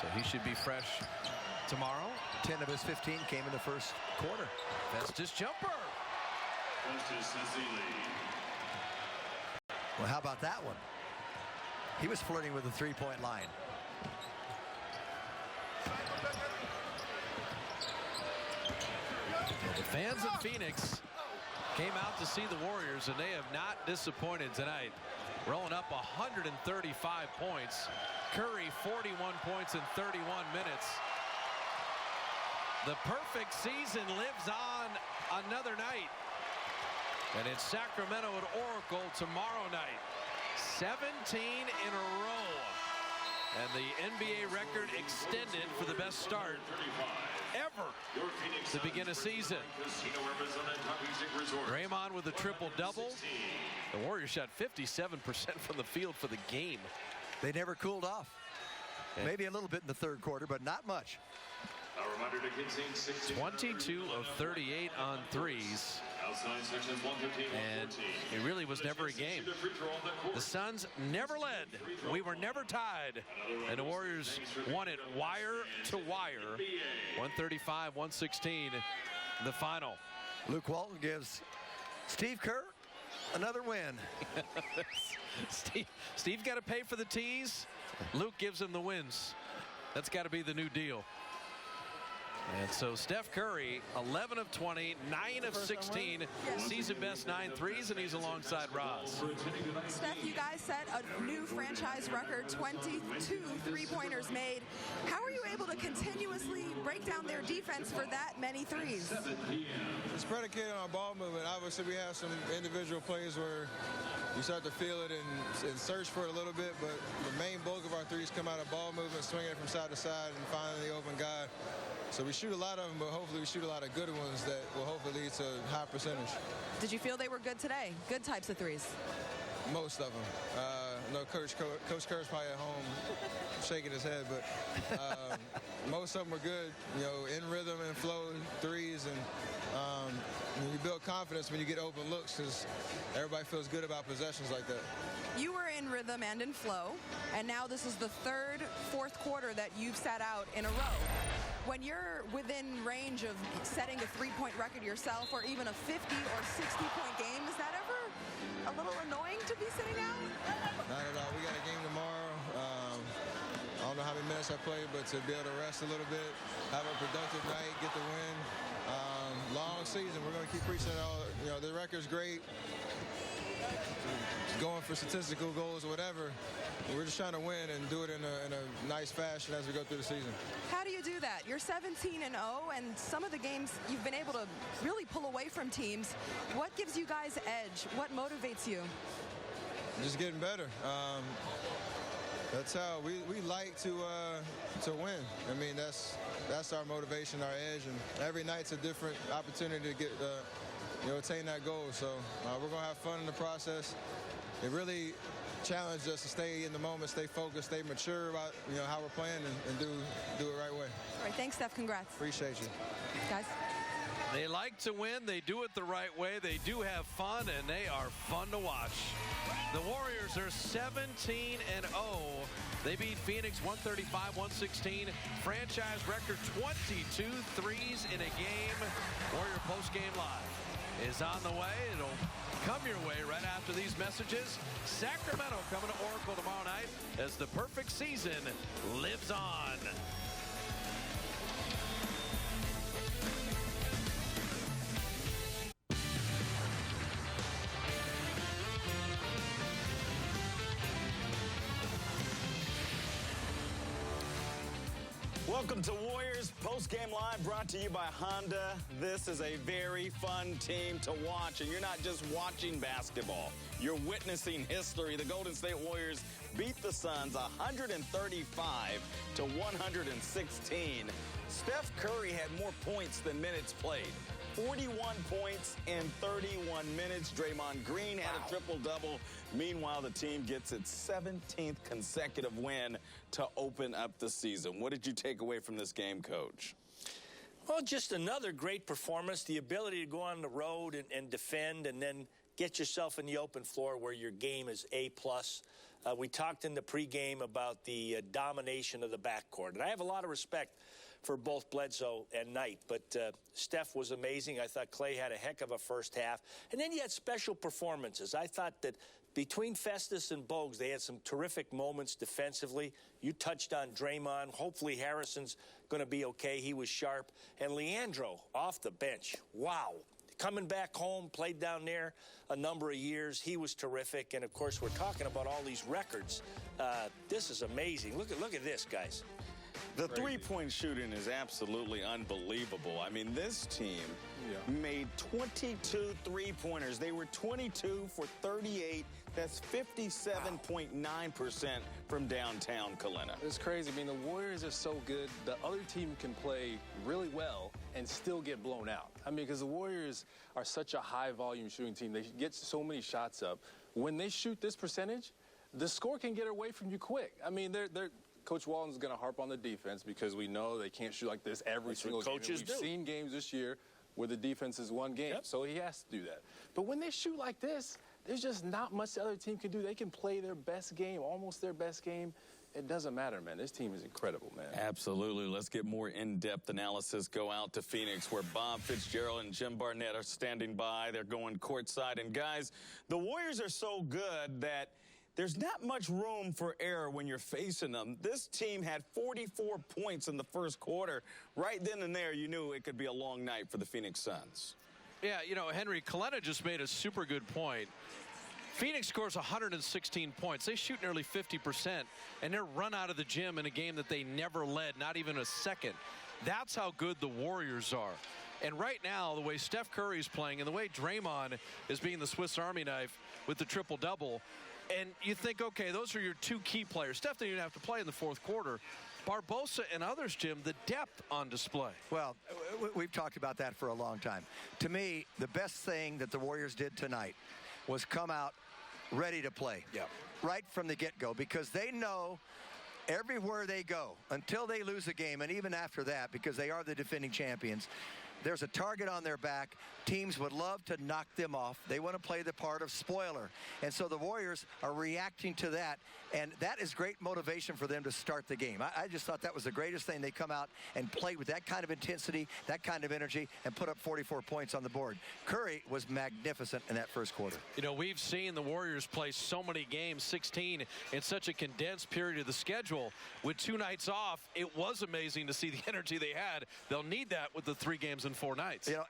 So he should be fresh tomorrow. 10 of his 15 came in the first quarter. Festus jumper. Festus Ezeli. Well, how about that one? He was flirting with the three-point line. Well, the fans in Phoenix came out to see the Warriors, and they have not disappointed tonight. Rolling up 135 points. Curry 41 points in 31 minutes. The perfect season lives on another night. And it's Sacramento at Oracle tomorrow night. 17 in a row. And the NBA record extended for the best start ever to begin a season. Draymond with a triple-double. The Warriors shot 57% from the field for the game. They never cooled off. Maybe a little bit in the third quarter, but not much. 22 of 38 on threes. And it really was never a game. The Suns never led. We were never tied. And the Warriors won it wire to wire. 135-116 the final. Luke Walton gives Steve Kerr another win. Steve's got to pay for the tees. Luke gives him the wins. That's got to be the new deal. And so Steph Curry, 11 of 20, 9 of 16, season best 9 threes, and he's alongside Roz. Steph, you guys set a new franchise record, 22 three-pointers made. How are you able to continuously break down their defense for that many threes? It's predicated on ball movement. Obviously, we have some individual plays where you start to feel it and search for it a little bit, but the main bulk of our threes come out of ball movement, swinging it from side to side and finding the open guy. So we shoot a lot of them, but hopefully we shoot a lot of good ones that will hopefully lead to a high percentage. Did you feel they were good today? Good types of threes? Most of them. No, Coach Kerr's probably at home shaking his head, but most of them were good. You know, in rhythm and flow threes, and you build confidence when you get open looks because everybody feels good about possessions like that. You were in rhythm and in flow, and now this is the third, fourth quarter that you've sat out in a row. When you're within range of setting a three-point record yourself or even a 50 or 60-point game, is that ever a little annoying to be sitting out? Not at all. We got a game tomorrow. I don't know how many minutes I played, but to be able to rest a little bit, have a productive night, get the win. Long season. We're going to keep preaching it all. You know, the record's great. Going for statistical goals or whatever. We're just trying to win and do it in a nice fashion as we go through the season. How do you do that? You're 17-0, and some of the games you've been able to really pull away from teams. What gives you guys edge? What motivates you? Just getting better. That's how we like to win. I mean, that's our motivation, our edge, and every night's a different opportunity to get attain that goal. So we're gonna have fun in the process. It really challenged us to stay in the moment, stay focused, stay mature about how we're playing, and do it right way. All right, thanks, Steph. Congrats. Appreciate you, guys. They like to win. They do it the right way. They do have fun, and they are fun to watch. The Warriors are 17-0. They beat Phoenix 135-116. Franchise record 22 threes in a game. Warrior postgame live is on the way. It'll come your way right after these messages. Sacramento coming to Oracle tomorrow night as the perfect season lives on. Welcome to Warriors Post-Game Live, brought to you by Honda. This is a very fun team to watch, and you're not just watching basketball. You're witnessing history. The Golden State Warriors beat the Suns 135 to 116. Steph Curry had more points than minutes played. 41 points in 31 minutes. Draymond Green had a triple-double. Meanwhile, the team gets its 17th consecutive win to open up the season. What did you take away from this game, Coach? Well, just another great performance. The ability to go on the road and defend and then get yourself in the open floor where your game is A+. We talked in the pregame about the domination of the backcourt. And I have a lot of respect for both Bledsoe and Knight. But Steph was amazing. I thought Clay had a heck of a first half. And then you had special performances. I thought that between Festus and Bogues, they had some terrific moments defensively. You touched on Draymond. Hopefully Harrison's going to be okay. He was sharp. And Leandro off the bench. Wow. Coming back home, played down there a number of years. He was terrific. And, of course, we're talking about all these records. This is amazing. Look at this, guys. The three-point shooting is absolutely unbelievable. I mean, this team made 22 three-pointers. They were 22 for 38. That's 57.9% from downtown Kalina. It's crazy. I mean, the Warriors are so good. The other team can play really well and still get blown out. I mean, because the Warriors are such a high-volume shooting team. They get so many shots up. When they shoot this percentage, the score can get away from you quick. I mean, Coach Walton's going to harp on the defense because we know they can't shoot like this every single game. Coaches do. We've seen games this year where the defense is one game, so he has to do that. But when they shoot like this, there's just not much the other team can do. They can play their best game, almost their best game. It doesn't matter, man. This team is incredible, man. Absolutely. Let's get more in-depth analysis. Go out to Phoenix, where Bob Fitzgerald and Jim Barnett are standing by. They're going courtside. And, guys, the Warriors are so good that there's not much room for error when you're facing them. This team had 44 points in the first quarter. Right then and there, you knew it could be a long night for the Phoenix Suns. Yeah, you know, Henry, Kalina just made a super good point. Phoenix scores 116 points. They shoot nearly 50%, and they're run out of the gym in a game that they never led, not even a second. That's how good the Warriors are. And right now, the way Steph Curry is playing and the way Draymond is being the Swiss Army knife with the triple-double, and you think, okay, those are your two key players. Steph didn't even have to play in the fourth quarter. Barbosa and others, Jim, the depth on display. Well, we've talked about that for a long time. To me, the best thing that the Warriors did tonight was come out ready to play. Yeah. Right from the get-go, because they know everywhere they go, until they lose a game, and even after that, because they are the defending champions, there's a target on their back. Teams would love to knock them off. They want to play the part of spoiler. And so the Warriors are reacting to that, and that is great motivation for them to start the game. I just thought that was the greatest thing. They come out and play with that kind of intensity, that kind of energy, and put up 44 points on the board. Curry was magnificent in that first quarter. You know, we've seen the Warriors play so many games, 16, in such a condensed period of the schedule. With 2 nights off, it was amazing to see the energy they had. They'll need that with the 3 games in 4 nights. You know,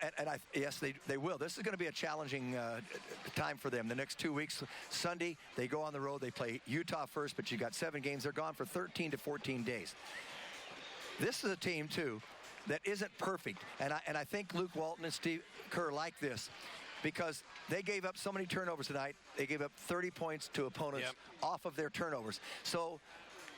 yes, they will. This is going to be a challenging time for them. The next 2 weeks, Sunday, they go on the road. They play Utah first, but you got 7 games. They're gone for 13 to 14 days. This is a team, too, that isn't perfect. And I think Luke Walton and Steve Kerr like this because they gave up so many turnovers tonight. They gave up 30 points to opponents off of their turnovers. So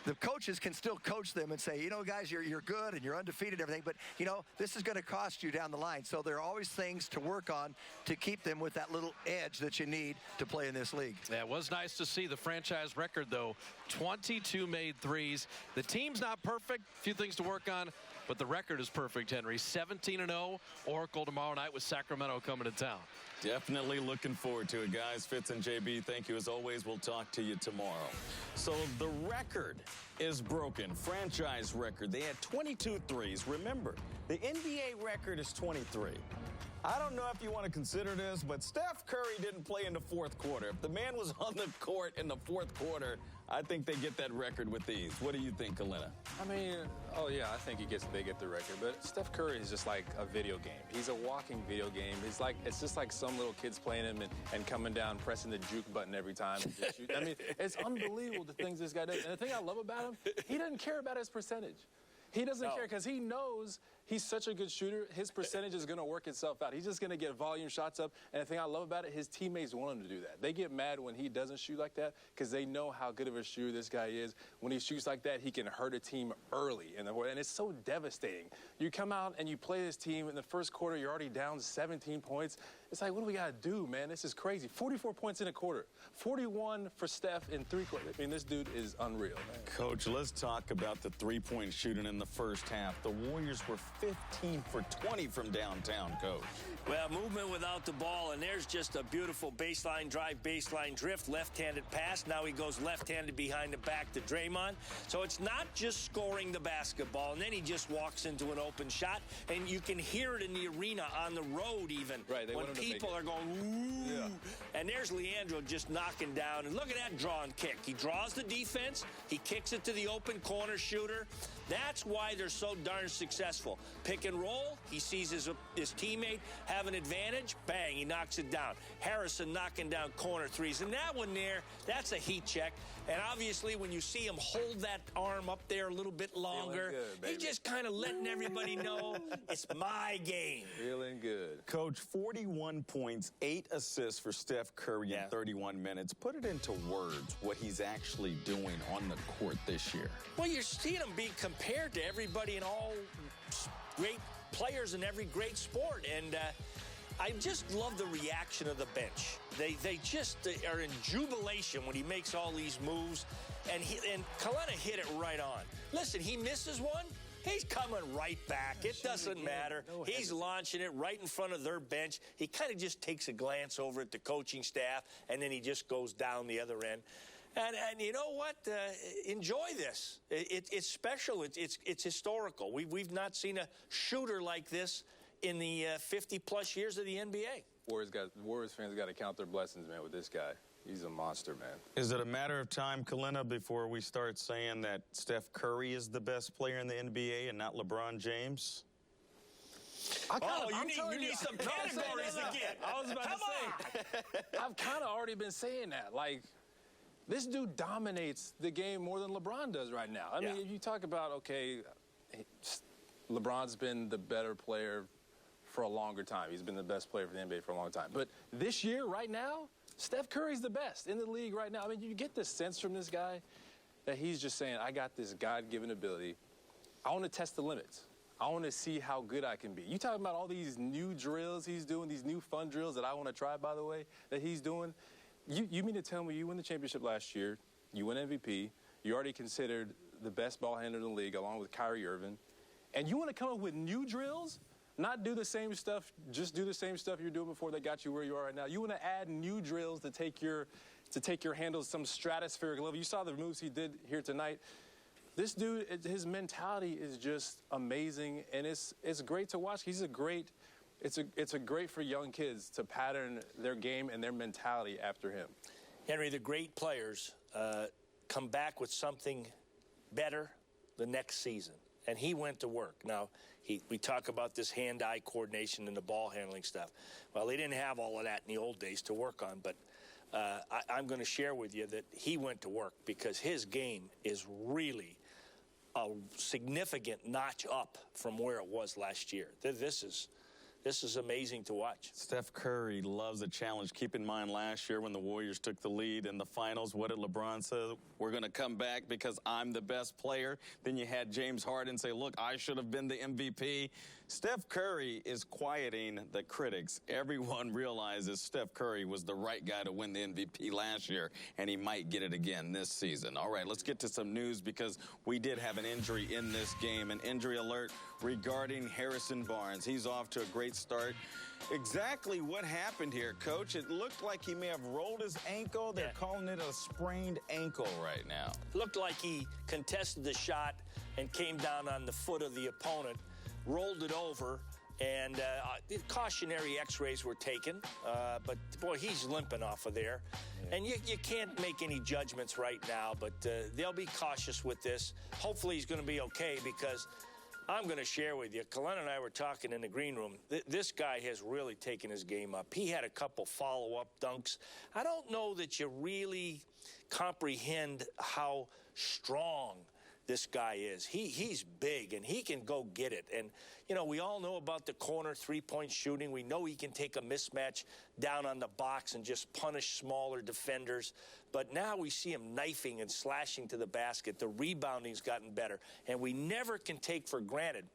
the coaches can still coach them and say, you know, guys, you're good and you're undefeated and everything, but, you know, this is going to cost you down the line. So there are always things to work on to keep them with that little edge that you need to play in this league. Yeah, it was nice to see the franchise record, though. 22 made threes. The team's not perfect, a few things to work on, but the record is perfect, Henry. 17-0, Oracle tomorrow night with Sacramento coming to town. Definitely looking forward to it, guys. Fitz and JB, thank you as always. We'll talk to you tomorrow. So the record is broken, franchise record. They had 22 threes. Remember, the NBA record is 23. I don't know if you want to consider this, but Steph Curry didn't play in the fourth quarter. If the man was on the court in the fourth quarter, I think they get that record with ease. What do you think, Kalina? I mean, oh yeah, I think they get the record. But Steph Curry is just like a video game. He's a walking video game. It's just like some little kids playing him and coming down, pressing the juke button every time. And just shoot. I mean, it's unbelievable the things this guy does. And the thing I love about him, he doesn't care about his percentage. He doesn't care because he knows he's such a good shooter. His percentage is going to work itself out. He's just going to get volume shots up. And the thing I love about it, his teammates want him to do that. They get mad when he doesn't shoot like that because they know how good of a shooter this guy is. When he shoots like that, he can hurt a team early. And it's so devastating. You come out and you play this team in the first quarter, you're already down 17 points. It's like, what do we got to do, man? This is crazy. 44 points in a quarter. 41 for Steph in 3 quarters. I mean, this dude is unreal, man. Coach, let's talk about the three-point shooting in the first half. The Warriors were 15 for 20 from downtown, Coach. Well, movement without the ball, and there's just a beautiful baseline drive, baseline drift, left-handed pass. Now he goes left-handed behind the back to Draymond. So it's not just scoring the basketball, and then he just walks into an open shot, and you can hear it in the arena on the road even. Right, when people are going, ooh. Yeah. And there's Leandro just knocking down. And look at that draw and kick. He draws the defense. He kicks it to the open corner shooter. That's why they're so darn successful. Pick and roll. He sees his teammate have an advantage. Bang, he knocks it down. Harrison knocking down corner threes. And that one there, that's a heat check. And obviously, when you see him hold that arm up there a little bit longer, he's just kind of letting everybody know it's my game. Feeling good. Coach, 41 points, 8 assists for Steph Curry in 31 minutes. Put it into words what he's actually doing on the court this year. Well, you're seeing him being compared to everybody in all great players in every great sport. And I just love the reaction of the bench. They just are in jubilation when he makes all these moves. And Kalena hit it right on. Listen, he misses one. He's coming right back. It doesn't matter. He's launching it right in front of their bench. He kind of just takes a glance over at the coaching staff, and then he just goes down the other end. And you know what? Enjoy this. It's special. It's historical. We've not seen a shooter like this in the 50-plus years of the NBA. Warriors fans got to count their blessings, man, with this guy. He's a monster, man. Is it a matter of time, Kalena, before we start saying that Steph Curry is the best player in the NBA and not LeBron James? You need some categories again. I was about to say, I've kind of already been saying that. Like, this dude dominates the game more than LeBron does right now. I mean, if you talk about, okay, LeBron's been the better player for a longer time. He's been the best player for the NBA for a long time. But this year, right now, Steph Curry's the best in the league right now. I mean, you get the sense from this guy that he's just saying, I got this God-given ability. I want to test the limits. I want to see how good I can be. You talking about all these new drills he's doing, these new fun drills that I want to try, by the way, that he's doing. You mean to tell me you win the championship last year, you win MVP, you're already considered the best ball handler in the league along with Kyrie Irving, and you want to come up with new drills? Not do the same stuff, just do the same stuff you're doing before that got you where you are right now. You want to add new drills to take your handles to some stratospheric level. You saw the moves he did here tonight. This dude, his mentality is just amazing, and it's great to watch. It's a great for young kids to pattern their game and their mentality after him. Henry, the great players come back with something better the next season. And he went to work. Now, we talk about this hand-eye coordination and the ball handling stuff. Well, they didn't have all of that in the old days to work on, but I'm going to share with you that he went to work because his game is really a significant notch up from where it was last year. This is amazing to watch. Steph Curry loves a challenge. Keep in mind last year when the Warriors took the lead in the finals, what did LeBron say? We're going to come back because I'm the best player. Then you had James Harden say, look, I should have been the MVP. Steph Curry is quieting the critics. Everyone realizes Steph Curry was the right guy to win the MVP last year, and he might get it again this season. All right, let's get to some news because we did have an injury in this game, an injury alert regarding Harrison Barnes. He's off to a great start. Exactly what happened here, Coach? It looked like he may have rolled his ankle. They're calling it a sprained ankle right now. Looked like he contested the shot and came down on the foot of the opponent, rolled it over, and cautionary x-rays were taken. But, boy, he's limping off of there. And you can't make any judgments right now, but they'll be cautious with this. Hopefully he's going to be okay because I'm going to share with you, Kalena and I were talking in the green room. This guy has really taken his game up. He had a couple follow-up dunks. I don't know that you really comprehend how strong this guy is. He's big, and he can go get it. And, you know, we all know about the corner three-point shooting. We know he can take a mismatch down on the box and just punish smaller defenders. But now we see him knifing and slashing to the basket. The rebounding's gotten better. And we never can take for granted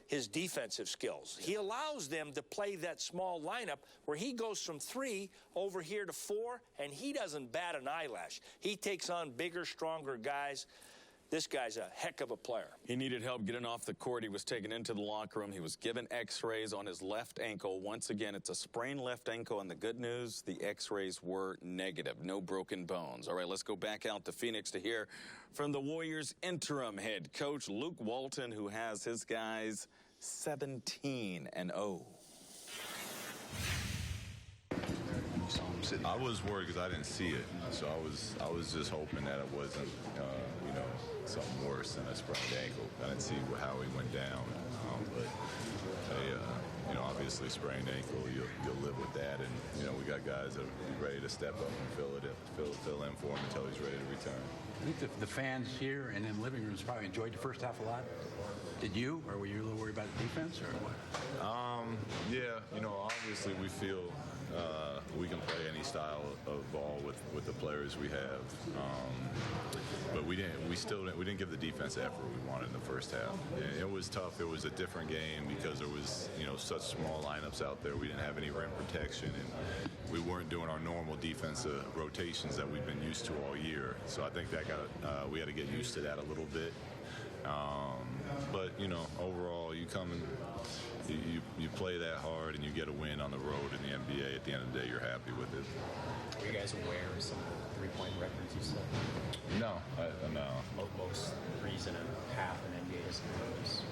his defensive skills. He allows them to play that small lineup where he goes from 3 over here to 4, and he doesn't bat an eyelash. He takes on bigger, stronger guys. This guy's a heck of a player. He needed help getting off the court. He was taken into the locker room. He was given x-rays on his left ankle. Once again, it's a sprained left ankle, and the good news, the x-rays were negative. No broken bones. All right, let's go back out to Phoenix to hear from the Warriors' interim head coach, Luke Walton, who has his guys 17-0. I was worried because I didn't see it, so I was just hoping that it wasn't, you know, something worse than a sprained ankle. I didn't see how he went down, but you know, obviously sprained ankle, you'll live with that, and you know, we got guys that will be ready to step up and fill in for him until he's ready to return. I think the fans here and in living rooms probably enjoyed the first half a lot. Did you, or were you a little worried about the defense, or what? Yeah, you know, obviously we feel we can play any style of ball with the players we have, but we didn't give the defense the effort we wanted in the first half. And it was tough. It was a different game because there was, you know, such small lineups out there. We didn't have any rim protection, and we weren't doing our normal defensive rotations that we've been used to all year. So I think that we had to get used to that a little bit. But you know, overall, you come and you play that hard and you get a win on the road in the NBA. At the end of the day, you're happy with it. Are you guys aware of some of the three-point records you set? No, no. Most threes in a half in NBA history, most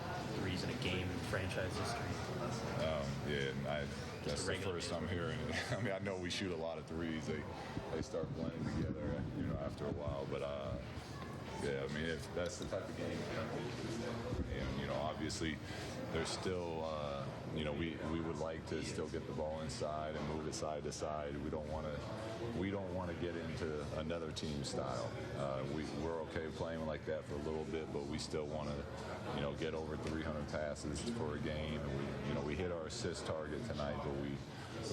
threes in a game in franchise history. Yeah, that's the first I'm hearing it. I mean, I know we shoot a lot of threes. They start blending together, you know, after a while. But yeah, I mean, if that's the type of game, and you know, obviously, there's still, you know, we would like to still get the ball inside and move it side to side. We don't want to get into another team style. We're okay playing like that for a little bit, but we still want to, you know, get over 300 passes for a game. And we hit our assist target tonight, but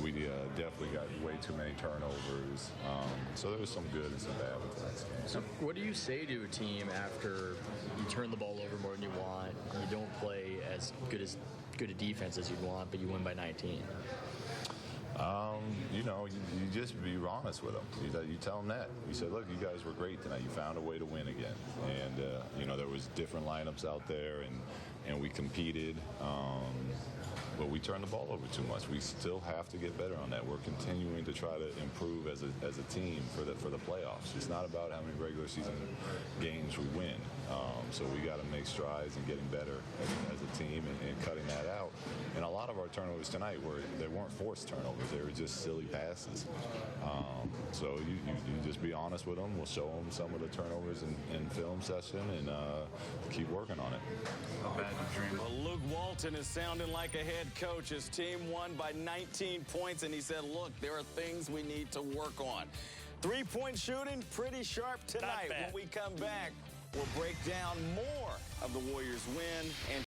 we definitely got way too many turnovers. So there was some good and some bad with tonight's game. So what do you say to a team after you turn the ball over more than you want, and you don't play as good a defense as you'd want, but you win by 19? You know, you just be honest with them. You tell them that. You say, look, you guys were great tonight. You found a way to win again. And, you know, there was different lineups out there, and we competed. But we turned the ball over too much. We still have to get better on that. We're continuing to try to improve as a team for the playoffs. It's not about how many regular season games we win. So we got to make strides in getting better as a team and cutting that out. And a lot of our turnovers tonight they weren't forced turnovers. They were just silly passes. So you just be honest with them. We'll show them some of the turnovers in film session and keep working on it. Well, Luke Walton is sounding like a head coach. His team won by 19 points, and he said, look, there are things we need to work on. Three-point shooting, pretty sharp tonight. When we come back, we'll break down more of the Warriors' win and